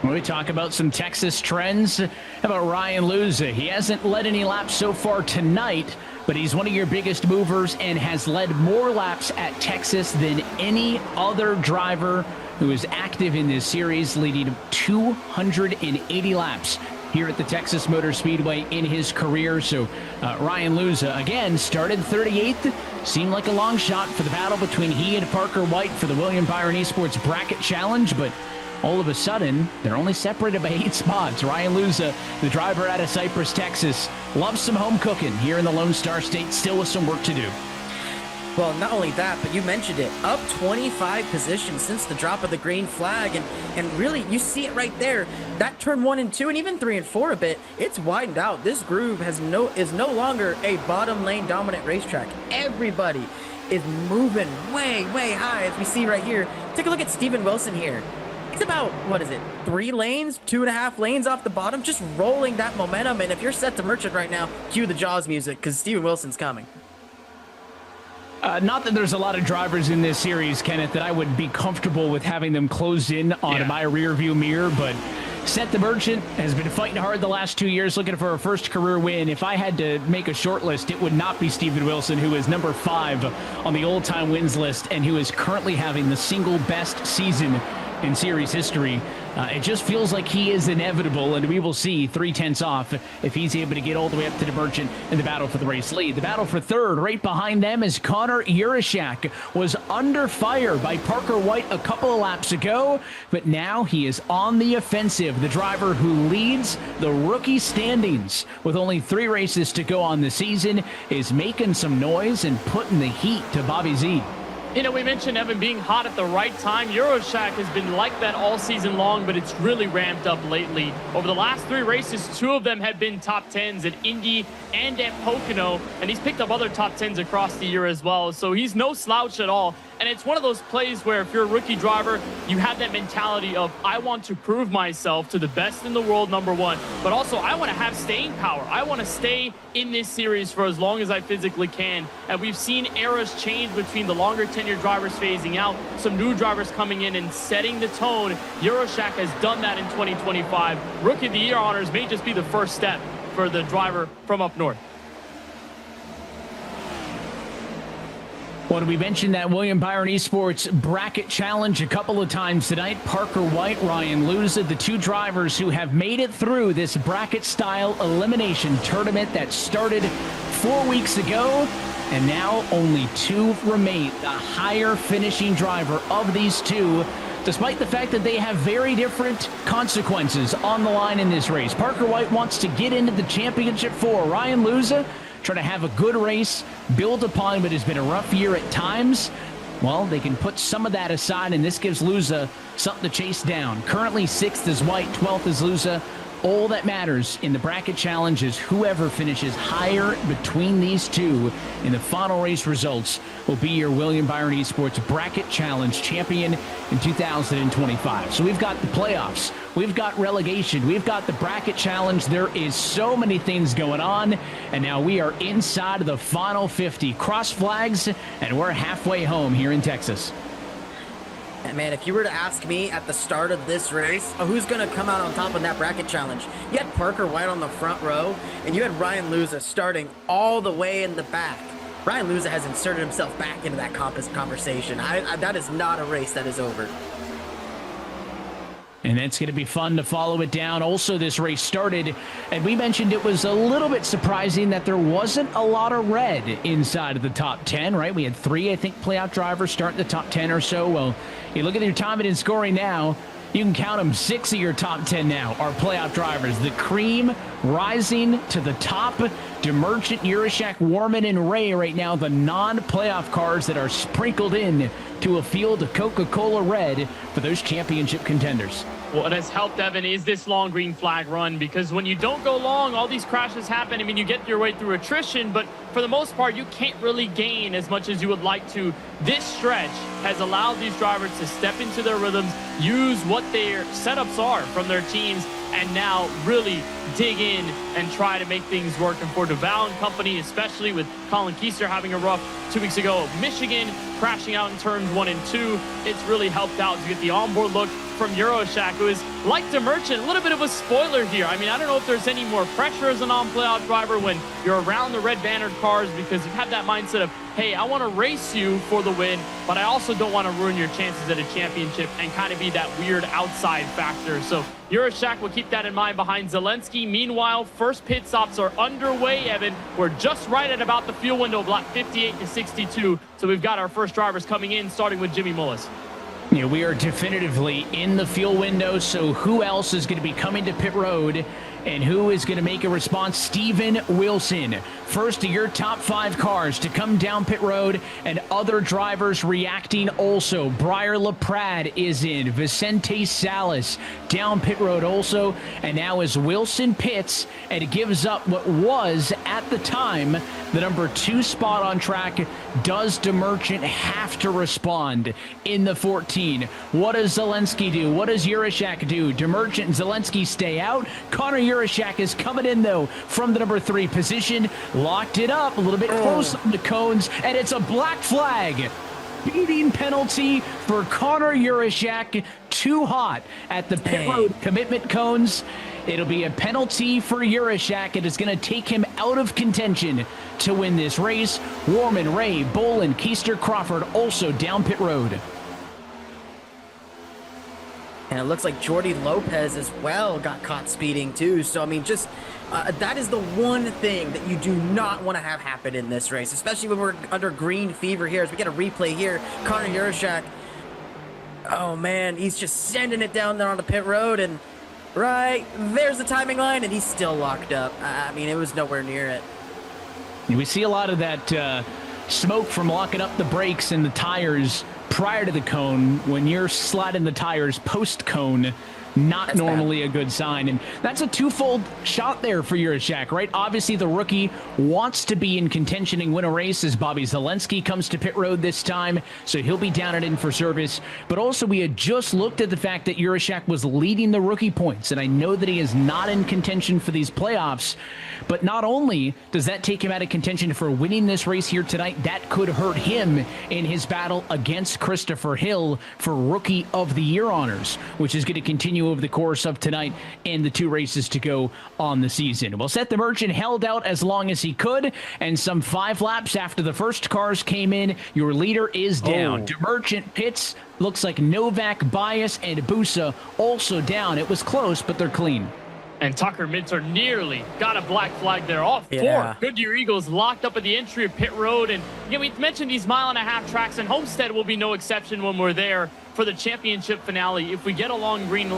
When we talk about some Texas trends, how about Ryan Luza? He hasn't led any laps so far tonight, but he's one of your biggest movers and has led more laps at Texas than any other driver who is active in this series, leading 280 laps here at the Texas Motor Speedway in his career. So Ryan Luza, again, started 38th. Seemed like a long shot for the battle between he and Parker White for the William Byron Esports Bracket Challenge, but all of a sudden, they're only separated by 8 spots. Ryan Luza, the driver out of Cypress, Texas, loves some home cooking here in the Lone Star State, still with some work to do. Well, not only that, but you mentioned it, up 25 positions since the drop of the green flag, and really, you see it right there. That turn 1 and 2, and even 3 and 4 a bit, it's widened out. This groove is no longer a bottom lane dominant racetrack. Everybody is moving way, way high, as we see right here. Take a look at Steven Wilson here. It's about, 3 lanes, 2.5 lanes off the bottom, just rolling that momentum. And if you're set to merchant right now, cue the Jaws music, because Steven Wilson's coming. Not that there's a lot of drivers in this series, Kenneth, that I would be comfortable with having them close in on my rear view mirror, but Seth the Merchant has been fighting hard the last 2 years, looking for a first career win. If I had to make a short list, it would not be Steven Wilson, who is number 5 on the all-time wins list and who is currently having the single best season in series history. It just feels like he is inevitable, and we will see 3/10 off if he's able to get all the way up to the Merchant in the battle for the race lead. The battle for third, right behind them, is Connor Urashak. Was under fire by Parker White a couple of laps ago, but now he is on the offensive. The driver who leads the rookie standings with only 3 races to go on the season is making some noise and putting the heat to Bobby Z. You know, we mentioned Evan being hot at the right time. Euroshack has been like that all season long, but it's really ramped up lately. Over the last 3 races, 2 of them have been top 10s at Indy and at Pocono, and he's picked up other top 10s across the year as well. So he's no slouch at all. And it's one of those plays where if you're a rookie driver, you have that mentality of, I want to prove myself to the best in the world, number 1. But also, I want to have staying power. I want to stay in this series for as long as I physically can. And we've seen eras change between the longer tenured drivers phasing out, some new drivers coming in and setting the tone. Euroshak has done that in 2025. Rookie of the Year honors may just be the first step for the driver from up north. Well, we mentioned that William Byron Esports Bracket Challenge a couple of times tonight. Parker White, Ryan Luza, the 2 drivers who have made it through this bracket-style elimination tournament that started 4 weeks ago, and now only 2 remain. The higher finishing driver of these 2, despite the fact that they have very different consequences on the line in this race. Parker White wants to get into the championship 4. Ryan Luza trying to have a good race, build upon what has been a rough year at times. Well, they can put some of that aside, and this gives Luza something to chase down. Currently 6th is White, 12th is Luza. All that matters in the bracket challenge is whoever finishes higher between these 2 in the final race results will be your William Byron Esports Bracket Challenge champion in 2025. So we've got the playoffs, we've got relegation, we've got the bracket challenge. There is so many things going on, and now we are inside of the final 50. Cross flags, and we're halfway home here in Texas. And man, if you were to ask me at the start of this race, who's going to come out on top of that bracket challenge? You had Parker White on the front row, and you had Ryan Luza starting all the way in the back. Ryan Luza has inserted himself back into that conversation. That is not a race that is over. And that's going to be fun to follow it down. Also, this race started, and we mentioned it was a little bit surprising that there wasn't a lot of red inside of the top 10, right? We had 3, I think, playoff drivers start in the top 10 or so. Well, you look at your timing and scoring now, you can count them. 6 of your top 10 now are playoff drivers. The cream rising to the top. DeMerchant, Urashak, Warman, and Ray right now, the non-playoff cars that are sprinkled in to a field of Coca-Cola red for those championship contenders. What has helped, Evan, is this long green flag run, because when you don't go long, all these crashes happen. I mean, you get your way through attrition, but for the most part, you can't really gain as much as you would like to. This stretch has allowed these drivers to step into their rhythms, use what their setups are from their teams, and now really dig in and try to make things work. And for Duval and company, especially with Colin Keister having a rough 2 weeks ago at Michigan, crashing out in turns 1 and 2, it's really helped out to get the onboard look from Urashak, who is, like DeMerchant, a little bit of a spoiler here. I mean, I don't know if there's any more pressure as a non-playoff driver when you're around the red bannered cars, because you have that mindset of, hey, I want to race you for the win, but I also don't want to ruin your chances at a championship and kind of be that weird outside factor. So Urashak will keep that in mind behind Zelensky. Meanwhile, first pit stops are underway, Evan. We're just right at about the fuel window, block 58 to 62. So we've got our first drivers coming in, starting with Jimmy Mullis. Yeah, we are definitively in the fuel window, so who else is going to be coming to pit road and who is going to make a response? Steven Wilson, first of your top 5 cars to come down pit road, and other drivers reacting also. Briar LaPrade is in, Vicente Salas down pit road also, and now as Wilson pits and gives up what was, at the time, the number 2 spot on track, does DeMerchant have to respond in the 14? What does Zelensky do? What does Urashak do? DeMerchant and Zelensky stay out. Connor Urashak is coming in, though, from the number 3 position. Locked it up a little bit close on the cones, and it's a black flag. Speeding penalty for Connor Urashak. Too hot at the pit road commitment cones. It'll be a penalty for Urashak. It is going to take him out of contention to win this race. Warman, Ray, Bolin, Keister, Crawford also down pit road. And it looks like Jordy Lopez as well got caught speeding too. So, I mean, just that is the one thing that you do not want to have happen in this race, especially when we're under green fever here. As we get a replay here, Connor Urashak, oh man, he's just sending it down there on the pit road, and right there's the timing line, and he's still locked up. I mean, it was nowhere near it. We see a lot of that smoke from locking up the brakes and the tires prior to the cone. When you're sliding the tires post-cone, not that's normally bad. A good sign. And that's a twofold shot there for Urashak, right? Obviously, the rookie wants to be in contention and win a race as Bobby Zelensky comes to pit road this time, so he'll be down and in for service. But also, we had just looked at the fact that Urashak was leading the rookie points, and I know that he is not in contention for these playoffs, but not only does that take him out of contention for winning this race here tonight, that could hurt him in his battle against Christopher Hill for Rookie of the Year honors, which is going to continue over the course of tonight and the 2 races to go on the season. Well, Seth DeMerchant held out as long as he could, and some 5 laps after the first cars came in, your leader is down. DeMerchant pits. Looks like Novak, Bias, and Busa also down. It was close, but they're clean. And Tucker Minter nearly got a black flag there. All 4 Goodyear Eagles locked up at the entry of pit road. And again, we mentioned these 1.5-mile tracks, and Homestead will be no exception when we're there for the championship finale. If we get a long green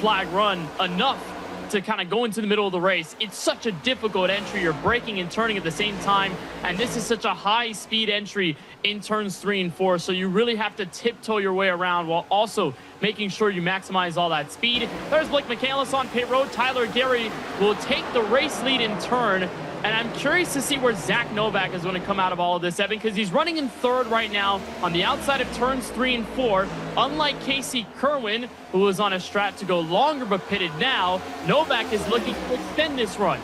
flag run enough to kind of go into the middle of the race, it's such a difficult entry. You're braking and turning at the same time, and this is such a high speed entry in turns 3 and 4, so you really have to tiptoe your way around while also making sure you maximize all that speed. There's Blake Michaelis on pit road. Tyler Gary will take the race lead in turn, and I'm curious to see where Zach Novak is going to come out of all of this, Evan, because he's running in 3rd right now on the outside of turns 3 and 4. Unlike Casey Kerwin, who was on a strat to go longer but pitted now, Novak is looking to extend this run.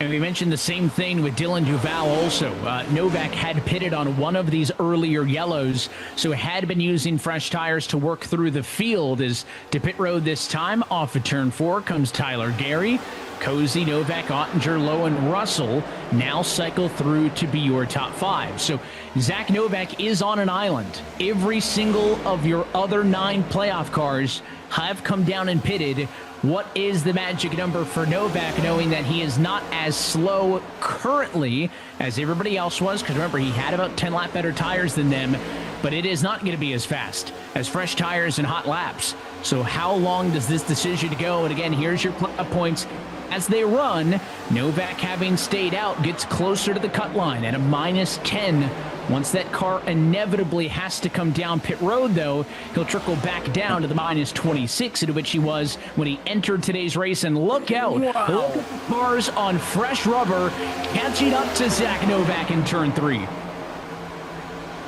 And we mentioned the same thing with Dylan Duval also. Novak had pitted on one of these earlier yellows, so had been using fresh tires to work through the field. As to pit road this time, off of turn 4 comes Tyler Gary. Cozy, Novak, Ottinger, Lowe, and Russell now cycle through to be your top 5. So Zach Novak is on an island. Every single of your other 9 playoff cars have come down and pitted. What is the magic number for Novak, knowing that he is not as slow currently as everybody else was? Because remember, he had about 10 lap better tires than them, but it is not going to be as fast as fresh tires and hot laps. So how long does this decision go? And again, here's your points as they run. Novak, having stayed out, gets closer to the cut line at a -10. Once that car inevitably has to come down pit road, though, he'll trickle back down to the -26 into which he was when he entered today's race. And look out. Wow. Look at the cars on fresh rubber catching up to Zach Novak in turn 3.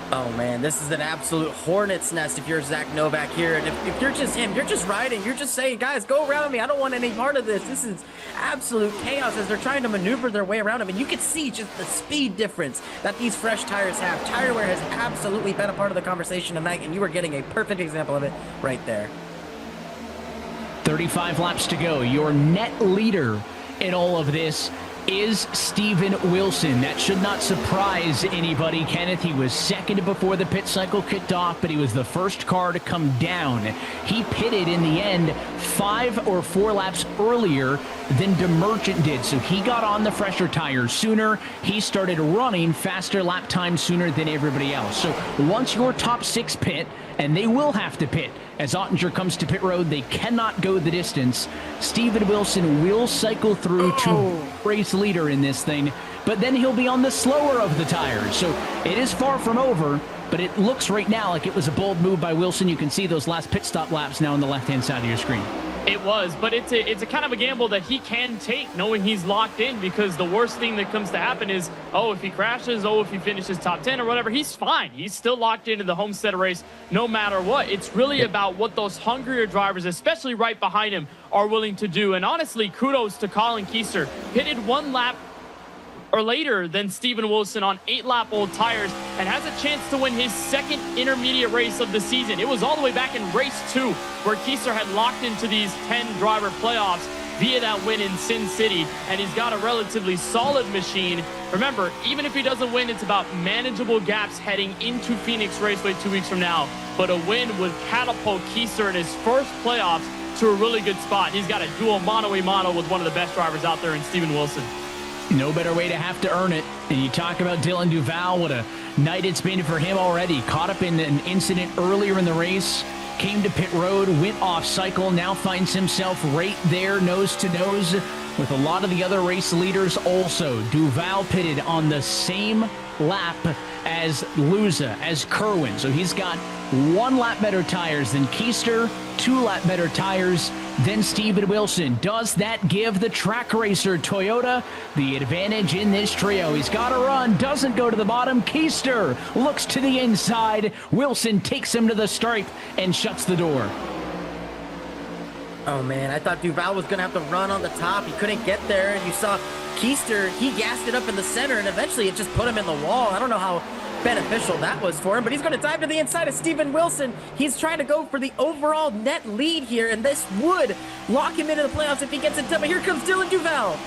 Oh man, this is an absolute hornet's nest if you're Zach Novak here. And if you're just him, you're just riding, you're just saying, guys, go around me. I don't want any part of this. This is absolute chaos as they're trying to maneuver their way around him. And you can see just the speed difference that these fresh tires have. Tire wear has absolutely been a part of the conversation tonight, and you are getting a perfect example of it right there. 35 laps to go. Your net leader in all of this is Steven Wilson. That should not surprise anybody, Kenneth. He was second before the pit cycle kicked off, but he was the first car to come down. He pitted in the end 5 or 4 laps earlier than DeMerchant did, so he got on the fresher tires sooner. He started running faster lap time sooner than everybody else. So once your top 6 pit, and they will have to pit, as Ottinger comes to pit road, they cannot go the distance. Steven Wilson will cycle through to race leader in this thing, but then he'll be on the slower of the tires. So it is far from over, but it looks right now like it was a bold move by Wilson. You can see those last pit stop laps now on the left-hand side of your screen. It was, but it's a kind of a gamble that he can take knowing he's locked in, because the worst thing that comes to happen is, oh, if he crashes, oh, if he finishes top 10 or whatever, he's fine. He's still locked into the Homestead race no matter what. It's really about what those hungrier drivers, especially right behind him, are willing to do. And honestly, kudos to Colin Keister. Pitted 1 lap or later than Steven Wilson on 8-lap-old tires and has a chance to win his 2nd intermediate race of the season. It was all the way back in race 2 where Keister had locked into these 10-driver playoffs via that win in Sin City, and he's got a relatively solid machine. Remember, even if he doesn't win, it's about manageable gaps heading into Phoenix Raceway 2 weeks from now, but a win would catapult Keister in his first playoffs to a really good spot. He's got a dual mono-a-mono with one of the best drivers out there in Steven Wilson. No better way to have to earn it. And you talk about Dylan Duval, what a night it's been for him already. Caught up in an incident earlier in the race, came to pit road, went off cycle, now finds himself right there nose to nose with a lot of the other race leaders also. Duval pitted on the same lap as Luza, as Kerwin. So he's got 1 lap better tires than Keister, 2 lap better tires than Steven Wilson. Does that give the track racer Toyota the advantage in this trio? He's got to run, doesn't go to the bottom. Keister looks to the inside. Wilson takes him to the stripe and shuts the door. Oh man, I thought Duval was going to have to run on the top. He couldn't get there, and you saw Keister, he gassed it up in the center, and eventually it just put him in the wall. I don't know how beneficial that was for him, but he's going to dive to the inside of Steven Wilson. He's trying to go for the overall net lead here, and this would lock him into the playoffs if he gets it done. But here comes Dylan Duval.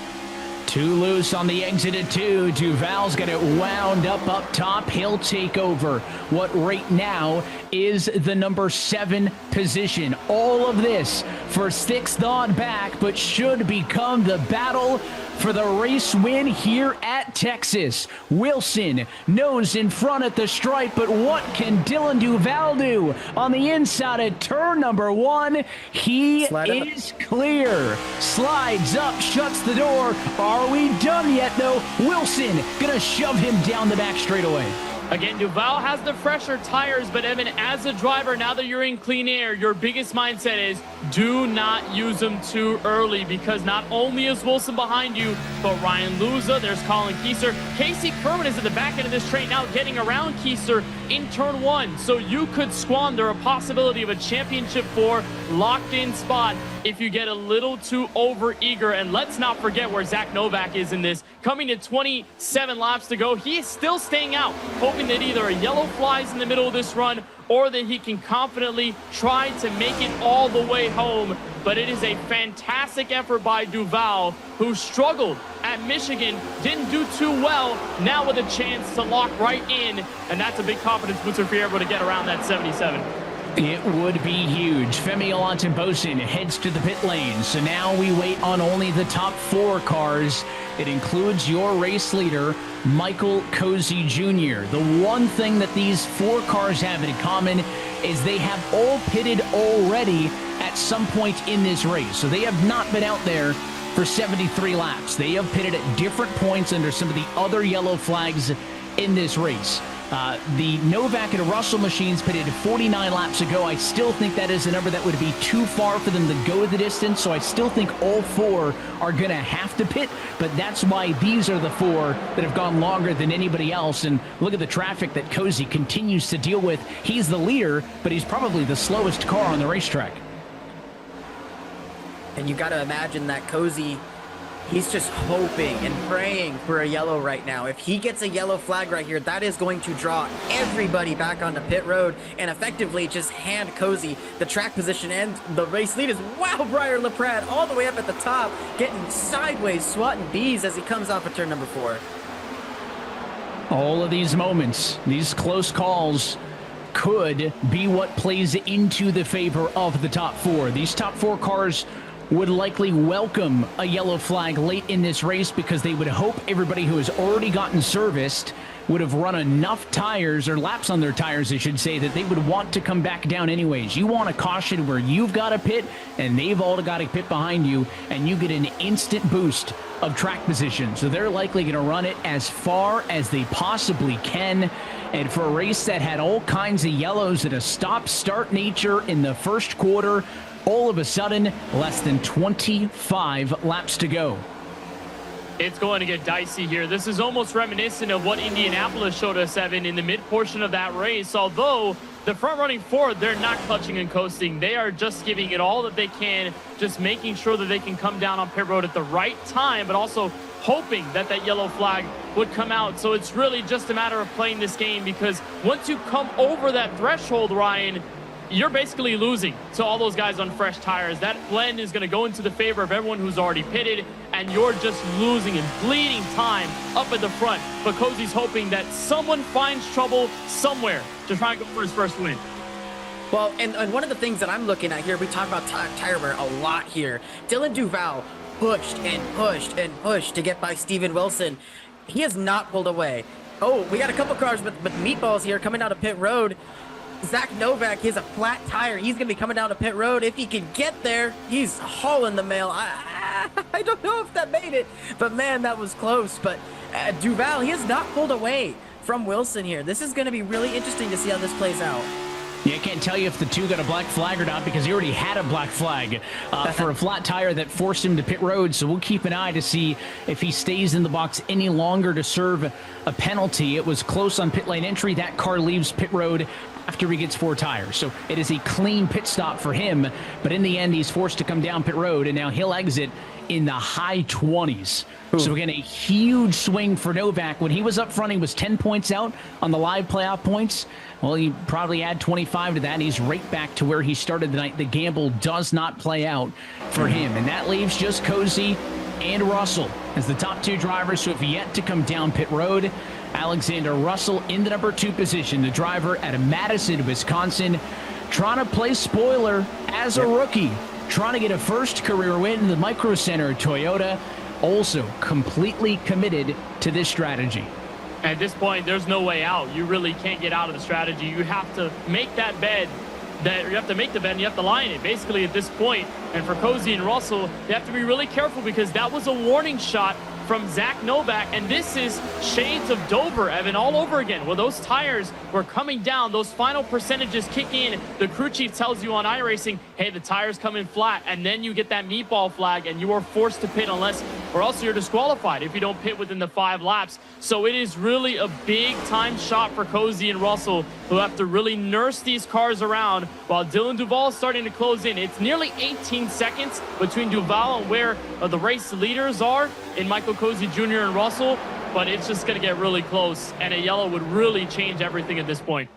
2 loose on the exit at 2. Duval's got it wound up top. He'll take over what right now is the number 7 position. All of this for 6th on back, but should become the battle for the race win here at Texas. Wilson nose in front at the stripe, but what can Dylan Duval do on the inside of turn number 1? He is clear. Slides up, shuts the door. Are we done yet, though? Wilson gonna shove him down the back straightaway. Again, Duval has the fresher tires, but Evan, as a driver, now that you're in clean air, your biggest mindset is do not use them too early, because not only is Wilson behind you, but Ryan Luza, there's Colin Keister. Casey Kerwin is at the back end of this train now, getting around Keister in turn 1. So you could squander a possibility of a championship 4 locked in spot if you get a little too over-eager. And let's not forget where Zach Novak is in this. Coming to 27 laps to go, he is still staying out, hoping that either a yellow flies in the middle of this run or that he can confidently try to make it all the way home. But it is a fantastic effort by Duval, who struggled at Michigan, didn't do too well, now with a chance to lock right in, and that's a big confidence booster if you're able to get around that 77. It would be huge. Femi Alantenbosen heads to the pit lane. So now we wait on only the top 4 cars. It includes your race leader, Michael Cozy Jr. The one thing that these 4 cars have in common is they have all pitted already at some point in this race. So they have not been out there for 73 laps. They have pitted at different points under some of the other yellow flags in this race. The Novak and Russell machines pitted 49 laps ago. I still think that is a number that would be too far for them to go the distance, so I still think all 4 are going to have to pit, but that's why these are the 4 that have gone longer than anybody else. And look at the traffic that Cozy continues to deal with. He's the leader, but he's probably the slowest car on the racetrack. And you got to imagine that Cozy, he's just hoping and praying for a yellow right now. If he gets a yellow flag right here, that is going to draw everybody back onto pit road and effectively just hand Cozy the track position and the race lead. Is wow, Briar LaPrade all the way up at the top, getting sideways, swatting bees as he comes off of turn number 4. All of these moments, these close calls, could be what plays into the favor of the top 4. These top 4 cars would likely welcome a yellow flag late in this race because they would hope everybody who has already gotten serviced would have run enough tires, or laps on their tires, I should say, that they would want to come back down anyways. You want a caution where you've got a pit and they've all got a pit behind you, and you get an instant boost of track position. So they're likely going to run it as far as they possibly can. And for a race that had all kinds of yellows at a stop-start nature in the first quarter, all of a sudden, less than 25 laps to go. It's going to get dicey here. This is almost reminiscent of what Indianapolis showed us, Evan, in the mid-portion of that race. Although the front-running Ford, they're not clutching and coasting. They are just giving it all that they can, just making sure that they can come down on pit road at the right time, but also hoping that that yellow flag would come out. So it's really just a matter of playing this game, because once you come over that threshold, Ryan, you're basically losing to all those guys on fresh tires. That blend is going to go into the favor of everyone who's already pitted, and you're just losing and bleeding time up at the front. But Cozy's hoping that someone finds trouble somewhere to try and go for his first win. Well, and one of the things that I'm looking at here, we talk about tire wear a lot here. Dylan Duval pushed and pushed and pushed to get by Steven Wilson. He has not pulled away. Oh, we got a couple cars with meatballs here coming out of pit road. Zach Novak, he has a flat tire. He's going to be coming down to pit road. If he can get there, he's hauling the mail. I don't know if that made it, but man, that was close. But Duval, he has not pulled away from Wilson here. This is going to be really interesting to see how this plays out. Yeah, I can't tell you if the 2 got a black flag or not, because he already had a black flag for a flat tire that forced him to pit road. So we'll keep an eye to see if he stays in the box any longer to serve a penalty. It was close on pit lane entry. That car leaves pit road after he gets 4 tires. So it is a clean pit stop for him. But in the end, he's forced to come down pit road, and now he'll exit in the high 20s. Ooh. So again, a huge swing for Novak. When he was up front, he was 10 points out on the live playoff points. Well, he probably add 25 to that, and he's right back to where he started the night. The gamble does not play out for him. And that leaves just Cozy and Russell as the top 2 drivers who have yet to come down pit road. Alexander Russell in the number 2 position, the driver out of Madison, Wisconsin, trying to play spoiler as a rookie, trying to get a first career win in the Micro Center. Toyota also completely committed to this strategy. At this point, there's no way out. You really can't get out of the strategy. You have to make that bed. You have to make the bed and you have to lie in it, basically, at this point. And for Cozy and Russell, they have to be really careful, because that was a warning shot from Zach Novak, and this is shades of Dover, Evan, all over again, where those tires were coming down, those final percentages kick in. The crew chief tells you on iRacing, hey, the tires come in flat, and then you get that meatball flag, and you are forced to pit unless or else you're disqualified if you don't pit within the 5 laps. So it is really a big time shot for Cozy and Russell, who have to really nurse these cars around while Dylan Duval is starting to close in. It's nearly 18 seconds between Duval and where the race leaders are in Michael Cozy Jr. and Russell, but it's just going to get really close, and a yellow would really change everything at this point.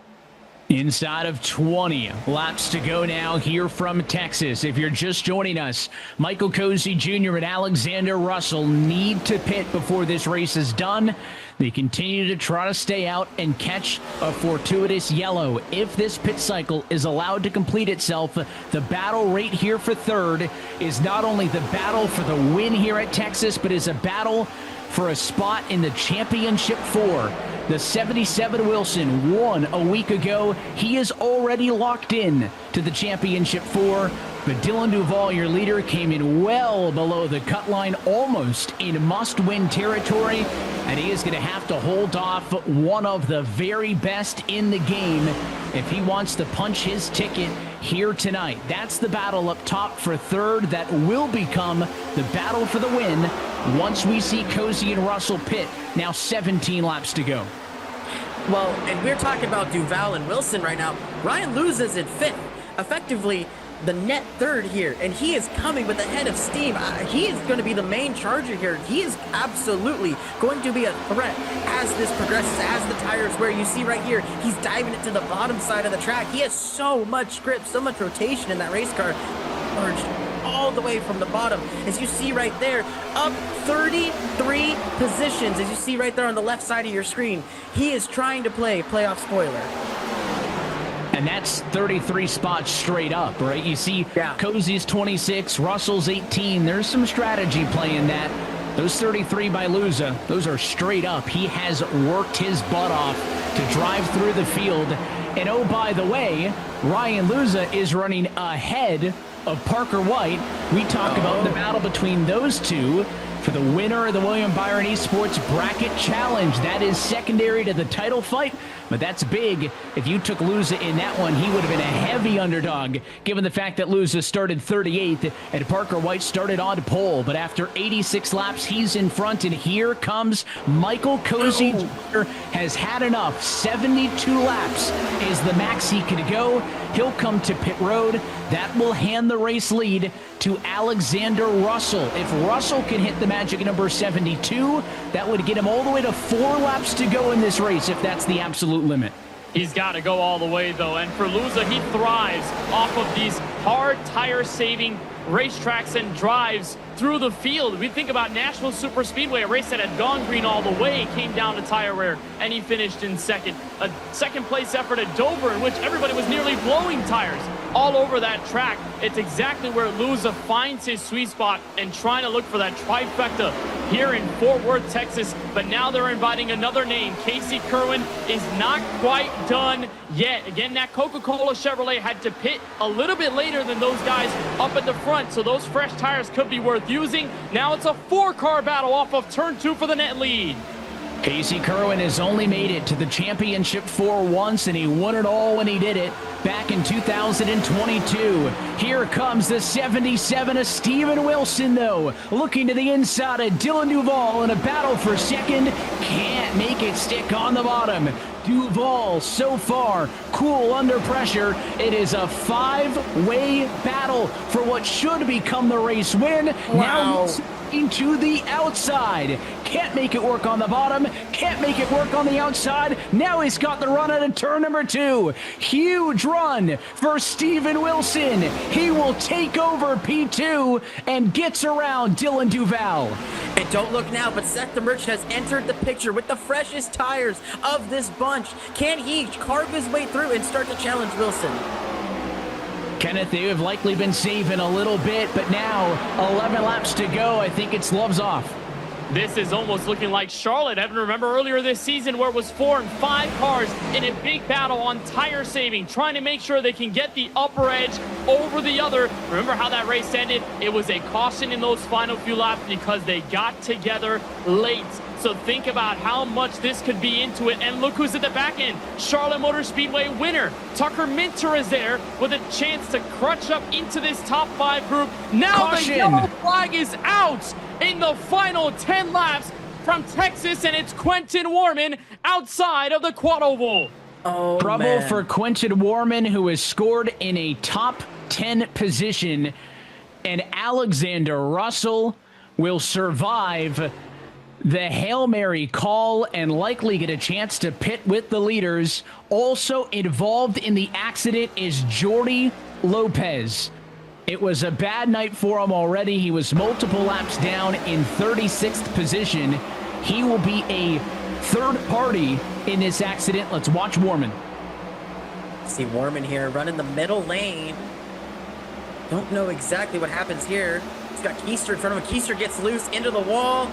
Inside of 20 laps to go now here from Texas. If you're just joining us, Michael Cozy Jr. and Alexander Russell need to pit before this race is done. They continue to try to stay out and catch a fortuitous yellow. If this pit cycle is allowed to complete itself, the battle right here for third is not only the battle for the win here at Texas, but is a battle for a spot in the championship 4. The 77 Wilson won a week ago. He is already locked in to the championship 4. But Dylan Duval, your leader, came in well below the cut line, almost in must-win territory. And he is going to have to hold off one of the very best in the game if he wants to punch his ticket here tonight. That's the battle up top for third. That will become the battle for the win once we see Cozy and Russell pit. Now 17 laps to go. Well, and we're talking about Duval and Wilson right now. Ryan Luz is in 5th, effectively the net third here, and he is coming with a head of steam. He is going to be the main charger here. He is absolutely going to be a threat as this progresses, as the tires wear. You see right here, he's diving it to the bottom side of the track. He has so much grip, so much rotation in that race car, urged all the way from the bottom. As you see right there, up 33 positions, as you see right there on the left side of your screen. He is trying to play playoff spoiler. And that's 33 spots straight up, right? You see Cozy's 26, Russell's 18. There's some strategy playing that. Those 33 by Luza, those are straight up. He has worked his butt off to drive through the field. And oh, by the way, Ryan Luza is running ahead of Parker White. We talk about the battle between those two for the winner of the William Byron Esports Bracket Challenge. That is secondary to the title fight, but that's big. If you took Luza in that one, he would have been a heavy underdog, given the fact that Luza started 38th and Parker White started on pole. But after 86 laps, he's in front, and here comes Michael Cozy Jr. Has had enough. 72 laps is the max he can go. He'll come to pit road. That will hand the race lead to Alexander Russell. If Russell can hit the magic number 72, that would get him all the way to 4 laps to go in this race, if that's the absolute limit. He's got to go all the way, though. And for Luza, he thrives off of these hard tire-saving racetracks and drives through the field. We think about Nashville Super Speedway, a race that had gone green all the way, came down to tire wear, and he finished in second. A second-place effort at Dover, in which everybody was nearly blowing tires all over that track. It's exactly where Luza finds his sweet spot and trying to look for that trifecta here in Fort Worth, Texas. But now they're inviting another name. Casey Kerwin is not quite done yet. Again, that Coca-Cola Chevrolet had to pit a little bit later than those guys up at the front, so those fresh tires could be worth using. Now it's a 4-car battle off of turn 2 for the net lead. Casey Kerwin has only made it to the championship 4 once, and he won it all when he did it back in 2022. Here comes the 77 of Steven Wilson, though, looking to the inside of Dylan Duval in a battle for second. Can't make it stick on the bottom. Duval so far cool under pressure. It is a 5-way battle for what should become the race win. Now into the outside. Can't make it work on the bottom. Can't make it work on the outside. Now he's got the run out of turn number 2. Huge run for Steven Wilson. He will take over P2 and gets around Dylan Duval. And don't look now, but Seth the Merch has entered the picture with the freshest tires of this bunch. Can he carve his way through and start to challenge Wilson? Kenneth, they have likely been saving a little bit, but now 11 laps to go. I think it's gloves off. This is almost looking like Charlotte. Evan, remember earlier this season where it was 4 and 5 cars in a big battle on tire saving, trying to make sure they can get the upper edge over the other. Remember how that race ended? It was a caution in those final few laps because they got together late. So think about how much this could be into it. And look who's at the back end. Charlotte Motor Speedway winner. Tucker Minter is there with a chance to crunch up into this top 5 group. Now Caution. The yellow flag is out. in the final 10 laps from Texas, and it's Quentin Warman outside of the quad oval. Oh, Trouble for Quentin Warman, who has scored in a top 10 position, and Alexander Russell will survive the Hail Mary call and likely get a chance to pit with the leaders. Also involved in the accident is Jordi Lopez. It was a bad night for him already. He was multiple laps down in 36th position. He will be a third party in this accident. Let's watch Warman. See Warman here running the middle lane. Don't know exactly what happens here. He's got Keister in front of him. Keister gets loose into the wall.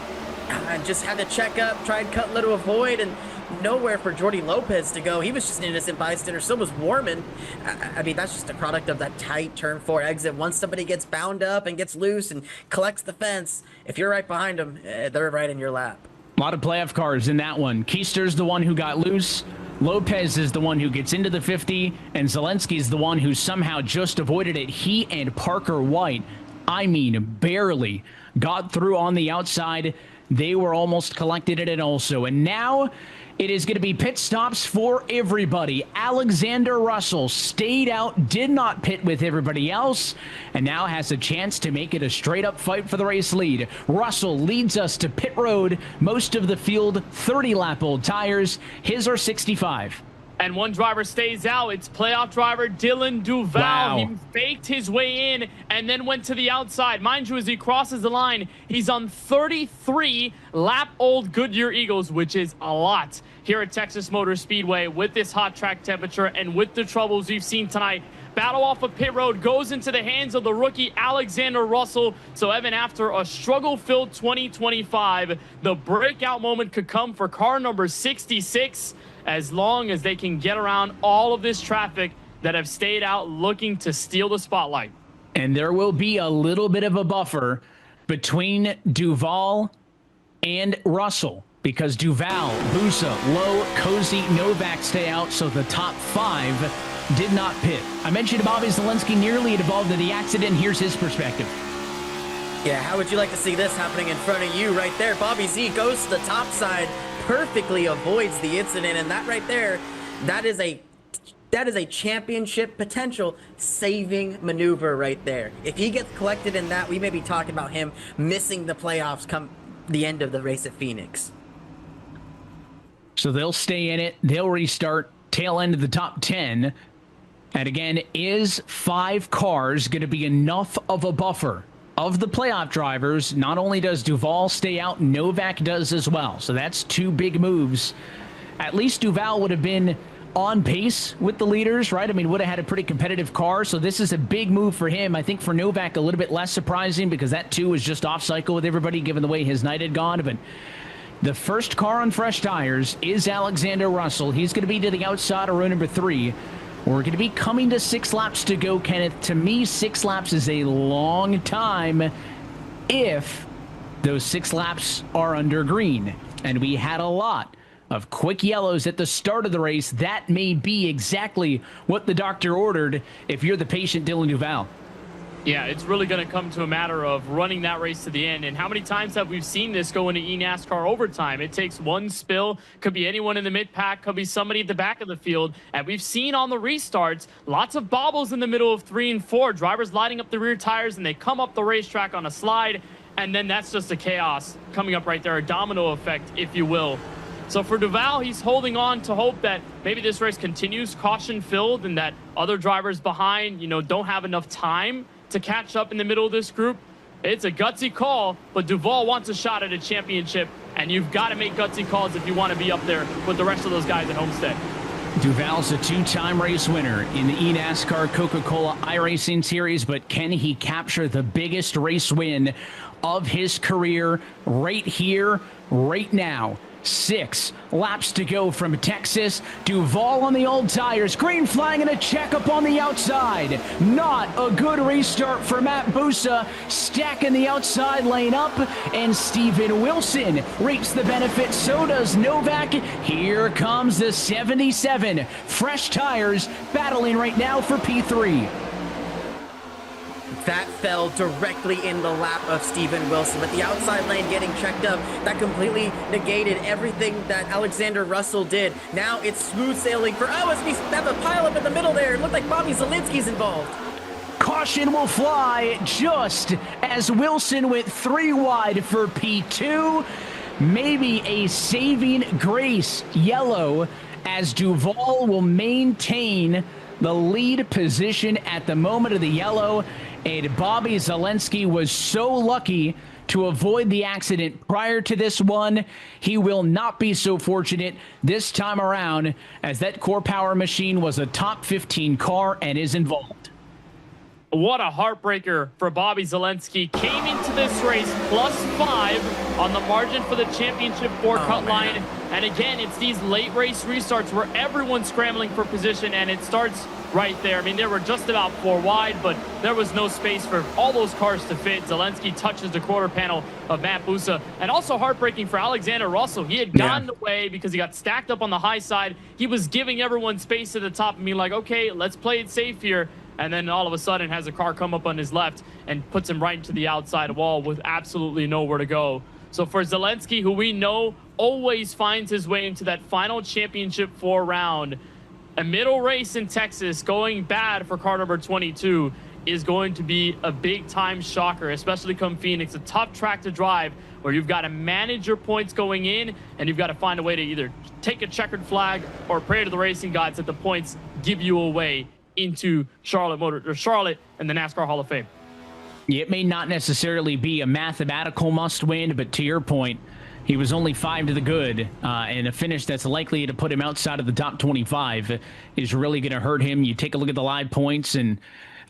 And just had to check up, tried cutlet to avoid, and nowhere for Jordi Lopez to go. He was just an innocent bystander. So was Warman. I mean, that's just a product of that tight turn 4 exit. Once somebody gets bound up and gets loose and collects the fence, if you're right behind them, they're right in your lap. A lot of playoff cars in that one. Keister's the one who got loose. Lopez is the one who gets into the 50, and Zelensky's the one who somehow just avoided it. He and Parker White, I mean, barely got through on the outside. They were almost collected in it also. And now it is going to be pit stops for everybody. Alexander Russell stayed out, did not pit with everybody else, and now has a chance to make it a straight-up fight for the race lead. Russell leads us to pit road. Most of the field, 30-lap-old tires. His are 65. And one driver stays out. It's playoff driver Dylan Duval. Wow. He faked his way in and then went to the outside. Mind you, as he crosses the line, he's on 33-lap-old Goodyear Eagles, which is a lot here at Texas Motor Speedway with this hot track temperature and with the troubles we've seen tonight. Battle off of pit road goes into the hands of the rookie Alexander Russell. So, Evan, after a struggle-filled 2025, the breakout moment could come for car number 66, as long as they can get around all of this traffic that have stayed out looking to steal the spotlight. And there will be a little bit of a buffer between Duval and Russell, because Duval, Busa, Lowe, Cozy, Novak stay out, so the top 5 did not pit. I mentioned Bobby Zelensky nearly involved in the accident. Here's his perspective. Yeah, how would you like to see this happening in front of you right there? Bobby Z goes to the top side, perfectly avoids the incident, and that right there, that is a championship potential saving maneuver right there. If he gets collected in that, we may be talking about him missing the playoffs come the end of the race at Phoenix. So they'll stay in it. They'll restart tail end of the top 10. And again, is 5 cars going to be enough of a buffer of the playoff drivers? Not only does Duval stay out, Novak does as well. So that's 2 big moves. At least Duval would have been on pace with the leaders, right? I mean, would have had a pretty competitive car. So this is a big move for him. I think for Novak, a little bit less surprising because that too was just off cycle with everybody given the way his night had gone. But the first car on fresh tires is Alexander Russell. He's going to be to the outside of row number 3. We're going to be coming to 6 laps to go, Kenneth. To me, 6 laps is a long time if those 6 laps are under green. And we had a lot of quick yellows at the start of the race. That may be exactly what the doctor ordered if you're the patient Dylan Duval. Yeah, it's really going to come to a matter of running that race to the end. And how many times have we seen this go into eNASCAR overtime? It takes one spill, could be anyone in the mid pack, could be somebody at the back of the field. And we've seen on the restarts, lots of bobbles in the middle of 3 and 4, drivers lighting up the rear tires, and they come up the racetrack on a slide. And then that's just a chaos coming up right there, a domino effect, if you will. So for Duval, he's holding on to hope that maybe this race continues caution-filled and that other drivers behind, don't have enough time to catch up in the middle of this group. It's a gutsy call, but Duval wants a shot at a championship, and you've got to make gutsy calls if you want to be up there with the rest of those guys at Homestead. Duval's a 2-time race winner in the eNASCAR Coca-Cola iRacing Series, but can he capture the biggest race win of his career right here, right now? 6 laps to go from Texas. Duval on the old tires. Green flag and a checkup on the outside. Not a good restart for Matt Busa. Stacking the outside lane up. And Steven Wilson reaps the benefit. So does Novak. Here comes the 77. Fresh tires battling right now for P3. That fell directly in the lap of Steven Wilson. With the outside lane getting checked up, that completely negated everything that Alexander Russell did. Now it's smooth sailing for, as we have a pileup in the middle there. It looked like Bobby Zielinski's involved. Caution will fly just as Wilson went 3 wide for P2. Maybe a saving grace, yellow, as Duval will maintain the lead position at the moment of the yellow. And Bobby Zielinski was so lucky to avoid the accident prior to this one. He will not be so fortunate this time around, as that Core Power machine was a top 15 car and is involved. What a heartbreaker for Bobby Zielinski. Came into this race +5 on the margin for the championship 4 cut line. And again, it's these late race restarts where everyone's scrambling for position, and it starts right there. I mean, there were just about 4 wide, but there was no space for all those cars to fit. Zielinski touches the quarter panel of Matt Busa. And also heartbreaking for Alexander Russell. He had gotten away because he got stacked up on the high side. He was giving everyone space at the top and being like, okay, let's play it safe here. And then all of a sudden has a car come up on his left and puts him right into the outside wall with absolutely nowhere to go. So for Zielinski, who we know always finds his way into that final championship 4 round, a middle race in Texas going bad for car number 22 is going to be a big time shocker, especially come Phoenix, a tough track to drive where you've got to manage your points going in, and you've got to find a way to either take a checkered flag or pray to the racing gods that the points give you away into Charlotte and the NASCAR Hall of Fame. It may not necessarily be a mathematical must-win, but to your point, he was only 5 to the good, and a finish that's likely to put him outside of the top 25 is really going to hurt him. You take a look at the live points, and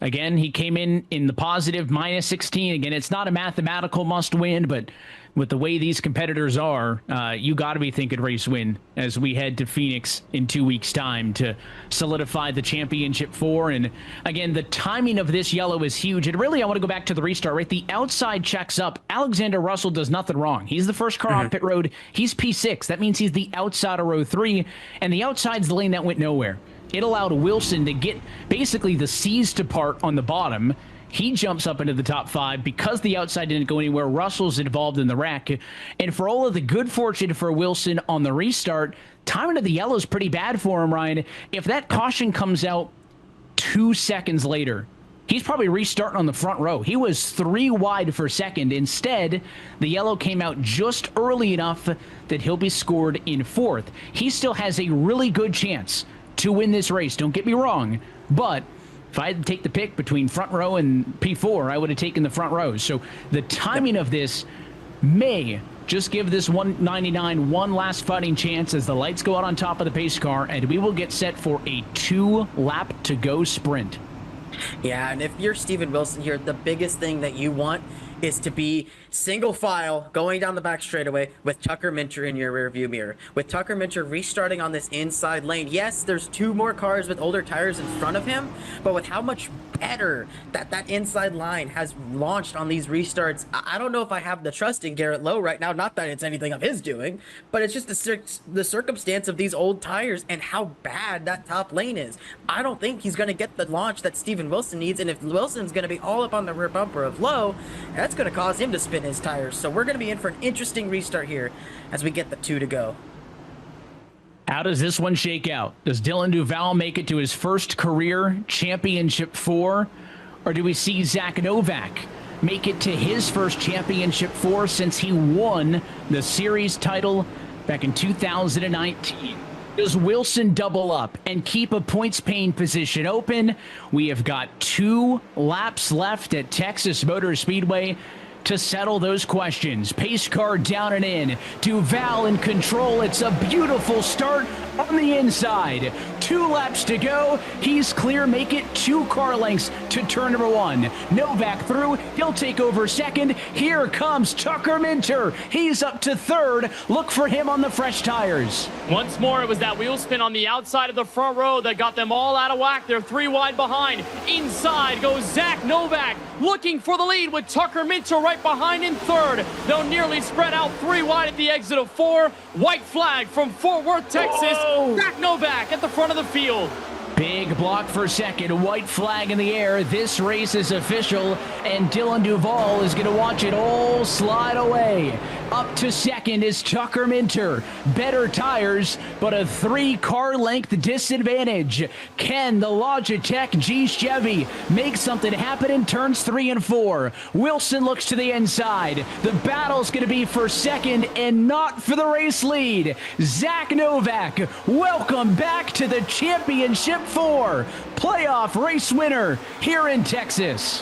again, he came in the positive -16. Again, it's not a mathematical must-win, but with the way these competitors are, you got to be thinking race win as we head to Phoenix in 2 weeks' time to solidify the championship 4. And again, the timing of this yellow is huge. And really, I want to go back to the restart, right? The outside checks up. Alexander Russell does nothing wrong. He's the first car on pit road. He's P6. That means he's the outside of row 3. And the outside's the lane that went nowhere. It allowed Wilson to get basically the C's to part on the bottom. He jumps up into the top 5 because the outside didn't go anywhere. Russell's involved in the wreck. And for all of the good fortune for Wilson on the restart, timing of the yellow is pretty bad for him, Ryan. If that caution comes out 2 seconds later, he's probably restarting on the front row. He was 3 wide for second. Instead, the yellow came out just early enough that he'll be scored in 4th. He still has a really good chance to win this race. Don't get me wrong, but if I had to take the pick between front row and P4, I would have taken the front row. So the timing of this may just give this 199 one last fighting chance as the lights go out on top of the pace car, and we will get set for a 2-lap-to-go sprint. Yeah, and if you're Steven Wilson here, the biggest thing that you want is to be single file going down the back straightaway with Tucker Minter in your rearview mirror. With Tucker Minter restarting on this inside lane, yes, there's 2 more cars with older tires in front of him, but with how much better that inside line has launched on these restarts, I don't know if I have the trust in Garrett Lowe right now. Not that it's anything of his doing, but it's just the circumstance of these old tires and how bad that top lane is. I don't think he's going to get the launch that Steven Wilson needs, and if Wilson's going to be all up on the rear bumper of Lowe, that's going to cause him to spin his tires. So we're going to be in for an interesting restart here as we get the 2 to go. How does this one shake out? Does Dylan Duval make it to his first career championship 4? Or do we see Zach Novak make it to his first championship 4 since he won the series title back in 2019? Does Wilson double up and keep a points paying position open? We have got 2 laps left at Texas Motor Speedway to settle those questions. Pace car down and in. Duval in control. It's a beautiful start on the inside. 2 laps to go. He's clear. Make it 2 car lengths to turn number 1. Novak through. He'll take over second. Here comes Tucker Minter. He's up to 3rd. Look for him on the fresh tires. Once more, it was that wheel spin on the outside of the front row that got them all out of whack. They're 3 wide behind. Inside goes Zach Novak looking for the lead with Tucker Minter right behind in 3rd. They'll nearly spread out 3 wide at the exit of 4. White flag from Fort Worth, Texas. Zach Novak at the front of the field. Big block for second, white flag in the air. This race is official, and Dylan Duval is going to watch it all slide away. Up to second is Tucker Minter. Better tires, but a 3-car length disadvantage. Can the Logitech G Chevy make something happen in turns 3 and 4? Wilson looks to the inside. The battle's going to be for second and not for the race lead. Zach Novak, welcome back to the Championship 4 playoff race winner here in Texas.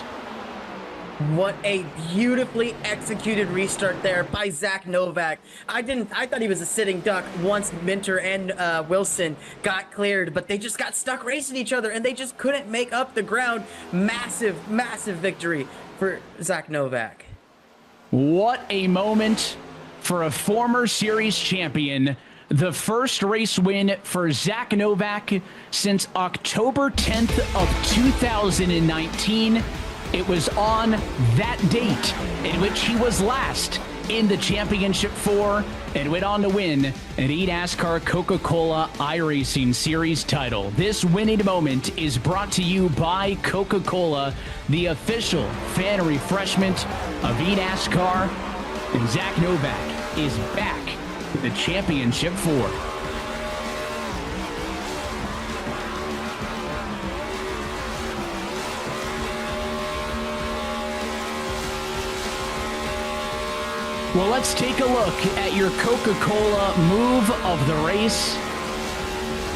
What a beautifully executed restart there by Zach Novak. I thought he was a sitting duck once Minter and Wilson got cleared, but they just got stuck racing each other and they just couldn't make up the ground. Massive victory for Zach Novak. What a moment for a former series champion. The first race win for Zach Novak since October 10th of 2019. It was on that date in which he was last in the Championship 4 and went on to win an eNASCAR Coca-Cola iRacing Series title. This winning moment is brought to you by Coca-Cola, the official fan refreshment of eNASCAR. And Zach Novak is back in the Championship 4. Well, let's take a look at your Coca-Cola move of the race.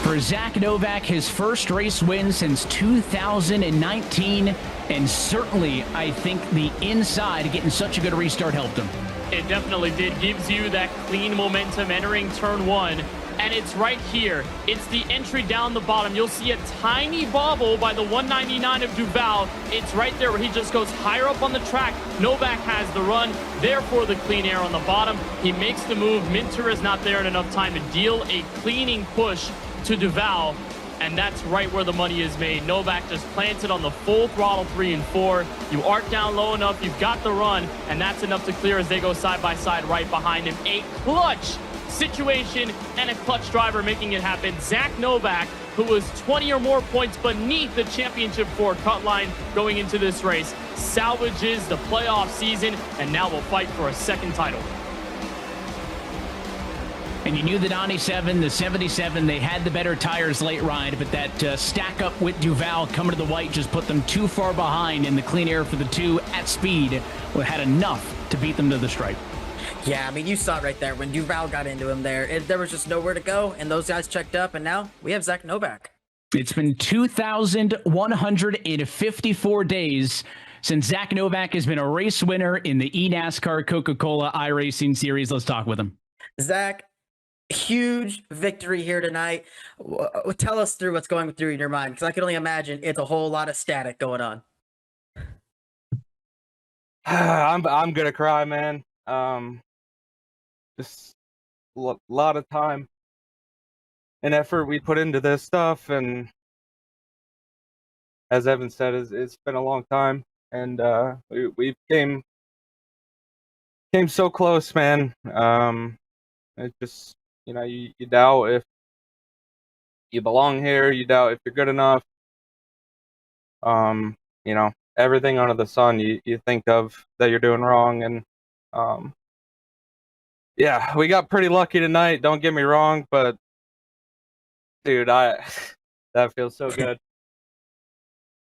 For Zach Novak, his first race win since 2019, and certainly, I think the inside getting such a good restart helped him. It definitely did. Gives you that clean momentum entering turn 1. And it's right here. It's the entry down the bottom. You'll see a tiny bobble by the 199 of Duval. It's right there where he just goes higher up on the track. Novak has the run, therefore the clean air on the bottom. He makes the move. Minter is not there in enough time to deal a cleaning push to Duval. And that's right where the money is made. Novak just planted on the full throttle 3 and 4. You arc down low enough, you've got the run, and that's enough to clear as they go side by side right behind him. A clutch situation and a clutch driver making it happen. Zach Novak, who was 20 or more points beneath the Championship 4 cut line going into this race, salvages the playoff season and now will fight for a second title. And you knew the 97, the 77, they had the better tires late ride, but that stack up with Duval coming to the white just put them too far behind, in the clean air for the 2 at speed had enough to beat them to the stripe. Yeah, I mean, you saw it right there when Duval got into him there. There was just nowhere to go, and those guys checked up, and now we have Zach Novak. It's been 2,154 days since Zach Novak has been a race winner in the eNASCAR Coca-Cola iRacing Series. Let's talk with him. Zach, huge victory here tonight. Tell us through what's going through in your mind, because I can only imagine it's a whole lot of static going on. I'm gonna cry, man. Just a lot of time and effort we put into this stuff, and as Evan said, it's been a long time, and we came so close, man. It just, you doubt if you belong here, you doubt if you're good enough. Everything under the sun you think of that you're doing wrong, and yeah, we got pretty lucky tonight, don't get me wrong, but dude, that feels so good.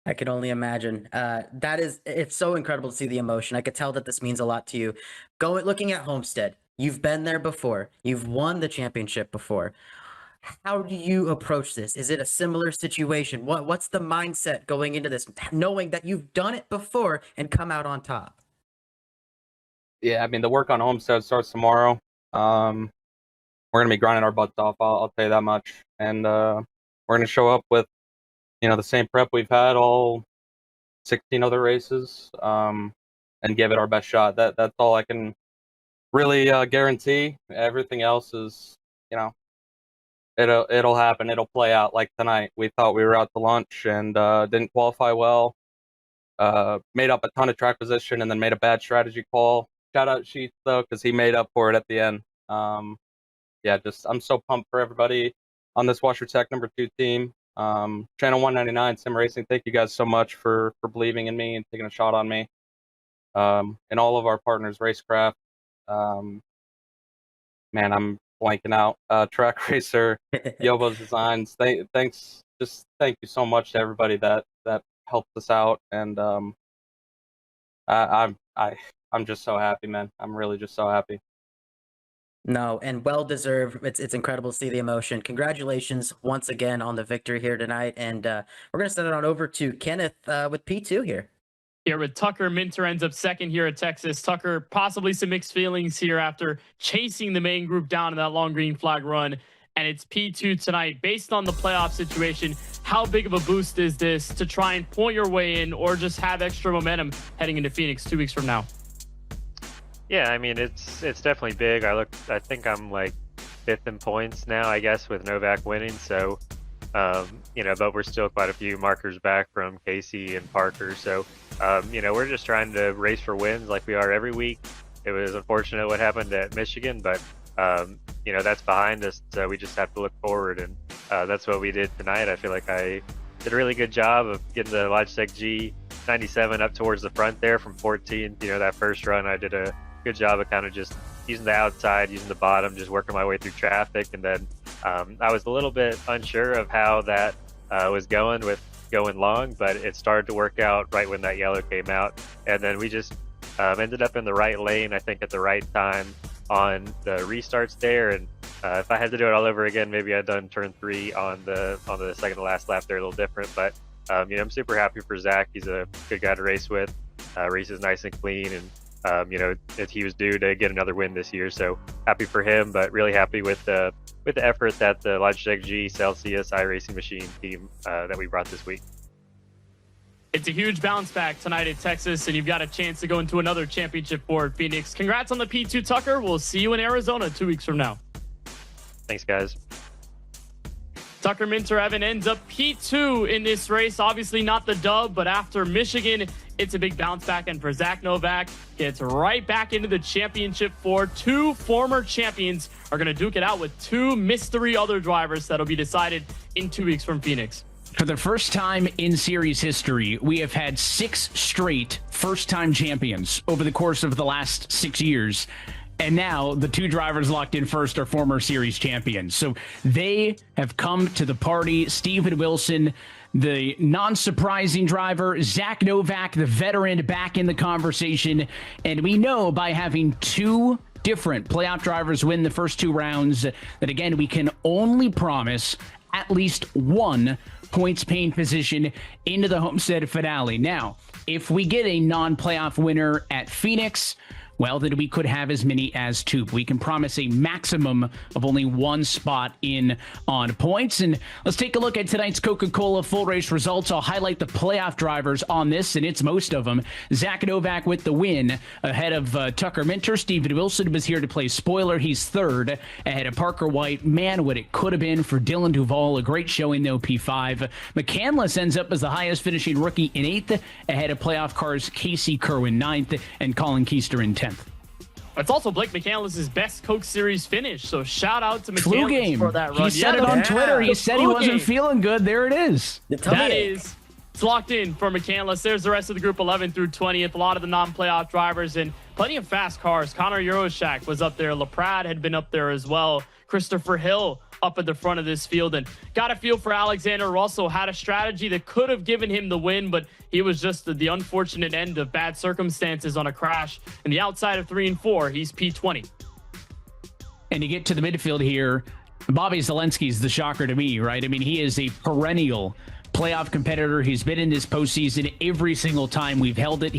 I can only imagine. It's so incredible to see the emotion. I could tell that this means a lot to you. Looking at Homestead, you've been there before. You've won the championship before. How do you approach this? Is it a similar situation? What's the mindset going into this, knowing that you've done it before and come out on top? Yeah, I mean, the work on Homestead starts tomorrow. We're going to be grinding our butts off, I'll tell you that much. And we're going to show up with, the same prep we've had all 16 other races, and give it our best shot. That's all I can really guarantee. Everything else is, it'll happen. It'll play out like tonight. We thought we were out to lunch and didn't qualify well. Made up a ton of track position and then made a bad strategy call. Shout out Sheets though, because he made up for it at the end. I'm so pumped for everybody on this Washer Tech number 2 team. Channel 199, Sim Racing, thank you guys so much for believing in me and taking a shot on me. And all of our partners, Racecraft, man, I'm blanking out. Track Racer, Yobo's Designs. Thanks, just thank you so much to everybody that helped us out, and I'm just so happy, man. I'm really just so happy. No, and well deserved. It's incredible to see the emotion. Congratulations once again on the victory here tonight, and we're gonna send it on over to Kenneth with P2 here. Here with Tucker Minter ends up second here at Texas. Tucker, possibly some mixed feelings here after chasing the main group down in that long green flag run. And it's P2 tonight. Based on the playoff situation, how big of a boost is this to try and point your way in or just have extra momentum heading into Phoenix 2 weeks from now? Yeah, I mean, it's definitely big. I think I'm like 5th in points now, I guess, with Novak winning. So, but we're still quite a few markers back from Casey and Parker. So, we're just trying to race for wins like we are every week. It was unfortunate what happened at Michigan, but, that's behind us. So we just have to look forward. And that's what we did tonight. I feel like I did a really good job of getting the Logitech G97 up towards the front there from 14. That first run, I did a good job of kind of just using the outside, using the bottom, just working my way through traffic. And then I was a little bit unsure of how that was going long, but it started to work out right when that yellow came out. And then we just ended up in the right lane, I think, at the right time on the restarts there. And if I had to do it all over again, maybe I'd done turn 3 on the second to last lap there a little different. But I'm super happy for Zach. He's a good guy to race with. Races nice and clean, and he was due to get another win this year, so happy for him, but really happy with the effort that the Logitech G Celsius iRacing machine team that we brought this week. It's a huge bounce back tonight at Texas, and you've got a chance to go into another championship for Phoenix. Congrats on the P2, Tucker. We'll see you in Arizona 2 weeks from now. Thanks, guys. Tucker Minter Evan ends up P2 in this race. Obviously not the dub, but after Michigan, it's a big bounce back. And for Zach Novak, gets right back into the championship four. 2 former champions are going to duke it out with 2 mystery other drivers that'll be decided in 2 weeks from Phoenix. For the first time in series history, we have had 6 straight first-time champions over the course of the last 6 years. And now the 2 drivers locked in first are former series champions. So they have come to the party. Steven Wilson, the non-surprising driver, Zach Novak, the veteran, back in the conversation. And we know by having 2 different playoff drivers win the first 2 rounds that, again, we can only promise at least 1 points paying position into the Homestead finale. Now, if we get a non-playoff winner at Phoenix, well, then we could have as many as 2. We can promise a maximum of only 1 spot in on points. And let's take a look at tonight's Coca-Cola full race results. I'll highlight the playoff drivers on this, and it's most of them. Zach Novak with the win ahead of Tucker Minter. Steven Wilson was here to play spoiler. He's 3rd ahead of Parker White. Man, what it could have been for Dylan Duval. A great showing, though, P5. McCandless ends up as the highest finishing rookie in 8th ahead of playoff cars Casey Kerwin 9th and Colin Keister in 10th. It's also Blake McCandless' best Coke Series finish, so shout out to Flu McCandless game. for that run. He said it on Twitter. He said he wasn't feeling good. There it is. It's locked in for McCandless. There's the rest of the group 11 through 20th. A lot of the non-playoff drivers and plenty of fast cars. Connor Euroshak was up there. LaPrade had been up there as well. Christopher Hill up at the front of this field, and got a feel for Alexander Russell. Had a strategy that could have given him the win, but he was just the unfortunate end of bad circumstances on a crash. And the outside of 3 and 4, he's P20. And you get to the midfield here, Bobby Zelensky's the shocker to me, right? I mean, he is a perennial playoff competitor. He's been in this postseason every single time we've held it.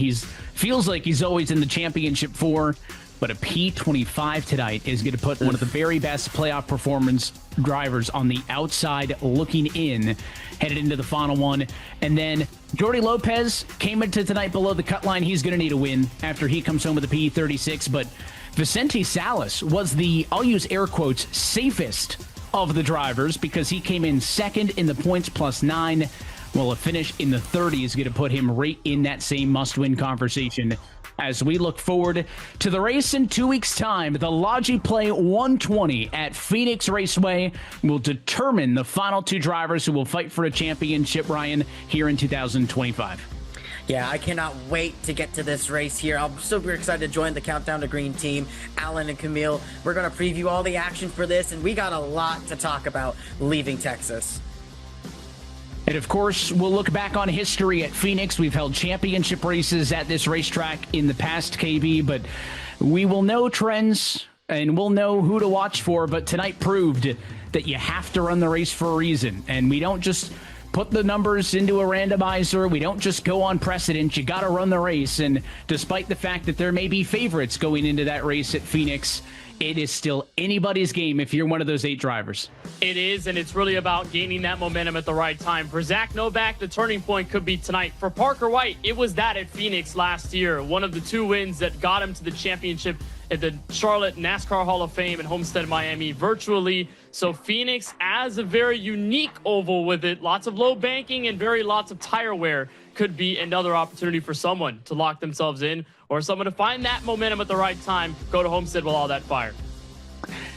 Feels like he's always in the championship 4. But a P25 tonight is going to put one of the very best playoff performance drivers on the outside looking in, headed into the final one. And then Jordi Lopez came into tonight below the cut line. He's going to need a win after he comes home with a P36. But Vicente Salas was the, I'll use air quotes, safest of the drivers because he came in 2nd in the points +9. Well, a finish in the 30s is going to put him right in that same must-win conversation as we look forward to the race in 2 weeks' time. The Logi Play 120 at Phoenix Raceway will determine the final two drivers who will fight for a championship, Ryan, here in 2025. Yeah, I cannot wait to get to this race here. I'm super excited to join the Countdown to Green team, Alan and Camille. We're going to preview all the action for this, and we got a lot to talk about leaving Texas. And of course, we'll look back on history at Phoenix. We've held championship races at this racetrack in the past, KB, but we will know trends and we'll know who to watch for. But tonight proved that you have to run the race for a reason, and we don't just put the numbers into a randomizer. We don't just go on precedent. You got to run the race. And despite the fact that there may be favorites going into that race at Phoenix, it is still anybody's game if you're one of those 8 drivers. It is, and it's really about gaining that momentum at the right time. For Zach Novak, the turning point could be tonight. For Parker White, it was that at Phoenix last year. One of the 2 wins that got him to the championship at the Charlotte NASCAR Hall of Fame and Homestead, Miami, virtually. So Phoenix as a very unique oval with it. Lots of low banking and lots of tire wear could be another opportunity for someone to lock themselves in or someone to find that momentum at the right time, go to Homestead with all that fire.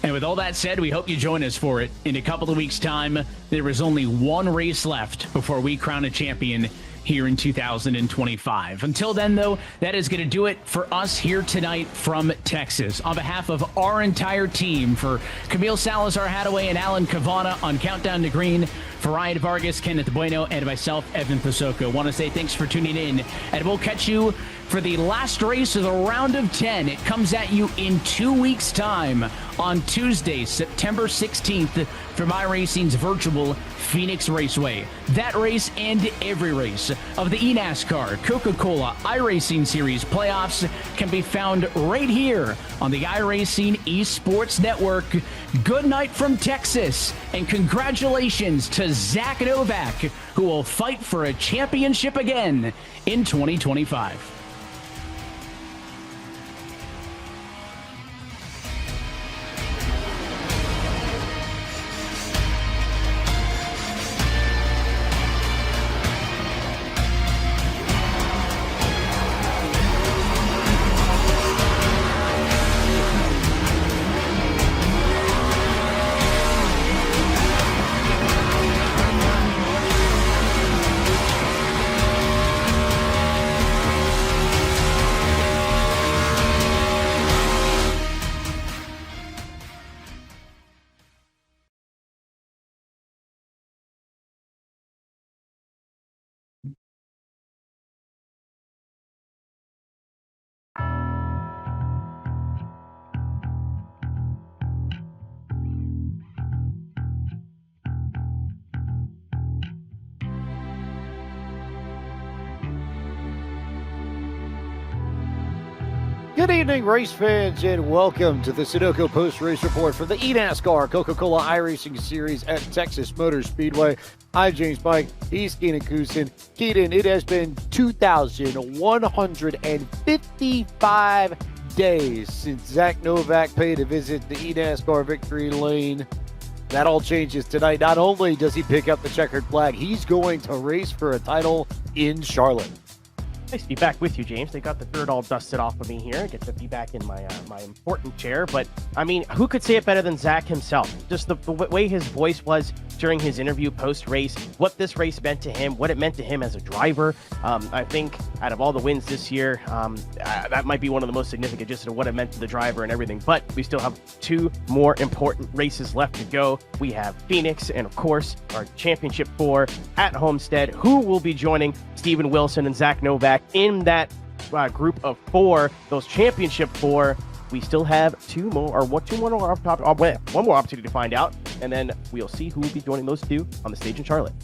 And with all that said, we hope you join us for it. In a couple of weeks' time, there is only one race left before we crown a champion here in 2025. Until then, though, that is going to do it for us here tonight from Texas. On behalf of our entire team, for Camille Salazar-Hadaway and Alan Cavana on Countdown to Green, for Ryan Vargas, Kenneth Bueno, and myself, Evan Pasoko, want to say thanks for tuning in, and we'll catch you for the last race of the round of 10. It comes at you in 2 weeks' time on Tuesday, September 16th from iRacing's virtual Phoenix Raceway. That race and every race of the eNASCAR Coca-Cola iRacing Series playoffs can be found right here on the iRacing Esports Network. Good night from Texas, and congratulations to Zach Novak, who will fight for a championship again in 2025. Good evening, race fans, and welcome to the Sunoco Post-Race Report for the eNASCAR Coca-Cola iRacing Series at Texas Motor Speedway. I'm James Pike. He's Keenan Kusin. Keenan, it has been 2,155 days since Zach Novak paid a visit to eNASCAR Victory Lane. That all changes tonight. Not only does he pick up the checkered flag, he's going to race for a title in Charlotte. Nice to be back with you, James. They got the dirt all dusted off of me here. I get to be back in my my important chair. But, I mean, who could say it better than Zach himself? Just the way his voice was during his interview post-race, what this race meant to him, what it meant to him as a driver. I think out of all the wins this year, that might be one of the most significant, just what it meant to the driver and everything. But we still have 2 more important races left to go. We have Phoenix and, of course, our Championship 4 at Homestead. Who will be joining Steven Wilson and Zach Novak in that group of 4, those Championship 4? We still have one more opportunity to find out, and then we'll see who will be joining those 2 on the stage in Charlotte.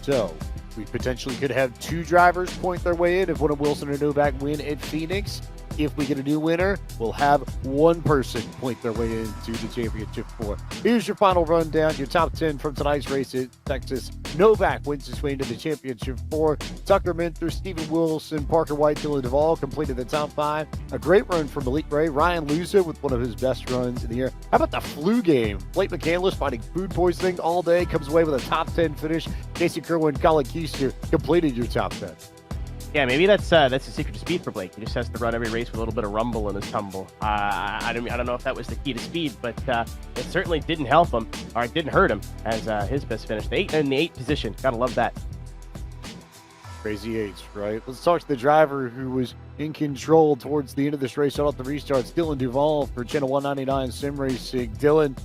So we potentially could have 2 drivers point their way in if one of Wilson or Novak win at Phoenix. If we get a new winner, we'll have 1 person point their way into the Championship 4. Here's your final rundown, your top 10 from tonight's race at Texas. Novak wins his way into the Championship 4. Tucker Minter, Steven Wilson, Parker White, Dylan Duvall completed the top 5. A great run from Malik Ray. Ryan Luza with one of his best runs in the year. How about the flu game? Blake McCandless fighting food poisoning all day, comes away with a top 10 finish. Jason Kerwin, Colin Keister completed your top 10. Yeah, maybe that's the secret to speed for Blake. He just has to run every race with a little bit of rumble in his tumble. I don't know if that was the key to speed, but it certainly didn't help him, or it didn't hurt him, as his best finish. The 8th position. Gotta love that. Crazy eights, right? Let's talk to the driver who was in control towards the end of this race. Out the restarts, Dylan Duval for Channel 199 Sim Racing. Dylan,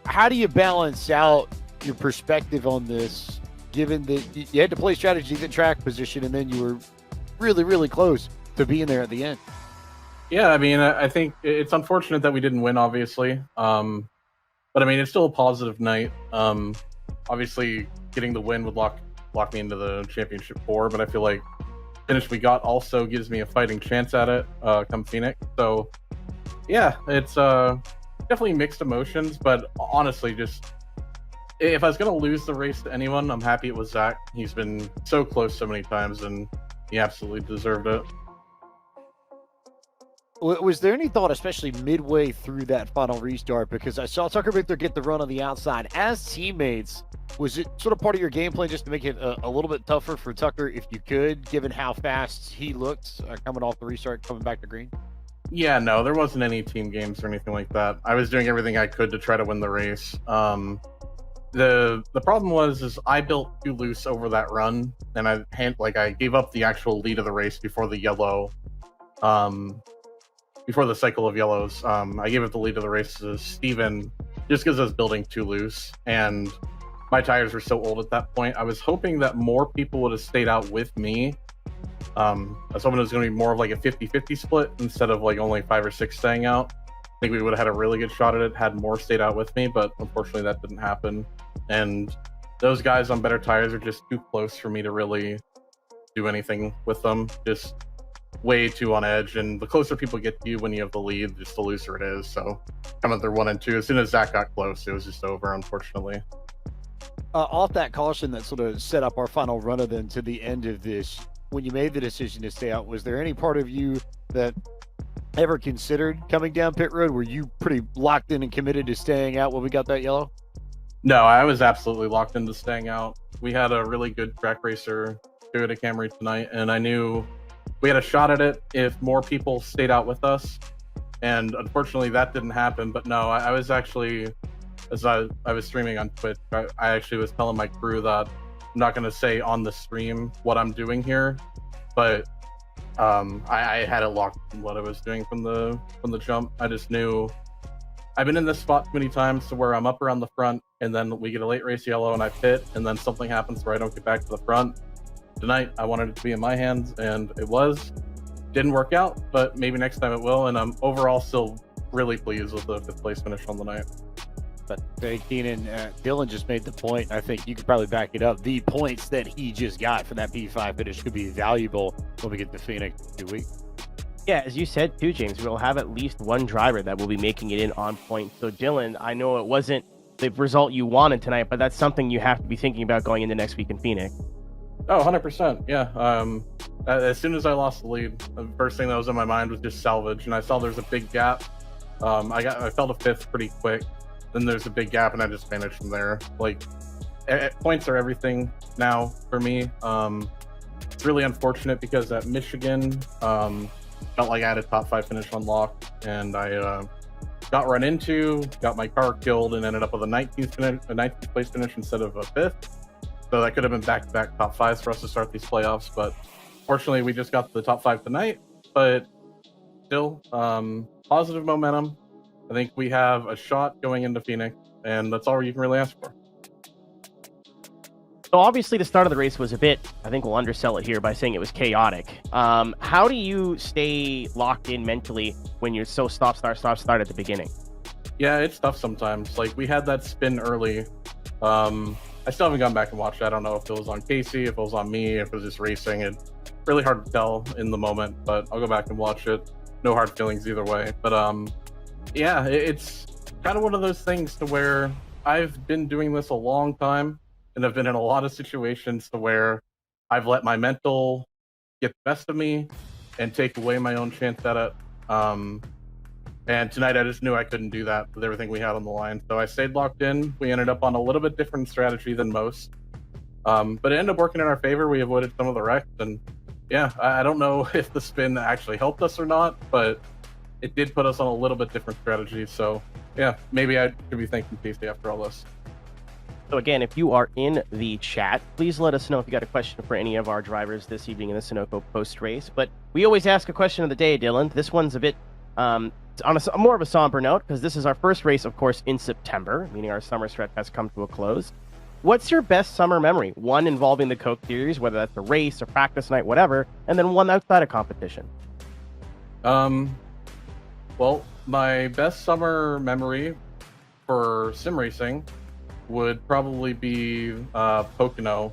how do you balance out your perspective on this, given that you had to play strategy at the track position, and then you were really, really close to being there at the end? Yeah, I mean, I think it's unfortunate that we didn't win, obviously. But I mean, it's still a positive night. Obviously, getting the win would lock me into the championship 4, but I feel like finish we got also gives me a fighting chance at it come Phoenix. So yeah, it's definitely mixed emotions, but honestly, just if I was going to lose the race to anyone, I'm happy it was Zach. He's been so close so many times, and he absolutely deserved it. Was there any thought, especially midway through that final restart, because I saw Tucker Victor get the run on the outside, as teammates, was it sort of part of your game plan just to make it a little bit tougher for Tucker if you could, given how fast he looked coming off the restart, coming back to green? Yeah, no, there wasn't any team games or anything like that. I was doing everything I could to try to win the race. The problem was I built too loose over that run, and I gave up the actual lead of the race before the yellow, before the cycle of yellows. I gave up the lead of the race to Steven just because I was building too loose, and my tires were so old at that point. I was hoping that more people would have stayed out with me. I was hoping it was going to be more of like a 50-50 split instead of like only 5 or 6 staying out. I think we would have had a really good shot at it had more stayed out with me, but unfortunately that didn't happen. And those guys on better tires are just too close for me to really do anything with them. Just way too on edge, and the closer people get to you when you have the lead, just the looser it is. So coming through 1 and 2, as soon as Zach got close, it was just over, unfortunately. Off that caution that sort of set up our final run of them to the end of this, when you made the decision to stay out, was there any part of you that ever considered coming down pit road? Were you pretty locked in and committed to staying out when we got that yellow? No, I was absolutely locked into staying out. We had a really good track racer, Toyota Camry tonight, and I knew we had a shot at it if more people stayed out with us. And unfortunately, that didn't happen. But no, I was actually, as I was streaming on Twitch, I actually was telling my crew that I'm not going to say on the stream what I'm doing here, but I had it locked in what I was doing from the jump. I just knew I've been in this spot too many times to where I'm up around the front, and then we get a late race yellow and I pit, and then something happens where I don't get back to the front. Tonight, I wanted it to be in my hands, and it was. Didn't work out, but maybe next time it will, and I'm overall still really pleased with the 5th place finish on the night. But Keenan, Dylan just made the point. I think you could probably back it up. The points that he just got for that P5 finish could be valuable when we get to Phoenix in 2 weeks. Yeah, as you said too, James, we'll have at least one driver that will be making it in on point. So Dylan, I know it wasn't the result you wanted tonight, but that's something you have to be thinking about going into next week in Phoenix. Oh, 100%. Yeah. As soon as I lost the lead, the first thing that was in my mind was just salvage, and I saw there's a big gap. I fell to 5th pretty quick. Then there's a big gap, and I just managed from there. Like, points are everything now for me. It's really unfortunate because at Michigan, felt like I had a top 5 finish on lock, and I got run into, got my car killed, and ended up with a 19th place finish instead of a 5th. So that could have been back-to-back top 5s for us to start these playoffs, but fortunately we just got to the top 5 tonight. But still, positive momentum. I think we have a shot going into Phoenix, and that's all you can really ask for. So obviously the start of the race was a bit, I think we'll undersell it here by saying it was chaotic. How do you stay locked in mentally when you're so stop, start at the beginning? Yeah, it's tough sometimes. Like, we had that spin early. I still haven't gone back and watched it. I don't know if it was on Casey, if it was on me, if it was just racing. It's really hard to tell in the moment, but I'll go back and watch it. No hard feelings either way. But yeah, it's kind of one of those things to where I've been doing this a long time, and I've been in a lot of situations to where I've let my mental get the best of me and take away my own chance at it. And tonight I just knew I couldn't do that with everything we had on the line. So I stayed locked in. We ended up on a little bit different strategy than most. But it ended up working in our favor. We avoided some of the wrecks, and yeah, I don't know if the spin actually helped us or not, but it did put us on a little bit different strategy. So yeah, maybe I should be thanking Casey after all this. So again, if you are in the chat, please let us know if you got a question for any of our drivers this evening in the Sunoco post-race. But we always ask a question of the day, Dylan. This one's a bit on a more of a somber note, because this is our first race, of course, in September, meaning our summer stretch has come to a close. What's your best summer memory? One involving the Coke Series, whether that's a race, a practice night, whatever, and then one outside of competition. Well, my best summer memory for sim racing would probably be Pocono,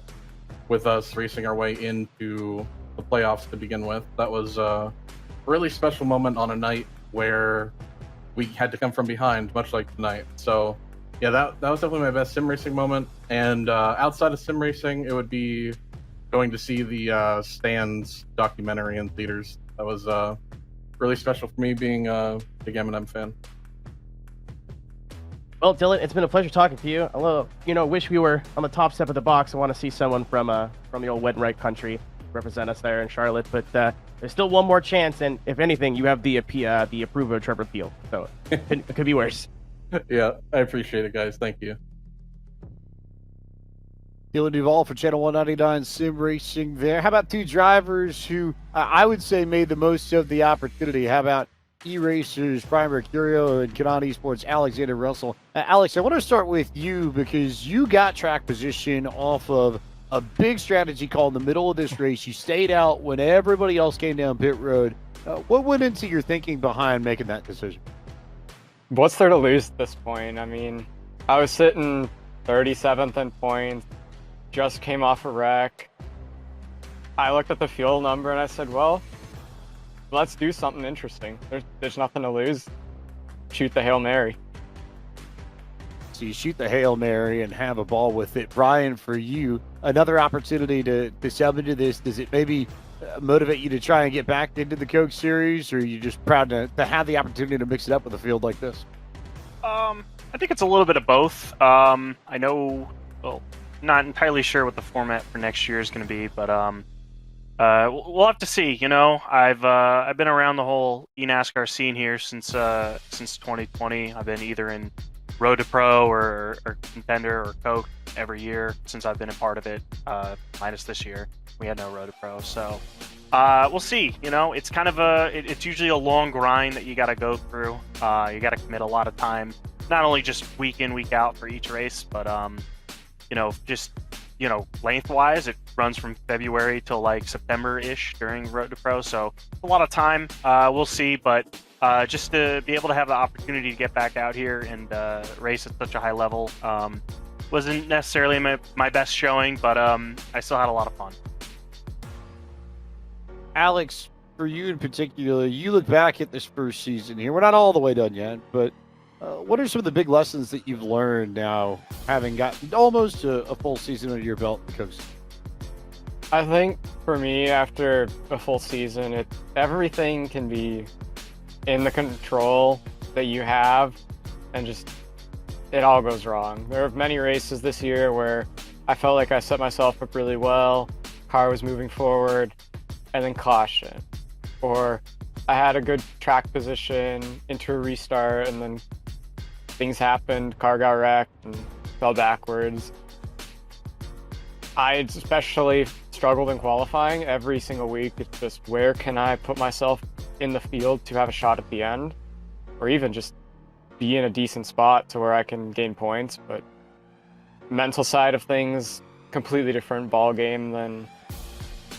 with us racing our way into the playoffs to begin with. That was a really special moment on a night where we had to come from behind, much like tonight. So yeah, that was definitely my best sim racing moment. And outside of sim racing, it would be going to see the Stands documentary in theaters. That was really special for me, being a big Eminem fan. Well, Dylan, it's been a pleasure talking to you. I wish we were on the top step of the box. I want to see someone from the old wet and right country represent us there in Charlotte. But there's still one more chance, and if anything, you have the approval of Trevor Field. So it could be worse. Yeah, I appreciate it, guys. Thank you. Dylan Duvall for Channel 199 Sim Racing there. How about two drivers who I would say made the most of the opportunity? How about E-Racers, Brian Mercurio, and Kanani Esports, Alexander Russell? Alex, I want to start with you because you got track position off of a big strategy call in the middle of this race. You stayed out when everybody else came down pit road. What went into your thinking behind making that decision? What's there to lose at this point? I mean, I was sitting 37th in points, just came off a wreck. I looked at the fuel number and I said, well, let's do something interesting. There's nothing to lose. Shoot the Hail Mary. So you shoot the Hail Mary and have a ball with it. Brian, for you, another opportunity to sub into this. Does it maybe motivate you to try and get back into the Coke Series, or are you just proud to have the opportunity to mix it up with a field like this? I think it's a little bit of both. I know, well, not entirely sure what the format for next year is going to be, but we'll have to see. You know, I've been around the whole eNASCAR scene here since 2020. I've been either in Road to Pro or Contender or Coke every year since I've been a part of it, minus this year. We had no Road to Pro, so we'll see. You know, it's kind of it's usually a long grind that you got to go through. You got to commit a lot of time, not only just week in, week out for each race, but just lengthwise, it runs from February till like September-ish during Road to Pro, so a lot of time. We'll see, but just to be able to have the opportunity to get back out here and race at such a high level wasn't necessarily my best showing, but I still had a lot of fun. Alex, for you in particular, you look back at this first season here. We're not all the way done yet, but what are some of the big lessons that you've learned now, having gotten almost a full season under your belt in Coast? I think for me, after a full season, everything can be in the control that you have, and just it all goes wrong. There were many races this year where I felt like I set myself up really well, car was moving forward, and then caution, or I had a good track position into a restart, and then things happened, car got wrecked and fell backwards. I especially struggled in qualifying every single week. It's just, where can I put myself in the field to have a shot at the end, or even just be in a decent spot to where I can gain points. But mental side of things, completely different ball game than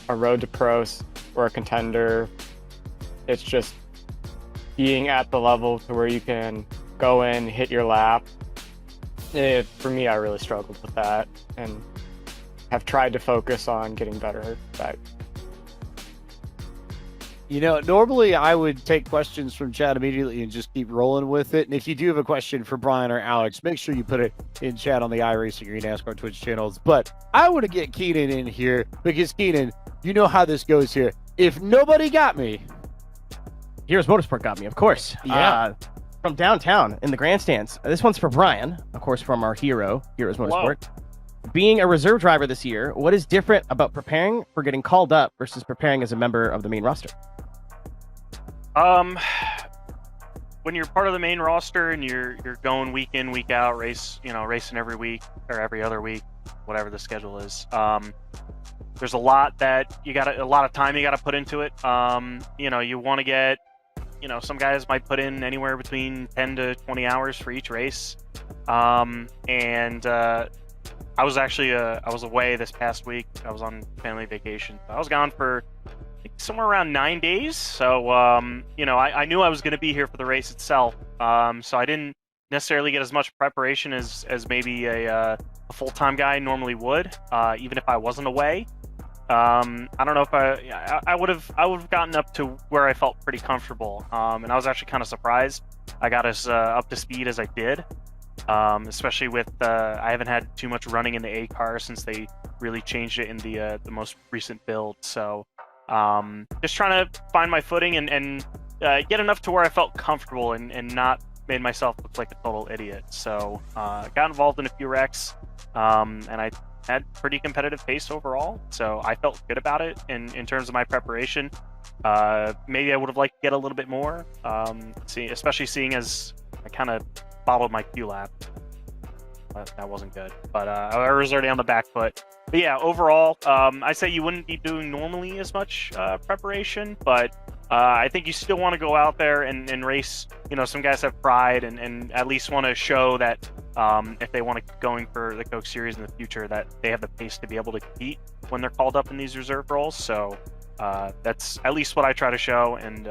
a Road to Pro or a Contender. It's just being at the level to where you can go in, hit your lap. For me, I really struggled with that and have tried to focus on getting better. But normally I would take questions from chat immediately and just keep rolling with it. And if you do have a question for Brian or Alex, make sure you put it in chat on the iRacing or eNASCAR Twitch channels. But I want to get Keenan in here because, Keenan, you know how this goes here. If nobody got me, Heroes Motorsport got me, of course. Yeah. From downtown in the grandstands. This one's for Brian, of course, from our Heroes Motorsport. being a reserve driver this year, what is different about preparing for getting called up versus preparing as a member of the main roster? When you're part of the main roster and you're going week in, week out, racing every week or every other week, whatever the schedule is. There's a lot of time you gotta put into it. You want to get, some guys might put in anywhere between 10 to 20 hours for each race. I was actually I was away this past week. I was on family vacation. I was gone for I think somewhere around 9 days. So I knew I was going to be here for the race itself. So I didn't necessarily get as much preparation as maybe a full-time guy normally would, even if I wasn't away. I don't know if I would have gotten up to where I felt pretty comfortable. And I was actually kind of surprised I got as up to speed as I did. Especially with I haven't had too much running in the A car since they really changed it in the most recent build. So just trying to find my footing and get enough to where I felt comfortable and not made myself look like a total idiot. So got involved in a few wrecks, and I had pretty competitive pace overall. So I felt good about it in terms of my preparation. Maybe I would have liked to get a little bit more, especially seeing as I kind of bottled my Q lap. That wasn't good, but I was already on the back foot. But yeah, overall, I say you wouldn't be doing normally as much preparation, but I think you still want to go out there and race. Some guys have pride and at least want to show that if they want to keep going for the Coke Series in the future, that they have the pace to be able to compete when they're called up in these reserve roles. So that's at least what I try to show. And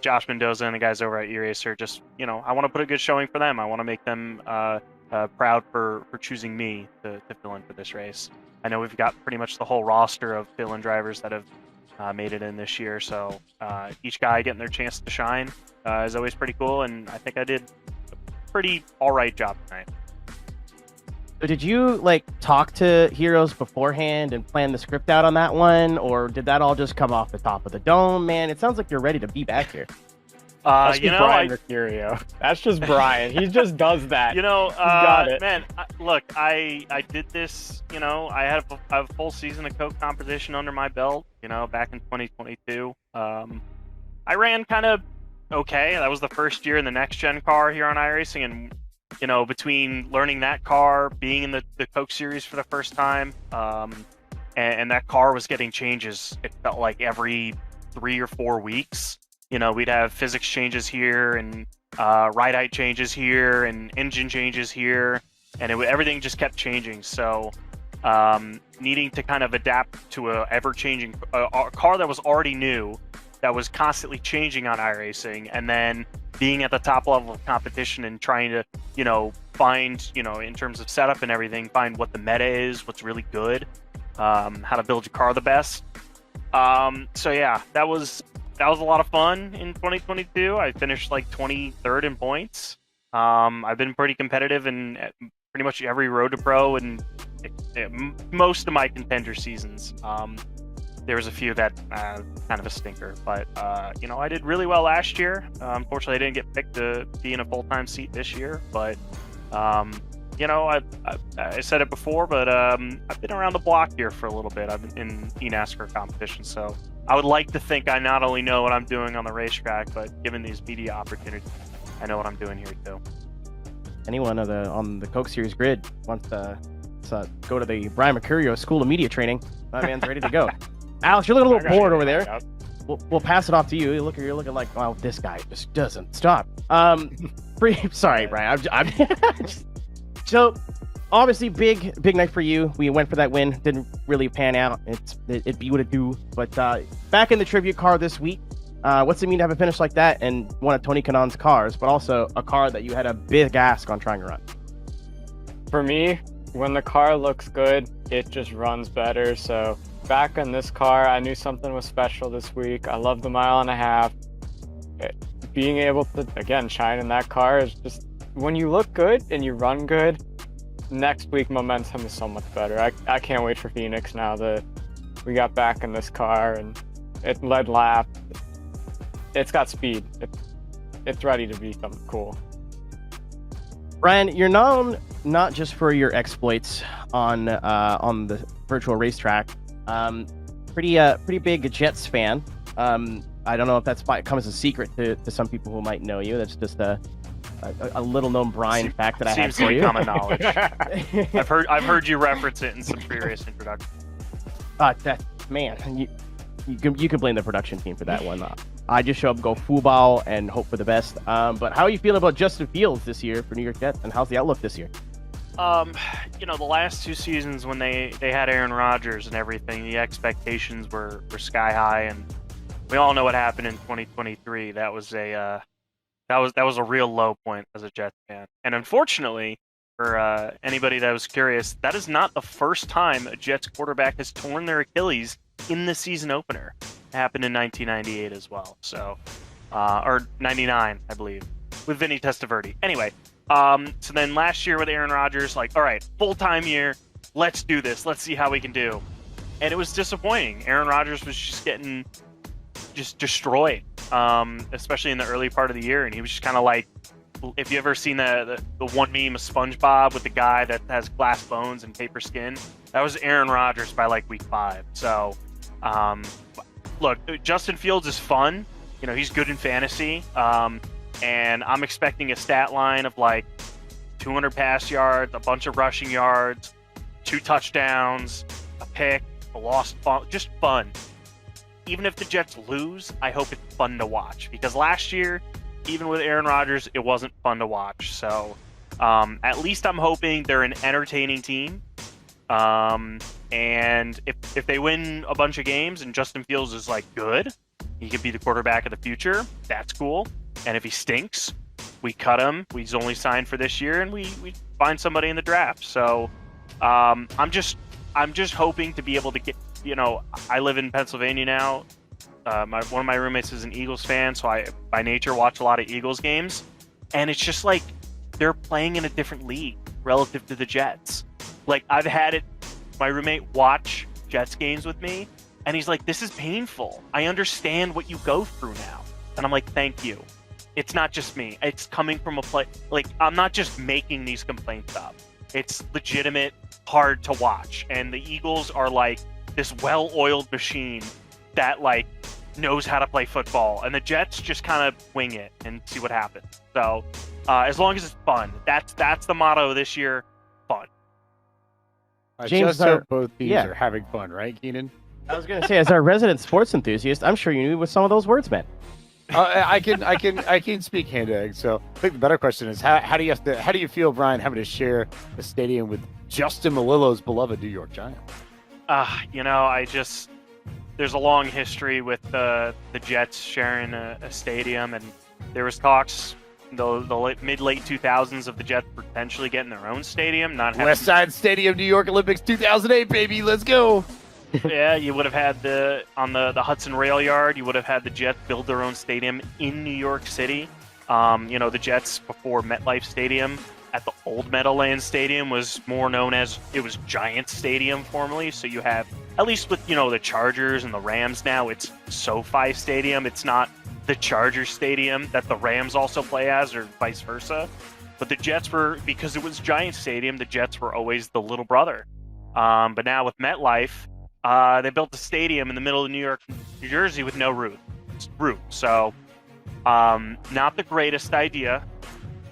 Josh Mendoza and the guys over at eRacer, just I want to put a good showing for them. I want to make them proud for choosing me to fill in for this race. I know we've got pretty much the whole roster of fill-in drivers that have made it in this year, so each guy getting their chance to shine is always pretty cool, and I think I did a pretty all-right job tonight. Did you talk to Heroes beforehand and plan the script out on that one, or did that all just come off the top of the dome? Man, it sounds like you're ready to be back here. That's just Brian Mercurio. That's just Brian. He just does that. Got it. Man, look, I did this. I had a full season of Coke competition under my belt. Back in 2022. I ran kind of okay. That was the first year in the next gen car here on iRacing, and between learning that car, being in the Coke Series for the first time, and that car was getting changes. It felt like every 3 or 4 weeks. We'd have physics changes here and ride height changes here and engine changes here, and everything just kept changing. So needing to kind of adapt to a ever-changing a car that was already new, that was constantly changing on iRacing, and then being at the top level of competition and trying to, find, in terms of setup and everything, find what the meta is, what's really good, how to build your car the best. So yeah, that was a lot of fun in 2022. I finished 23rd in points. I've been pretty competitive in pretty much every Road to Pro and most of my contender seasons. There was a few that kind of a stinker, but I did really well last year. Unfortunately, I didn't get picked to be in a full-time seat this year, but I said it before, but I've been around the block here for a little bit. I've been in eNASCAR competition, so I would like to think I not only know what I'm doing on the racetrack, but given these media opportunities, I know what I'm doing here too. Anyone on the Coke Series grid wants to go to the Brian Mercurio School of Media Training, my man's ready to go. Alex, you're looking a little bored over there. We'll pass it off to you. You're looking like, wow, this guy just doesn't stop. Sorry, Brian. I'm so obviously big night for you. We went for that win. Didn't really pan out. It be what it do. But back in the tribute car this week. What's it mean to have a finish like that and one of Tony Kanaan's cars, but also a car that you had a big ask on trying to run? For me, when the car looks good, it just runs better. So back in this car, I knew something was special this week. I love the 1.5 miles. Being able to, again, shine in that car is just, when you look good and you run good, next week momentum is so much better. I can't wait for Phoenix now that we got back in this car and it led lap. It's got speed. It's ready to be something cool. Brian, you're known not just for your exploits on the virtual racetrack. Pretty big Jets fan. I don't know if that's comes as a secret to some people who might know you. That's just a little known Brian fact that I have Seems for to be you. common knowledge. I've heard you reference it in some pre-race introduction. Man, you can blame the production team for that one. I just show up, go football, and hope for the best. But how are you feeling about Justin Fields this year for New York Jets, and how's the outlook this year? The last 2 seasons when they had Aaron Rodgers and everything, the expectations were sky high, and we all know what happened in 2023. That was a real low point as a Jets fan. And unfortunately, for anybody that was curious, that is not the first time a Jets quarterback has torn their Achilles in the season opener. It happened in 1998 as well. So, or 99, I believe, with Vinny Testaverde. Anyway, so then last year with Aaron Rodgers, all right, full-time year, let's do this. Let's see how we can do. And it was disappointing. Aaron Rodgers was just getting destroyed, especially in the early part of the year. And he was just kind of like, if you ever seen the one meme of SpongeBob with the guy that has glass bones and paper skin, that was Aaron Rodgers by week 5. So, look, Justin Fields is fun. He's good in fantasy. And I'm expecting a stat line of 200 pass yards, a bunch of rushing yards, 2 touchdowns, a pick, a lost ball, just fun. Even if the Jets lose, I hope it's fun to watch, because last year, even with Aaron Rodgers, it wasn't fun to watch. So at least I'm hoping they're an entertaining team. And if they win a bunch of games and Justin Fields is good, he could be the quarterback of the future, that's cool. And if he stinks, we cut him. He's only signed for this year, and we find somebody in the draft. So I'm just hoping to be able to get. I live in Pennsylvania now. One of my roommates is an Eagles fan, so I by nature watch a lot of Eagles games, and it's just they're playing in a different league relative to the Jets. I've had my roommate watch Jets games with me, and he's like, "This is painful. I understand what you go through now," and I'm like, "Thank you." It's not just me. It's coming from a place. I'm not just making these complaints up. It's legitimate, hard to watch. And the Eagles are this well-oiled machine that knows how to play football. And the Jets just kind of wing it and see what happens. So as long as it's fun, that's the motto this year, fun. James, just hope both teams are having fun, right, Keenan? I was going to say, as our resident sports enthusiast, I'm sure you knew what some of those words meant. I can speak hand to egg. So I think the better question is how do you feel, Brian, having to share the stadium with Justin Malillo's beloved New York Giants? There's a long history with the Jets sharing a stadium, and there was talks the mid-late 2000s of the Jets potentially getting their own stadium. West Side Stadium, New York Olympics 2008, baby, let's go. Yeah, you would have had the Hudson Rail Yard. You would have had the Jets build their own stadium in New York City. The Jets before MetLife Stadium at the old Meadowlands Stadium was more known as Giants Stadium formerly. So you have, at least with the Chargers and the Rams now, it's SoFi Stadium. It's not the Chargers Stadium that the Rams also play as, or vice versa. But the Jets were, because it was Giants Stadium, the Jets were always the little brother. But now with MetLife, they built a stadium in the middle of New Jersey with no roof. So, not the greatest idea.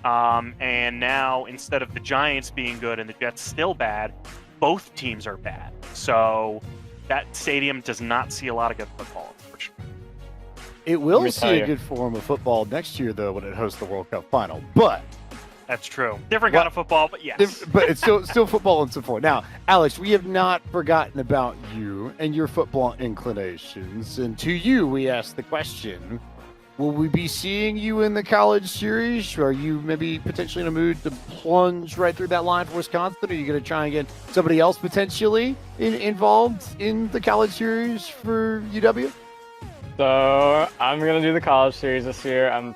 And now, instead of the Giants being good and the Jets still bad, both teams are bad. So, that stadium does not see a lot of good football, unfortunately. It will see a good form of football next year, though, when it hosts the World Cup final. But that's true. Different kind of football, but yes. But it's still football and so forth. Now, Alex, we have not forgotten about you and your football inclinations. And to you, we ask the question, will we be seeing you in the college series? Or are you maybe potentially in a mood to plunge right through that line for Wisconsin? Are you going to try and get somebody else potentially involved in the college series for UW? So I'm going to do the college series this year. I'm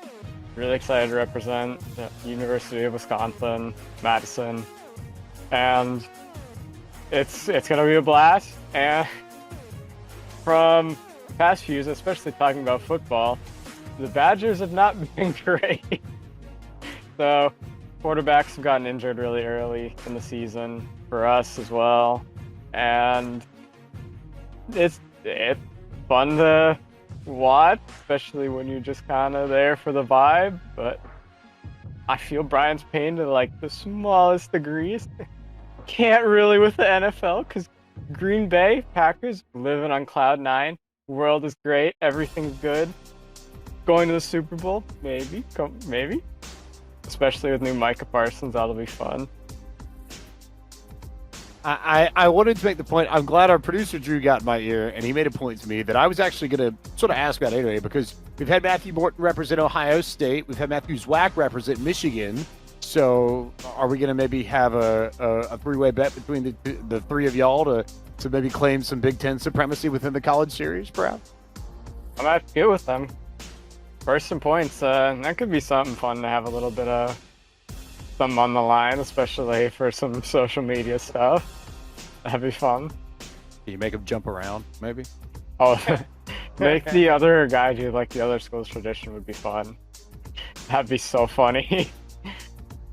really excited to represent the University of Wisconsin, Madison, and it's going to be a blast. And from past few years, especially talking about football, the Badgers have not been great. So quarterbacks have gotten injured really early in the season for us as well, and it's fun to watch, especially when you're just kind of there for the vibe. But I feel Brian's pain to like the smallest degrees. Can't really with the NFL because Green Bay Packers living on cloud nine. World is great, everything's good. Going to the Super Bowl, maybe. Especially with new Micah Parsons, that'll be fun. I wanted to make the point. I'm glad our producer Drew got in my ear, and he made a point to me that I was actually going to sort of ask about anyway, because we've had Matthew Morton represent Ohio State, we've had Matthew Zwack represent Michigan. So, are we going to maybe have a three-way bet between the three of y'all to maybe claim some Big Ten supremacy within the college series, perhaps? I'm not good with them. First and points, that could be something fun to have a little bit of something on the line, especially for some social media stuff. That'd be fun. Can you make them jump around, maybe? Oh, make the other guy do like the other school's tradition would be fun. That'd be so funny.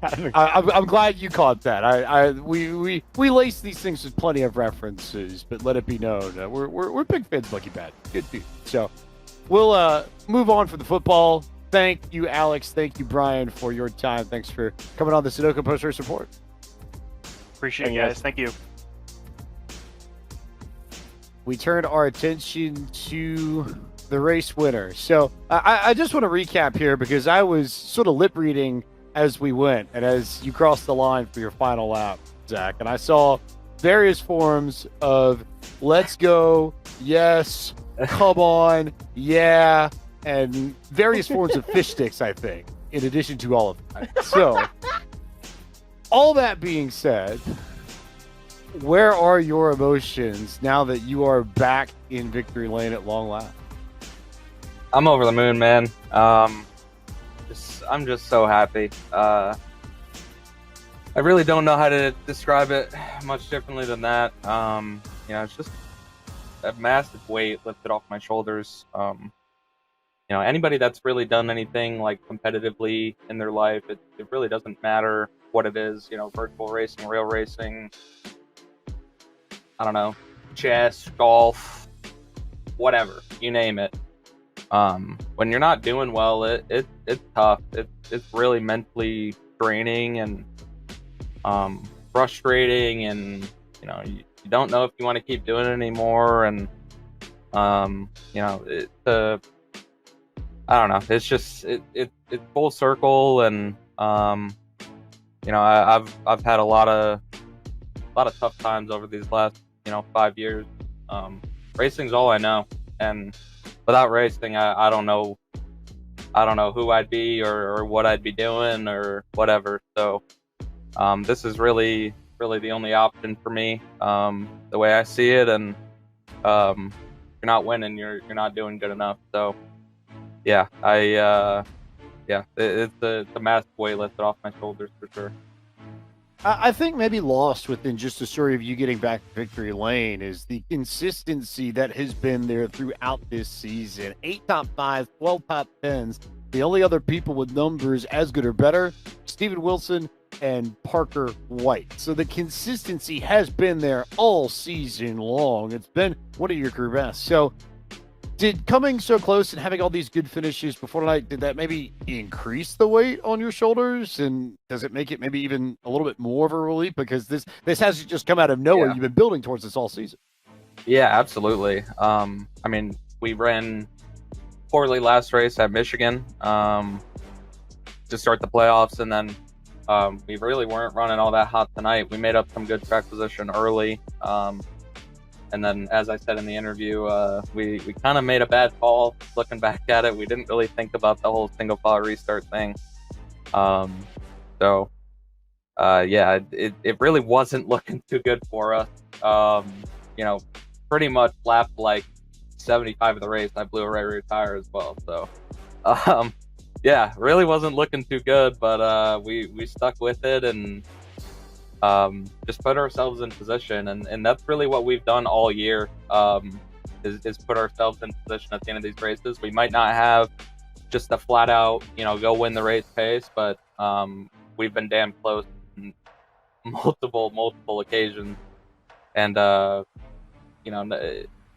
I'm glad you caught that. We lace these things with plenty of references, but let it be known we're big fans of Lucky Bad. Good dude. So we'll move on for the football. Thank you, Alex. Thank you, Brian, for your time. Thanks for coming on the Sunoco Post Race Report. Appreciate it, guys. Thank you. We turned our attention to the race winner. So I just want to recap here because I was sort of lip reading as we went and as you crossed the line for your final lap, Zach, and I saw various forms of let's go, yes, come on, yeah, and various forms of fish sticks, I think, in addition to all of them. So, all that being said, where are your emotions now that you are back in victory lane at long last? I'm over the moon, man. I'm just so happy. I really don't know how to describe it much differently than that. It's just a massive weight lifted off my shoulders. Anybody that's really done anything like competitively in their life, it really doesn't matter what it is, virtual racing, real racing, I don't know, chess, golf, whatever, you name it. When you're not doing well, it's tough. It's really mentally draining and frustrating, and you don't know if you want to keep doing it anymore. And I don't know. It's just it's full circle, and I've had a lot of tough times over these last 5 years. Racing's all I know, and without racing, I don't know who I'd be or what I'd be doing or whatever. So this is really the only option for me, the way I see it. And if you're not winning, you're not doing good enough. So yeah, it's a massive weight lifted off my shoulders for sure. I think maybe lost within just the story of you getting back to victory lane is the consistency that has been there throughout this season. 8 top 5s, 12 top 10s. The only other people with numbers as good or better, Steven Wilson and Parker White. So the consistency has been there all season long. It's been one of your career best. So did coming so close and having all these good finishes before tonight, did that maybe increase the weight on your shoulders? And does it make it maybe even a little bit more of a relief? Because this hasn't just come out of nowhere. Yeah. You've been building towards this all season. Yeah, absolutely. We ran poorly last race at Michigan to start the playoffs, and then we really weren't running all that hot tonight. We made up some good track position early. And then, as I said in the interview, we kind of made a bad call. Looking back at it, we didn't really think about the whole single file restart thing. It really wasn't looking too good for us. Pretty much lapped like 75 of the race. I blew a right rear tire as well. So, really wasn't looking too good. But we stuck with it and just put ourselves in position, and that's really what we've done all year, is put ourselves in position at the end of these races. We might not have just a flat out go win the race pace, but we've been damn close on multiple occasions, and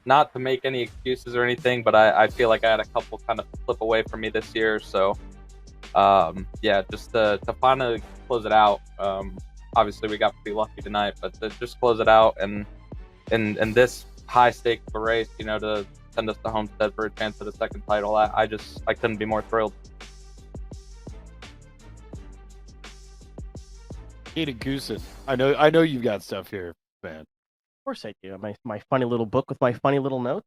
not to make any excuses or anything, but I feel like I had a couple kind of slip away from me this year. So just to finally close it out. Obviously we got pretty lucky tonight, but to just close it out and in this high stakes of a race, to send us to Homestead for a chance at a second title, I couldn't be more thrilled. Kaden Goosen, I know you've got stuff here, man. Of course I do. My funny little book with my funny little notes.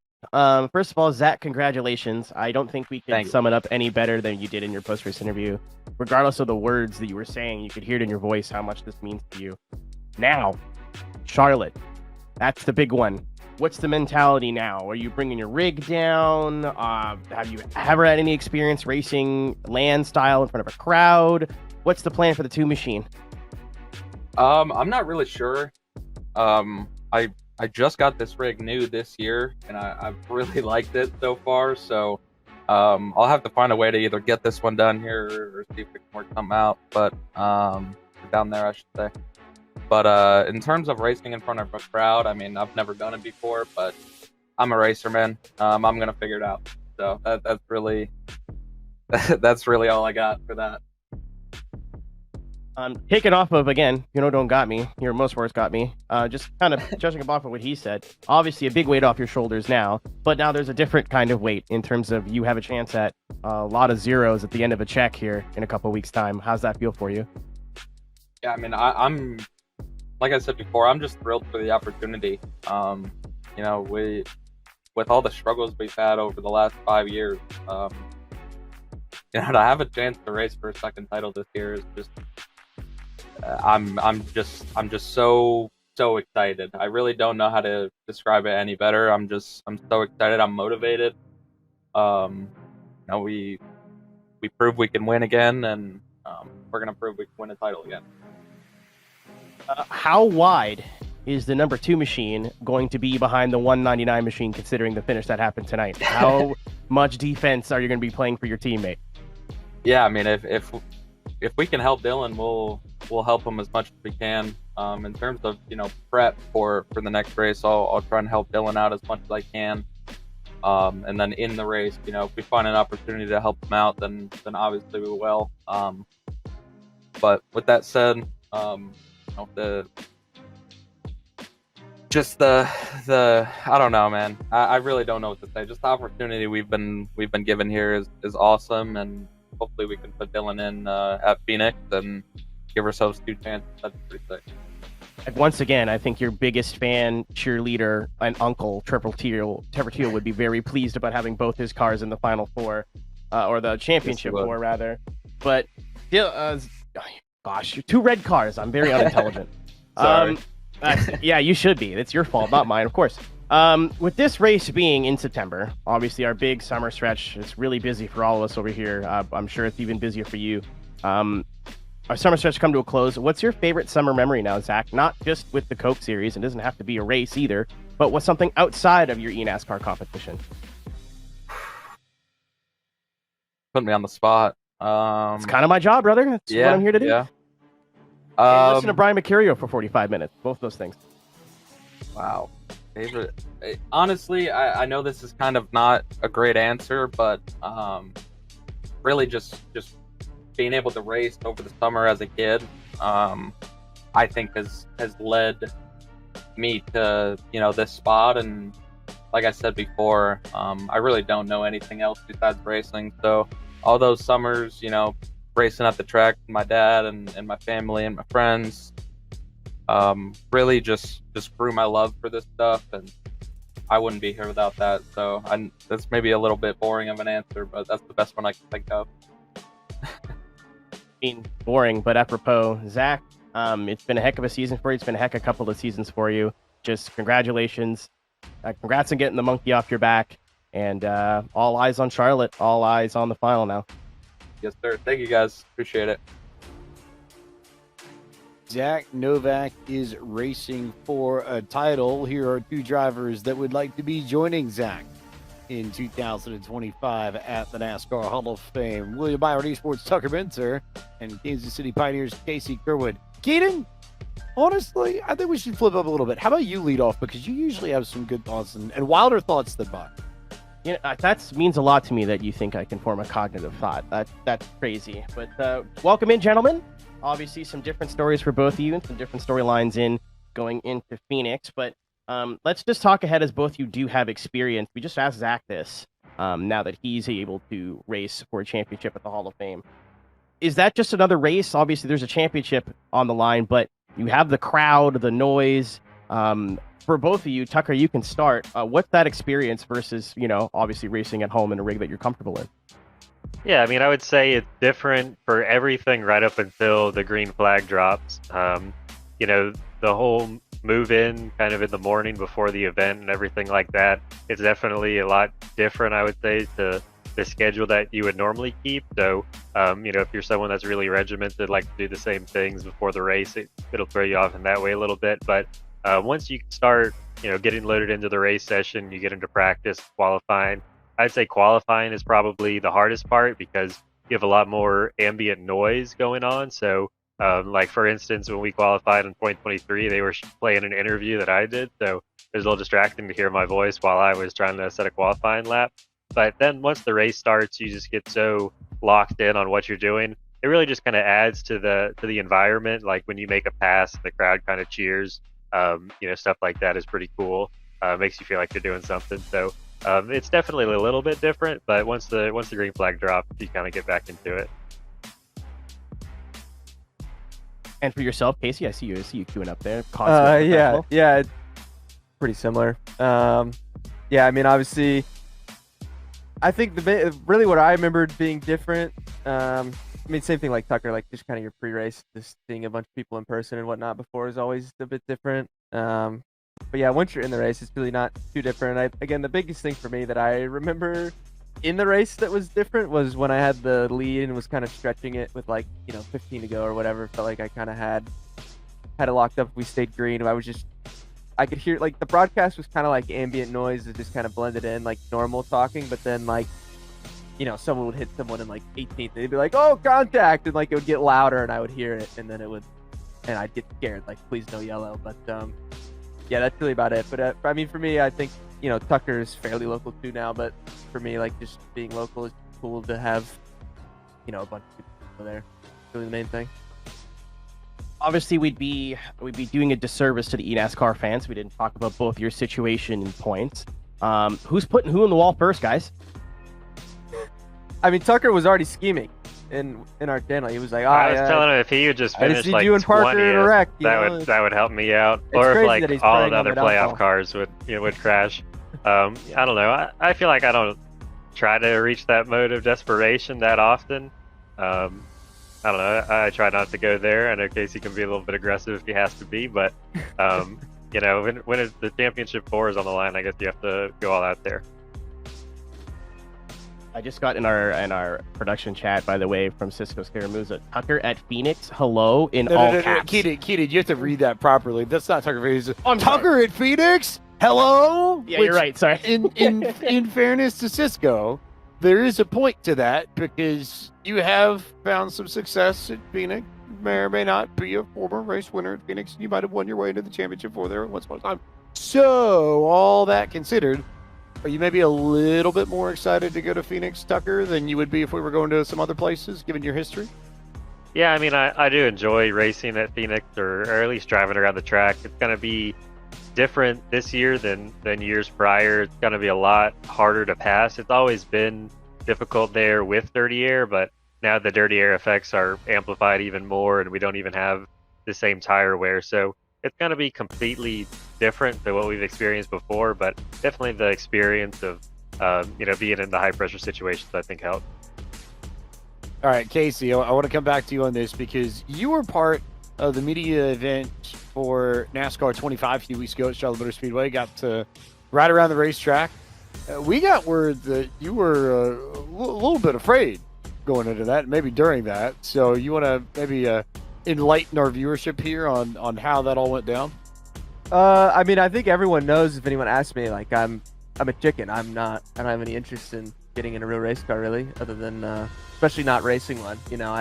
First of all, Zach, congratulations. I don't think we could sum it up any better than you did in your post-race interview. Regardless of the words that you were saying, you could hear it in your voice how much this means to you. Now, Charlotte, that's the big one. What's the mentality now? Are you bringing your rig down? Have you ever had any experience racing land style in front of a crowd? What's the plan for the 2 machine? I'm not really sure. I just got this rig new this year, and I've really liked it so far. So I'll have to find a way to either get this one done here or see if we can work something out. But down there, I should say. But in terms of racing in front of a crowd, I mean, I've never done it before, but I'm a racer, man. I'm gonna figure it out. So that's really all I got for that. Taking off of, again, don't got me. Your most words got me. Just kind of judging off of what he said. Obviously, a big weight off your shoulders now, but now there's a different kind of weight in terms of you have a chance at a lot of zeros at the end of a check here in a couple of weeks' time. How's that feel for you? Yeah, I mean, I'm like I said before, I'm just thrilled for the opportunity. With all the struggles we've had over the last 5 years, to have a chance to race for a second title this year is just. I'm just so excited. I really don't know how to describe it any better. I'm so excited. I'm motivated. We proved we can win again, and we're gonna prove we can win a title again. How wide is the number 2 machine going to be behind the 199 machine, considering the finish that happened tonight? How much defense are you going to be playing for your teammate? Yeah, I mean, if we can help Dylan, we'll help him as much as we can. In terms of prep for the next race, I'll try and help Dylan out as much as I can. And then in the race, if we find an opportunity to help him out, then obviously we will. But with that said, I don't know, man. I really don't know what to say. Just the opportunity we've been given here is awesome, and hopefully we can put Dylan in at Phoenix and give ourselves 2 chances. That's pretty sick. Once again, I think your biggest fan, cheerleader, and uncle, Trevor Teal, would be very pleased about having both his cars in the Final Four, or the Championship Four, rather. But, gosh, 2 red cars. I'm very unintelligent. Sorry. Yeah, you should be. It's your fault, not mine, of course. With this race being in September, obviously our big summer stretch is really busy for all of us over here. I'm sure it's even busier for you. Our summer stretch come to a close. What's your favorite summer memory now, Zach? Not just with the Coke series, it doesn't have to be a race either, but what's something outside of your eNASCAR competition? Put me on the spot. It's kind of my job, brother. That's what I'm here to do. Yeah. Listen to Brian Mercurio for 45 minutes. Both those things. Wow. Favorite. Honestly, I know this is kind of not a great answer, but really just being able to race over the summer as a kid, I think has led me to this spot. And like I said before, I really don't know anything else besides racing. So all those summers, racing at the track with my dad and my family and my friends, really just grew my love for this stuff, and I wouldn't be here without that. So that's maybe a little bit boring of an answer, but that's the best one I can think of. Boring, but apropos, Zach, it's been a heck of a season for you. It's been a heck of a couple of seasons for you. Just congratulations. Congrats on getting the monkey off your back, and all eyes on Charlotte, all eyes on the final now. Yes, sir. Thank you, guys. Appreciate it. Zach Novak is racing for a title. Here are 2 drivers that would like to be joining Zach in 2025 at the NASCAR Hall of Fame. William Byron Esports, Tucker Benzer, and Kansas City Pioneers, Casey Kerwood. Keaton, honestly, I think we should flip up a little bit. How about you lead off? Because you usually have some good thoughts and wilder thoughts than mine. You know, that means a lot to me that you think I can form a cognitive thought. That's crazy. But welcome in, gentlemen. Obviously, some different stories for both of you and some different storylines in going into Phoenix. But let's just talk ahead, as both you do have experience. We just asked Zach this now that he's able to race for a championship at the Hall of Fame. Is that just another race? Obviously, there's a championship on the line, but you have the crowd, the noise. For both of you, Tucker, you can start. What's that experience versus, obviously racing at home in a rig that you're comfortable in? Yeah, I mean, I would say it's different for everything right up until the green flag drops. The whole move in kind of in the morning before the event and everything like that, it's definitely a lot different, I would say, to the schedule that you would normally keep. So, if you're someone that's really regimented, like to do the same things before the race, it'll throw you off in that way a little bit. But once you start, getting loaded into the race session, you get into practice, qualifying. I'd say qualifying is probably the hardest part because you have a lot more ambient noise going on. So, like for instance, when we qualified in 2023, they were playing an interview that I did. So it was a little distracting to hear my voice while I was trying to set a qualifying lap. But then once the race starts, you just get so locked in on what you're doing. It really just kind of adds to the environment. Like when you make a pass, the crowd kind of cheers. Stuff like that is pretty cool. Makes you feel like you're doing something. So it's definitely a little bit different. But once the green flag drops, you kind of get back into it. And for yourself, Casey, I see you queuing up there. Yeah, pretty similar. I mean, obviously, I think really what I remembered being different. Same thing like Tucker, like just kind of your pre-race, just seeing a bunch of people in person and whatnot before is always a bit different. But yeah, once you're in the race, it's really not too different. Again, the biggest thing for me that I remember in the race that was different was when I had the lead and was kind of stretching it with 15 to go or whatever. Felt like I kind of had it locked up. We stayed green. I could hear the broadcast was kind of like ambient noise that just kind of blended in like normal talking, but then someone would hit someone in 18th, they'd be like, "Oh, contact," and it would get louder and I would hear it, and then I'd get scared, please no yellow. But yeah, that's really about it. But I mean, for me, I think Tucker is fairly local too now, but for me, just being local is cool to have a bunch of people there. It's really the main thing. Obviously, we'd be doing a disservice to the eNASCAR fans. We didn't talk about both your situation and points. Who's putting who in the wall first, guys? I mean, Tucker was already scheming in our channel. He was like, I was telling him if he would just finish you and Parker in a wreck, that would help me out. Or if all the other playoff cars would crash. I don't know. I feel like I don't try to reach that mode of desperation that often. I don't know. I try not to go there. I know Casey can be a little bit aggressive if he has to be, but when the championship 4 is on the line, I guess you have to go all out there. I just got in our production chat, by the way, from Cisco Scaramuza. Tucker at Phoenix, hello, in all caps. Keaton, you have to read that properly. That's not Tucker Phoenix. I'm Tucker at Phoenix, hello? Yeah, you're right, sorry. In fairness to Cisco, there is a point to that because you have found some success at Phoenix. May or may not be a former race winner at Phoenix. You might have won your way into the championship for there once upon a time. So, all that considered, are you maybe a little bit more excited to go to Phoenix, Tucker, than you would be if we were going to some other places, given your history? Yeah, I mean, I do enjoy racing at Phoenix, or at least driving around the track. It's going to be different this year than years prior. It's going to be a lot harder to pass. It's always been difficult there with dirty air, but now the dirty air effects are amplified even more, and we don't even have the same tire wear. So it's going to be completely different than what we've experienced before, but definitely the experience of being in the high pressure situations, I think, helped. All right, Casey, I want to come back to you on this because you were part of the media event for NASCAR 25 a few weeks ago at Charlotte Motor Speedway. Got to ride around the racetrack. We got word that you were a little bit afraid going into that, maybe during that. So you want to maybe enlighten our viewership here on how that all went down? I mean, I think everyone knows if anyone asks me, I'm I'm a chicken. I don't have any interest in getting in a real race car really, other than especially not racing one. You know,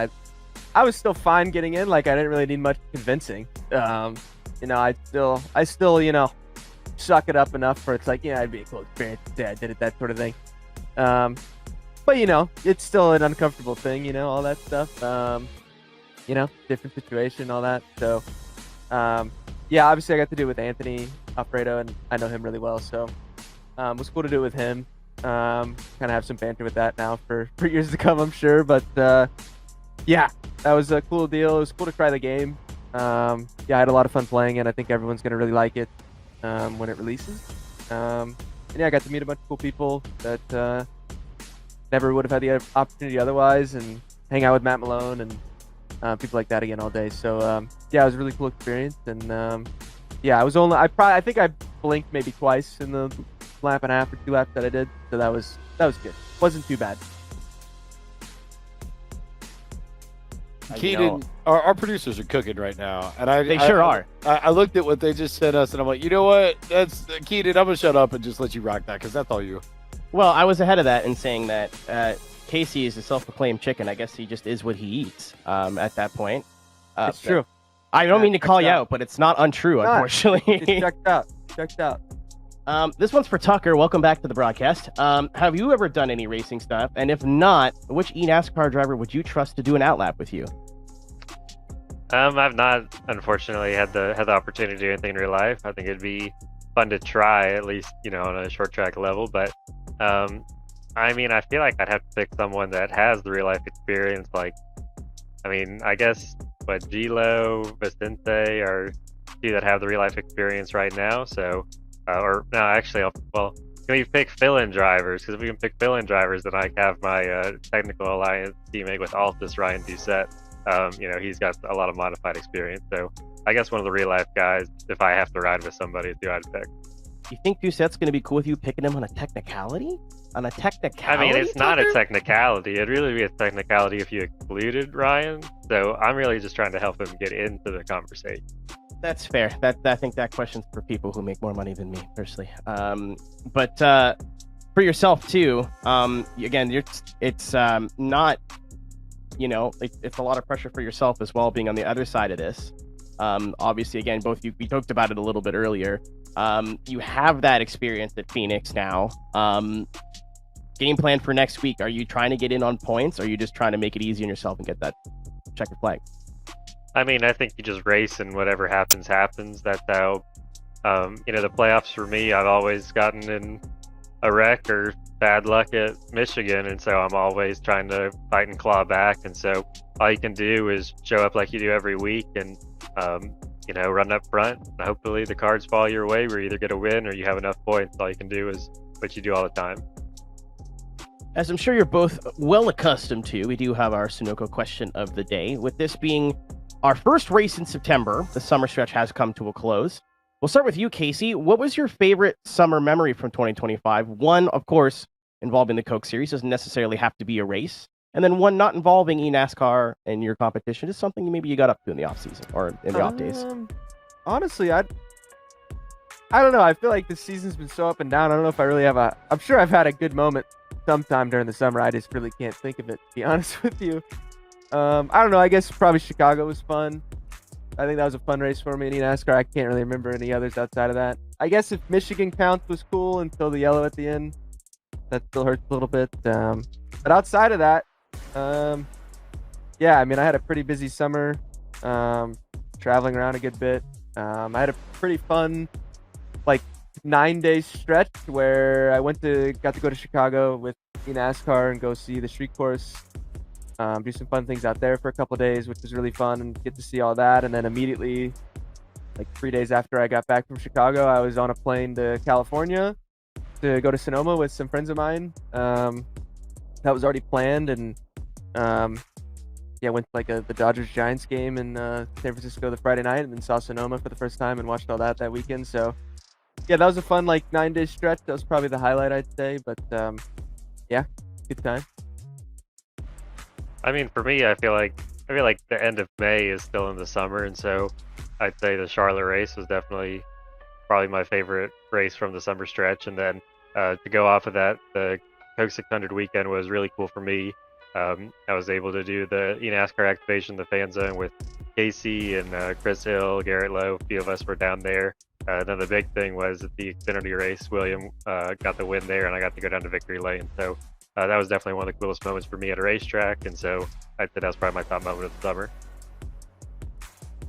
I was still fine getting in. Like, I didn't really need much convincing. You know, I still, you know, suck it up enough where it's like, yeah, it'd be a cool experience to say I did it, that sort of thing. But you know, it's still an uncomfortable thing, you know, all that stuff. You know, different situation, all that. So, yeah, obviously I got to do it with Anthony Alfredo, and I know him really well, so it was cool to do it with him. Kind of have some banter with that now for years to come, I'm sure. But yeah, that was a cool deal. It was cool to try the game. Yeah, I had a lot of fun playing it. I think everyone's gonna really like it when it releases. And yeah, I got to meet a bunch of cool people that never would have had the opportunity otherwise, and hang out with Matt Malone and people like that again all day. So yeah, it was a really cool experience. And yeah, I think I blinked maybe twice in the lap and a half or 2 laps that I did. So that was good. Wasn't too bad. Keaton, our producers are cooking right now, and They sure are. I looked at what they just sent us, and I'm like, you know what? That's Keaton. I'm gonna shut up and just let you rock that, because that's all you. Well, I was ahead of that in saying that Casey is a self-proclaimed chicken. I guess he just is what he eats at that point. It's true. I don't mean to call you out, but it's not untrue, unfortunately. It's checked out. Checked out. This one's for Tucker. Welcome back to the broadcast. Have you ever done any racing stuff? And if not, which eNASCAR driver would you trust to do an outlap with you? I've not, unfortunately, had the opportunity to do anything in real life. I think it'd be fun to try, at least, you know, on a short track level. But I mean, I feel like I'd have to pick someone that has the real life experience. Like, I mean, I guess Gilo, Vicente are two that have the real life experience right now. So. Or no, actually, can we pick fill-in drivers? Because if we can pick fill-in drivers, then I have my technical alliance teammate with Altus, Ryan Doucette. You know, he's got a lot of modified experience. So I guess one of the real-life guys, if I have to ride with somebody, is who I'd pick. You think Doucette's going to be cool with you picking him on a technicality? On a technicality? I mean, it's not a technicality. It'd really be a technicality if you excluded Ryan. So I'm really just trying to help him get into the conversation. That's fair. I think that question's for people who make more money than me, personally. But for yourself too, again, it's not, you know, it's a lot of pressure for yourself as well, being on the other side of this. Obviously, again, we talked about it a little bit earlier. You have that experience at Phoenix now. Game plan for next week. Are you trying to get in on points? Or are you just trying to make it easy on yourself and get that checkered flag? I mean, I think you just race and whatever happens, happens. That's how, you know, the playoffs for me, I've always gotten in a wreck or bad luck at Michigan. And so I'm always trying to fight and claw back. And so all you can do is show up like you do every week and, you know, run up front. And hopefully the cards fall your way where you either get a win or you have enough points. All you can do is what you do all the time. As I'm sure you're both well accustomed to, we do have our Sunoco question of the day. With this being our first race in September, the summer stretch has come to a close. We'll start with you, Casey. What was your favorite summer memory from 2025? One, of course, involving the Coke Series. Doesn't necessarily have to be a race. And then one not involving eNASCAR and your competition. Just something maybe you got up to in the off season or in the off days. Honestly, I don't know. I feel like the season's been so up and down. I don't know if I really have I'm sure I've had a good moment sometime during the summer. I just really can't think of it, to be honest with you. I don't know. I guess probably Chicago was fun. I think that was a fun race for me in eNASCAR. I can't really remember any others outside of that. I guess if Michigan counts was cool until the yellow at the end. That still hurts a little bit. But outside of that, yeah, I mean, I had a pretty busy summer, traveling around a good bit. I had a pretty fun, 9-day stretch where I got to go to Chicago with eNASCAR and go see the street course. Do some fun things out there for a couple of days, which was really fun, and get to see all that. And then immediately, 3 days after I got back from Chicago, I was on a plane to California to go to Sonoma with some friends of mine. That was already planned, and yeah, went to the Dodgers-Giants game in San Francisco the Friday night, and then saw Sonoma for the first time and watched all that weekend. So yeah, that was a fun 9-day stretch. That was probably the highlight, I'd say. But yeah, good time. I mean, for me, I feel like the end of May is still in the summer, and so I'd say the Charlotte race was definitely probably my favorite race from the summer stretch. And then to go off of that, the Coke 600 weekend was really cool for me. I was able to do the eNASCAR activation, the fan zone with Casey and Chris Hill, Garrett Lowe. A few of us were down there. Then the big thing was at the Xfinity race, William got the win there, and I got to go down to victory lane. So that was definitely one of the coolest moments for me at a racetrack, and so I'd say that was probably my top moment of the summer.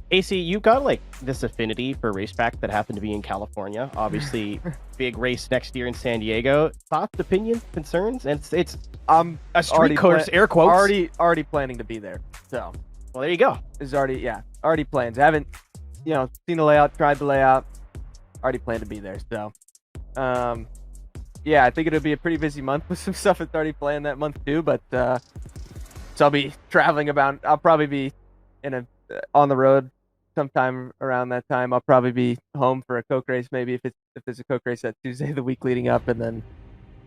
AC, you got like this affinity for racetrack that happened to be in California. Obviously, big race next year in San Diego. Thoughts, opinions, concerns? And it's a street course, air quotes. Already planning to be there. So, well, there you go. It's already plans. I haven't, seen the layout, tried the layout. Already planned to be there. So, yeah, I think it'll be a pretty busy month with some stuff that's already planned that month too. But so I'll be traveling about. I'll probably be on the road sometime around that time. I'll probably be home for a Coke race, maybe if there's a Coke race that Tuesday the week leading up, and then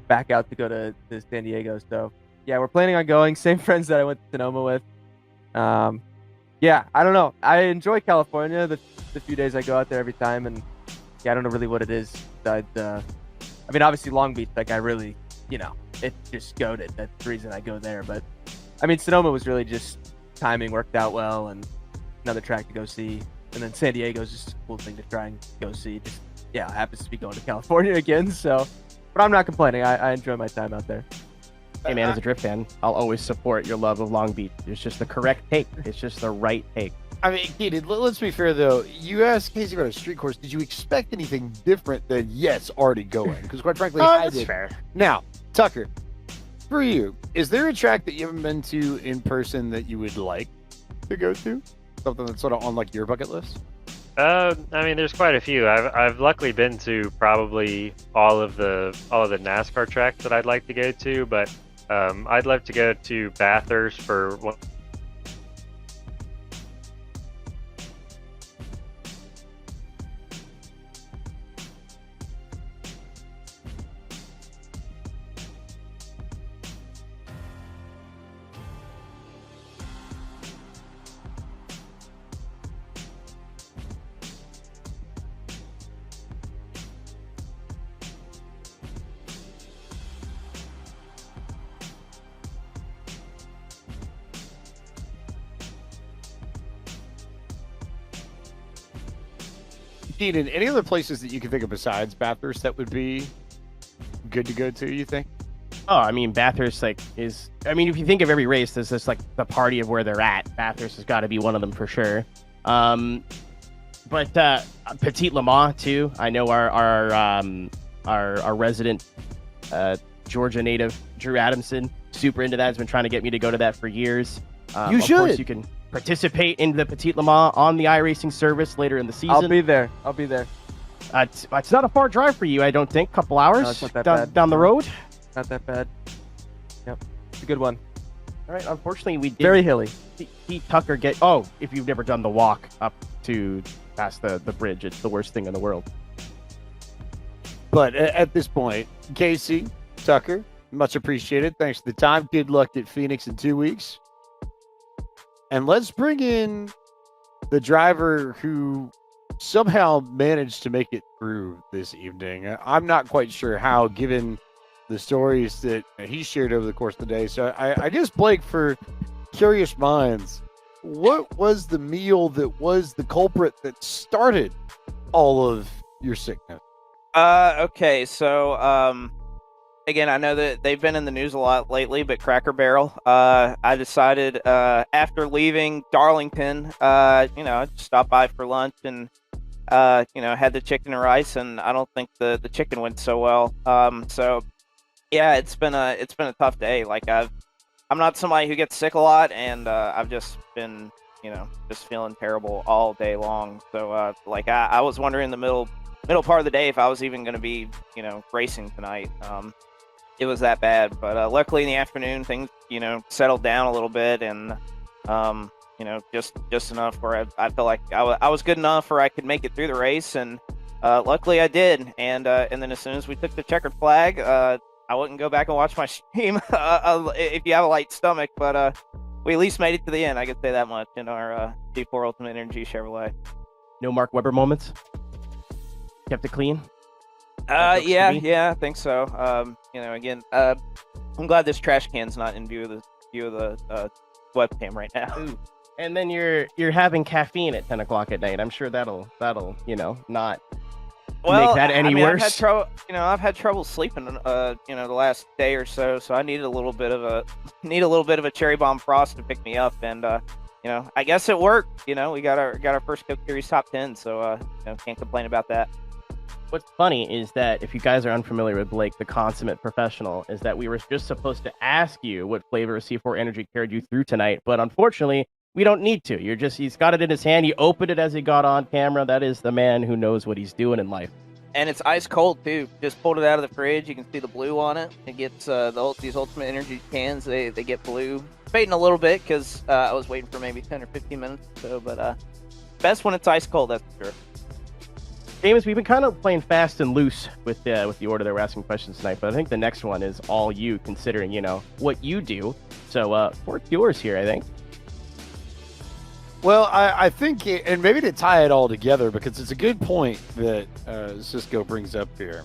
back out to go to San Diego. So yeah, we're planning on going. Same friends that I went to Sonoma with. Yeah, I don't know. I enjoy California. The few days I go out there every time, and yeah, I don't know really what it is. Besides, I mean, obviously Long Beach, like I really, it's just goated. That's the reason I go there. But I mean, Sonoma was really just timing worked out well, and another track to go see. And then San Diego is just a cool thing to try and go see. Just, yeah, happens to be going to California again. So, but I'm not complaining. I enjoy my time out there. Hey man, as a drift fan, I'll always support your love of Long Beach. It's just the correct take. It's just the right take. I mean, Keaton, let's be fair though. You asked Casey about a street course. Did you expect anything different than yes, already going? Because quite frankly, I that's did. fair. Now, Tucker, for you, is there a track that you haven't been to in person that you would like to go to? Something that's sort of on like your bucket list? I mean, there's quite a few. I've luckily been to probably all of the NASCAR tracks that I'd like to go to, but I'd love to go to Bathurst for one. Keaton, any other places that you can think of besides Bathurst that would be good to go to, you think? Oh, I mean, Bathurst, if you think of every race, there's this, the party of where they're at. Bathurst has got to be one of them for sure. But Petit Le Mans, too. I know our resident Georgia native, Drew Adamson, super into that. Has been trying to get me to go to that for years. You should. Of course, you can participate in the Petit Le Mans on the iRacing service later in the season. I'll be there. It's not a far drive for you, I don't think. Couple hours no, it's not that bad. Down the road. Not that bad. Yep, it's a good one. All right. Unfortunately, we did very hilly. See Tucker get. Oh, if you've never done the walk up to past the bridge, it's the worst thing in the world. But at this point, Casey, Tucker, much appreciated. Thanks for the time. Good luck at Phoenix in 2 weeks. And let's bring in the driver who somehow managed to make it through this evening. I'm not quite sure how, given the stories that he shared over the course of the day. So I guess, Blake, for curious minds, what was the meal that was the culprit that started all of your sickness? Okay, so again, I know that they've been in the news a lot lately, but Cracker Barrel, I decided after leaving Darlington, stop by for lunch and had the chicken and rice, and I don't think the chicken went so well. So yeah, it's been a tough day. I'm not somebody who gets sick a lot, and I've just been just feeling terrible all day long. So I was wondering in the middle part of the day if I was even going to be racing tonight. It was that bad, but luckily in the afternoon things settled down a little bit, and just enough where I felt like I was good enough where I could make it through the race, and luckily I did. And then as soon as we took the checkered flag, I wouldn't go back and watch my stream if you have a light stomach, but we at least made it to the end. I could say that much in our G4 Ultimate Energy Chevrolet. No Mark Webber moments. Kept it clean. Yeah, I think so. Again, I'm glad this trash can's not in view of the webcam right now. Ooh. And then you're having caffeine at 10 o'clock at night. I'm sure that'll not make that any worse. I've had trouble sleeping the last day or so, so I needed a little bit of a cherry bomb frost to pick me up, and I guess it worked. We got our first Coke Series top 10, so can't complain about that. What's funny is that if you guys are unfamiliar with Blake, the consummate professional, is that we were just supposed to ask you what flavor of C4 Energy carried you through tonight, but unfortunately, we don't need to. He's got it in his hand. He opened it as he got on camera. That is the man who knows what he's doing in life. And it's ice cold too. Just pulled it out of the fridge. You can see the blue on it. It gets these Ultimate Energy cans. They get blue. Fading a little bit because I was waiting for maybe 10 or 15 minutes or so. But best when it's ice cold, that's for sure. James, we've been kind of playing fast and loose with the order that we're asking questions tonight, but I think the next one is all you, considering what you do. So, Fort's yours here, I think. Well, I think, and maybe to tie it all together, because it's a good point that Cisco brings up here.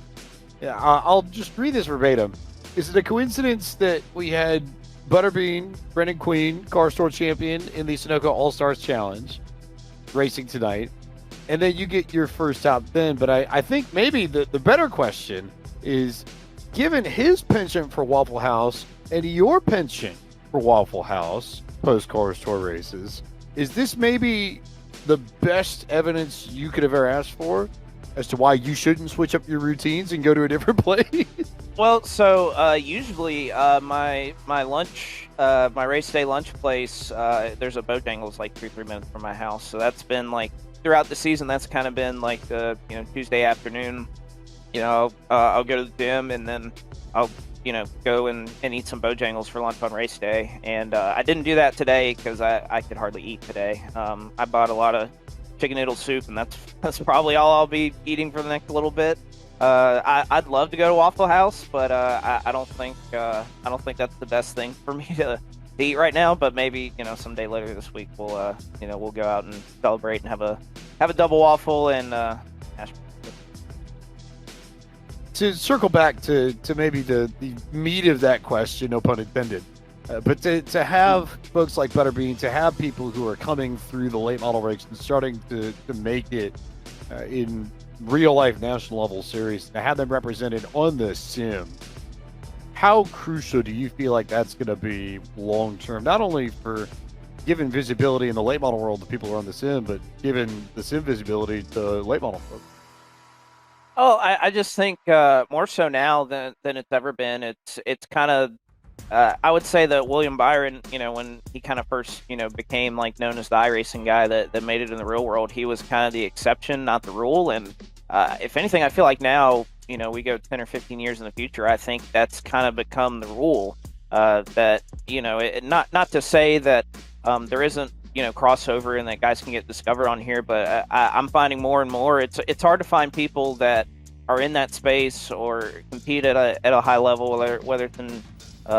Yeah, I'll just read this verbatim. Is it a coincidence that we had Butterbean, Brendan Queen, Car Store Champion in the Sunoco All-Stars Challenge, racing tonight, and then you get your first top 10? But I think maybe the better question is, given his penchant for Waffle House and your penchant for Waffle House post-Car Store races, is this maybe the best evidence you could have ever asked for as to why you shouldn't switch up your routines and go to a different place? Well, so usually my race day lunch place, there's a Bojangles like 2-3 minutes from my house. So that's been like throughout the season. That's kind of been like the Tuesday afternoon. I'll go to the gym and then I'll go and eat some Bojangles for lunch on race day. And I didn't do that today because I could hardly eat today. I bought a lot of chicken noodle soup, and that's probably all I'll be eating for the next little bit. I'd love to go to Waffle House, but I don't think that's the best thing for me to eat right now. But maybe someday later this week we'll go out and celebrate and have a double waffle and hash. To circle back to maybe the meat of that question, no pun intended, but to have folks like Butterbean, to have people who are coming through the late model ranks and starting to make it in real life national level series, to have them represented on the sim, how crucial do you feel like that's going to be long term? Not only for giving visibility in the late model world to people who are on the sim, but giving the sim visibility to late model folks. Oh, I just think more so now than it's ever been. It's kind of I would say that William Byron, when he kind of first became like known as the iRacing guy that made it in the real world, he was kind of the exception, not the rule. And if anything, I feel like now we go 10 or 15 years in the future, I think that's kind of become the rule. That not to say that there isn't crossover and that guys can get discovered on here, but I'm finding more and more it's hard to find people that are in that space or compete at a high level, whether it's in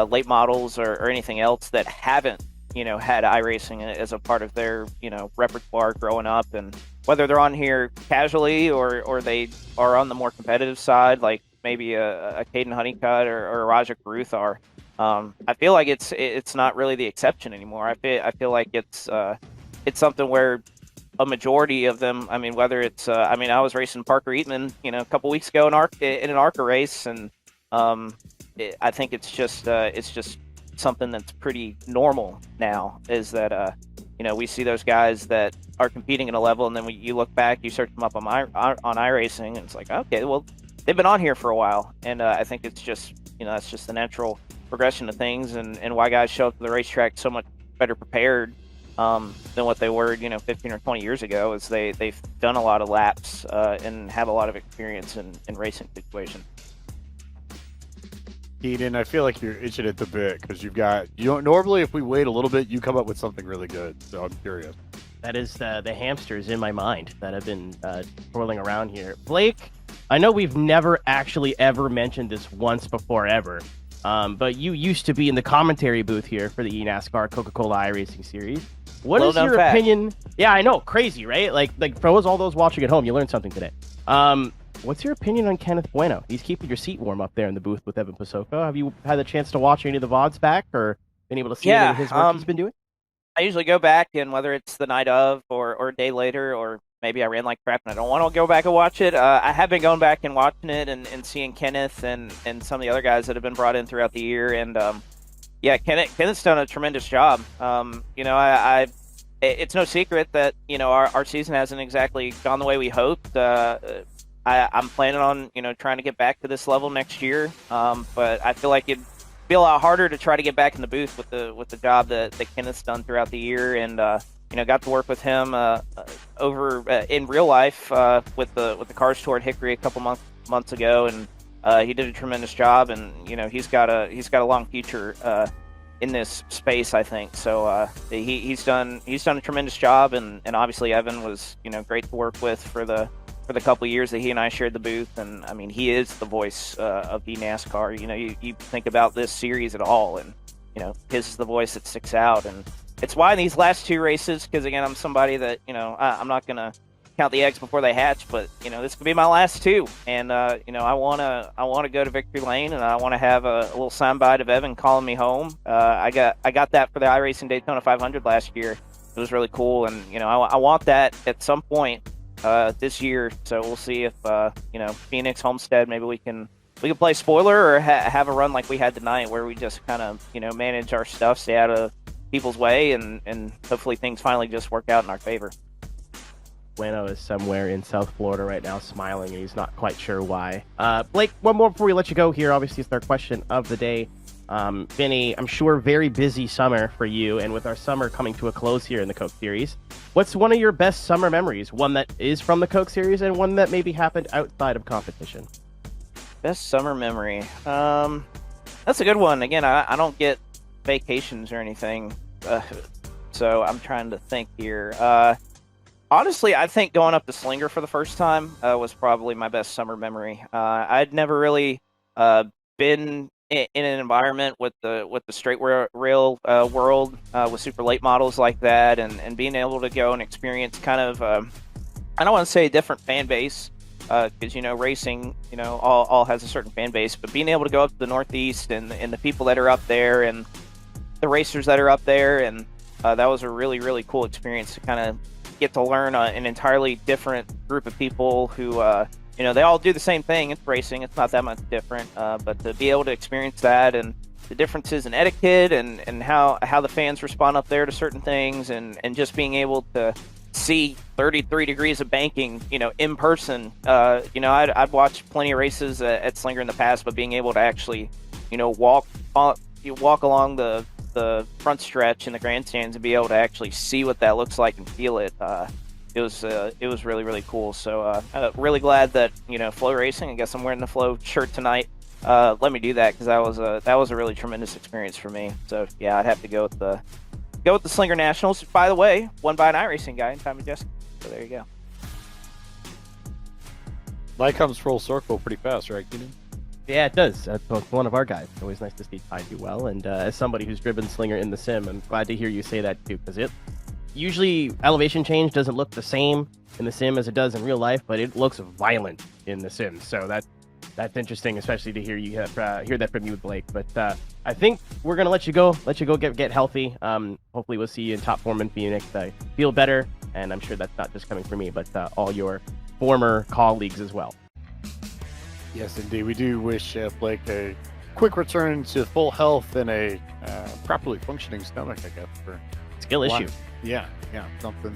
late models or anything else, that haven't had iRacing as a part of their repertoire growing up, and whether they're on here casually or they are on the more competitive side, like maybe a Caden Honeycutt or a Rajak Ruth are. I feel like it's not really the exception anymore. I feel like it's something where a majority of them. I mean, whether it's I was racing Parker Eatman, a couple weeks ago in an ARCA race, and I think it's just something that's pretty normal now. Is that we see those guys that are competing at a level, and then you look back, you search them up on iRacing, and it's like, okay, well, they've been on here for a while, and I think it's just that's just the natural progression of things, and why guys show up to the racetrack so much better prepared than what they were 15 or 20 years ago, is they've done a lot of laps and have a lot of experience in racing situations. Eden, I feel like you're itching at the bit because normally if we wait a little bit, you come up with something really good, so I'm curious. That is the hamsters in my mind that have been twirling around here. Blake, I know we've never actually ever mentioned this once before ever, but you used to be in the commentary booth here for the eNASCAR Coca-Cola iRacing series. What is your opinion? Yeah, I know, crazy, right? Like for all those watching at home, you learned something today. what's your opinion on Kenneth Bueno? He's keeping your seat warm up there in the booth with Evan Pasoko. Have you had the chance to watch any of the VODs back or been able to see any of his work he's been doing? I usually go back, and whether it's the night of or a day later, or maybe I ran like crap and I don't want to go back and watch it. I have been going back and watching it and seeing Kenneth and some of the other guys that have been brought in throughout the year. And yeah, Kenneth's done a tremendous job. You know, it's no secret that, you know, our season hasn't exactly gone the way we hoped. I'm planning on, you know, trying to get back to this level next year. But I feel like it'd be a lot harder to try to get back in the booth with the job that Kenneth's done throughout the year. And you know, got to work with him over in real life with the Cars Tour at Hickory a couple months ago, and he did a tremendous job. And you know, he's got a long future in this space, I think. So he's done a tremendous job, and obviously Evan was, you know, great to work with for the couple of years that he and I shared the booth. And I mean, he is the voice of eNASCAR. You know, you think about this series at all, and you know, his is the voice that sticks out. And it's why in these last two races, because again, I'm somebody that, you know, I'm not gonna count the eggs before they hatch, but you know, this could be my last two. And you know, I wanna go to victory lane, and I want to have a little soundbite of Evan calling me home. I got that for the iRacing Daytona 500 last year. It was really cool, and you know, I want that at some point this year. So we'll see if you know, Phoenix, Homestead, maybe we can play spoiler, or have a run like we had tonight, where we just kind of, you know, manage our stuff, stay out of people's way, and hopefully things finally just work out in our favor. Bueno is somewhere in South Florida right now smiling, and he's not quite sure why. Blake, one more before we let you go here. Obviously, it's our question of the day. Vinny, I'm sure very busy summer for you, and with our summer coming to a close here in the Coke Series, what's one of your best summer memories? One that is from the Coke Series, and one that maybe happened outside of competition? Best summer memory. That's a good one. Again, I don't get vacations or anything, so I'm trying to think here. Honestly, I think going up to Slinger for the first time was probably my best summer memory. I'd never really been in an environment with the straight rail world with super late models like that, and being able to go and experience kind of I don't want to say a different fan base, because you know, racing, you know, all has a certain fan base, but being able to go up to the Northeast and the people that are up there and the racers that are up there, and that was a really, really cool experience to kind of get to learn an entirely different group of people who, you know, they all do the same thing. It's racing. It's not that much different, but to be able to experience that, and the differences in etiquette, and how the fans respond up there to certain things, and just being able to see 33 degrees of banking, you know, in person. You know, I've watched plenty of races at Slinger in the past, but being able to actually, you know, walk along the front stretch in the grandstands and be able to actually see what that looks like and feel it. It was really, really cool. So really glad that, you know, Flow Racing, I guess I'm wearing the Flow shirt tonight, let me do that, because that was a really tremendous experience for me. So yeah, I'd have to go with the Slinger Nationals. By the way, won by an iRacing guy in time of Jessica. So there you go. Life comes full circle pretty fast, right, Keenan? Yeah, it does. That's one of our guys. It's always nice to see Ty do well. And as somebody who's driven Slinger in the sim, I'm glad to hear you say that too, because it usually elevation change doesn't look the same in the sim as it does in real life, but it looks violent in the sim. So that's interesting, especially to hear hear that from you, Blake. But I think we're gonna let you go get healthy. Hopefully we'll see you in top form in Phoenix. Feel better, and I'm sure that's not just coming from me, but all your former colleagues as well. Yes, indeed. We do wish Blake a quick return to full health and a properly functioning stomach, I guess. For skill issue. Yeah,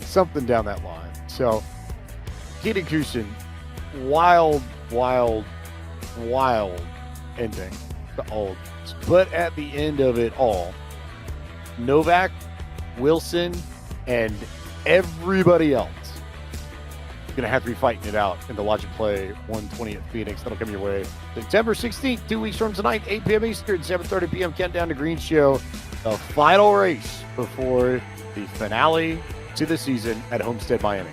something down that line. So, Keenan Kusin, wild ending to all of this. But at the end of it all, Novak, Wilson, and everybody else going to have to be fighting it out in the Logic Play 120 at Phoenix. That'll come your way September 16th, 2 weeks from tonight, 8 p.m. Eastern, 7:30 p.m. Countdown to Green Show. The final race before the finale to the season at Homestead, Miami.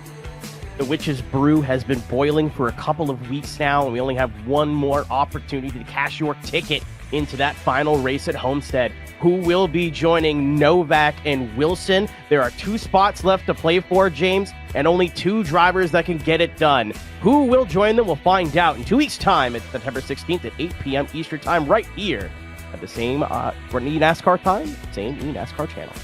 The Witch's Brew has been boiling for a couple of weeks now, and we only have one more opportunity to cash your ticket into that final race at Homestead. Who will be joining Novak and Wilson? There are 2 spots left to play for, James. and only 2 drivers that can get it done. Who will join them? We'll find out in 2 weeks' time. It's September 16th at 8 p.m. Eastern Time, right here at the same eNASCAR time, same eNASCAR channel.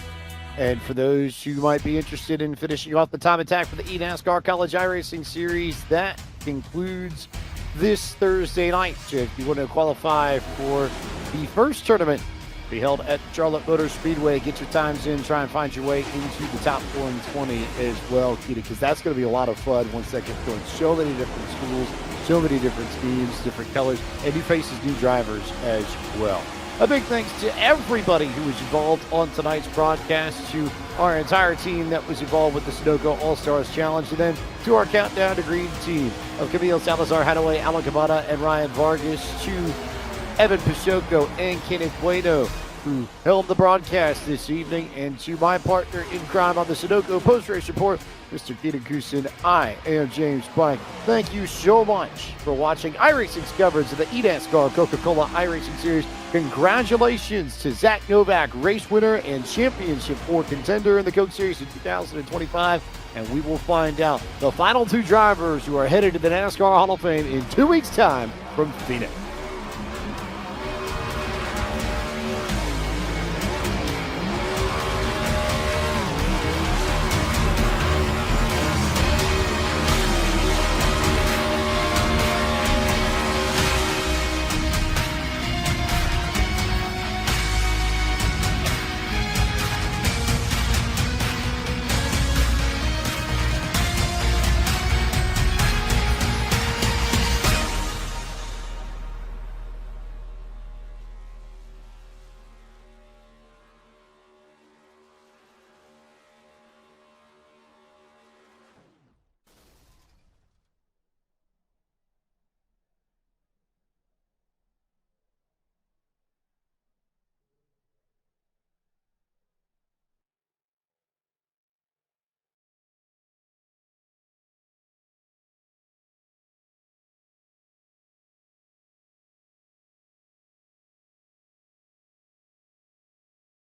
And for those who might be interested in finishing off the time attack for the eNASCAR College iRacing Series, that concludes this Thursday night. If you want to qualify for the first tournament, be held at Charlotte Motor Speedway. Get your times in, try and find your way into the top 120 as well, Keita, because that's going to be a lot of fun once that gets going. So many different schools, so many different teams, different colors, and new faces, new drivers as well. A big thanks to everybody who was involved on tonight's broadcast, to our entire team that was involved with the Sunoco All-Stars Challenge, and then to our Countdown to Green team of Camille Salazar, Hadaway, Alan Cabana, and Ryan Vargas, to Evan Pishoco and Kenneth Bueno, who held the broadcast this evening, and to my partner in crime on the Sunoco Post-Race Report, Mr. Keaton Goosen. I am James Pike. Thank you so much for watching iRacing's coverage of the eNASCAR Coca-Cola iRacing Series. Congratulations to Zach Novak, race winner and championship 4 contender in the Coke Series in 2025. And we will find out the final 2 drivers who are headed to the NASCAR Hall of Fame in 2 weeks' time from Phoenix.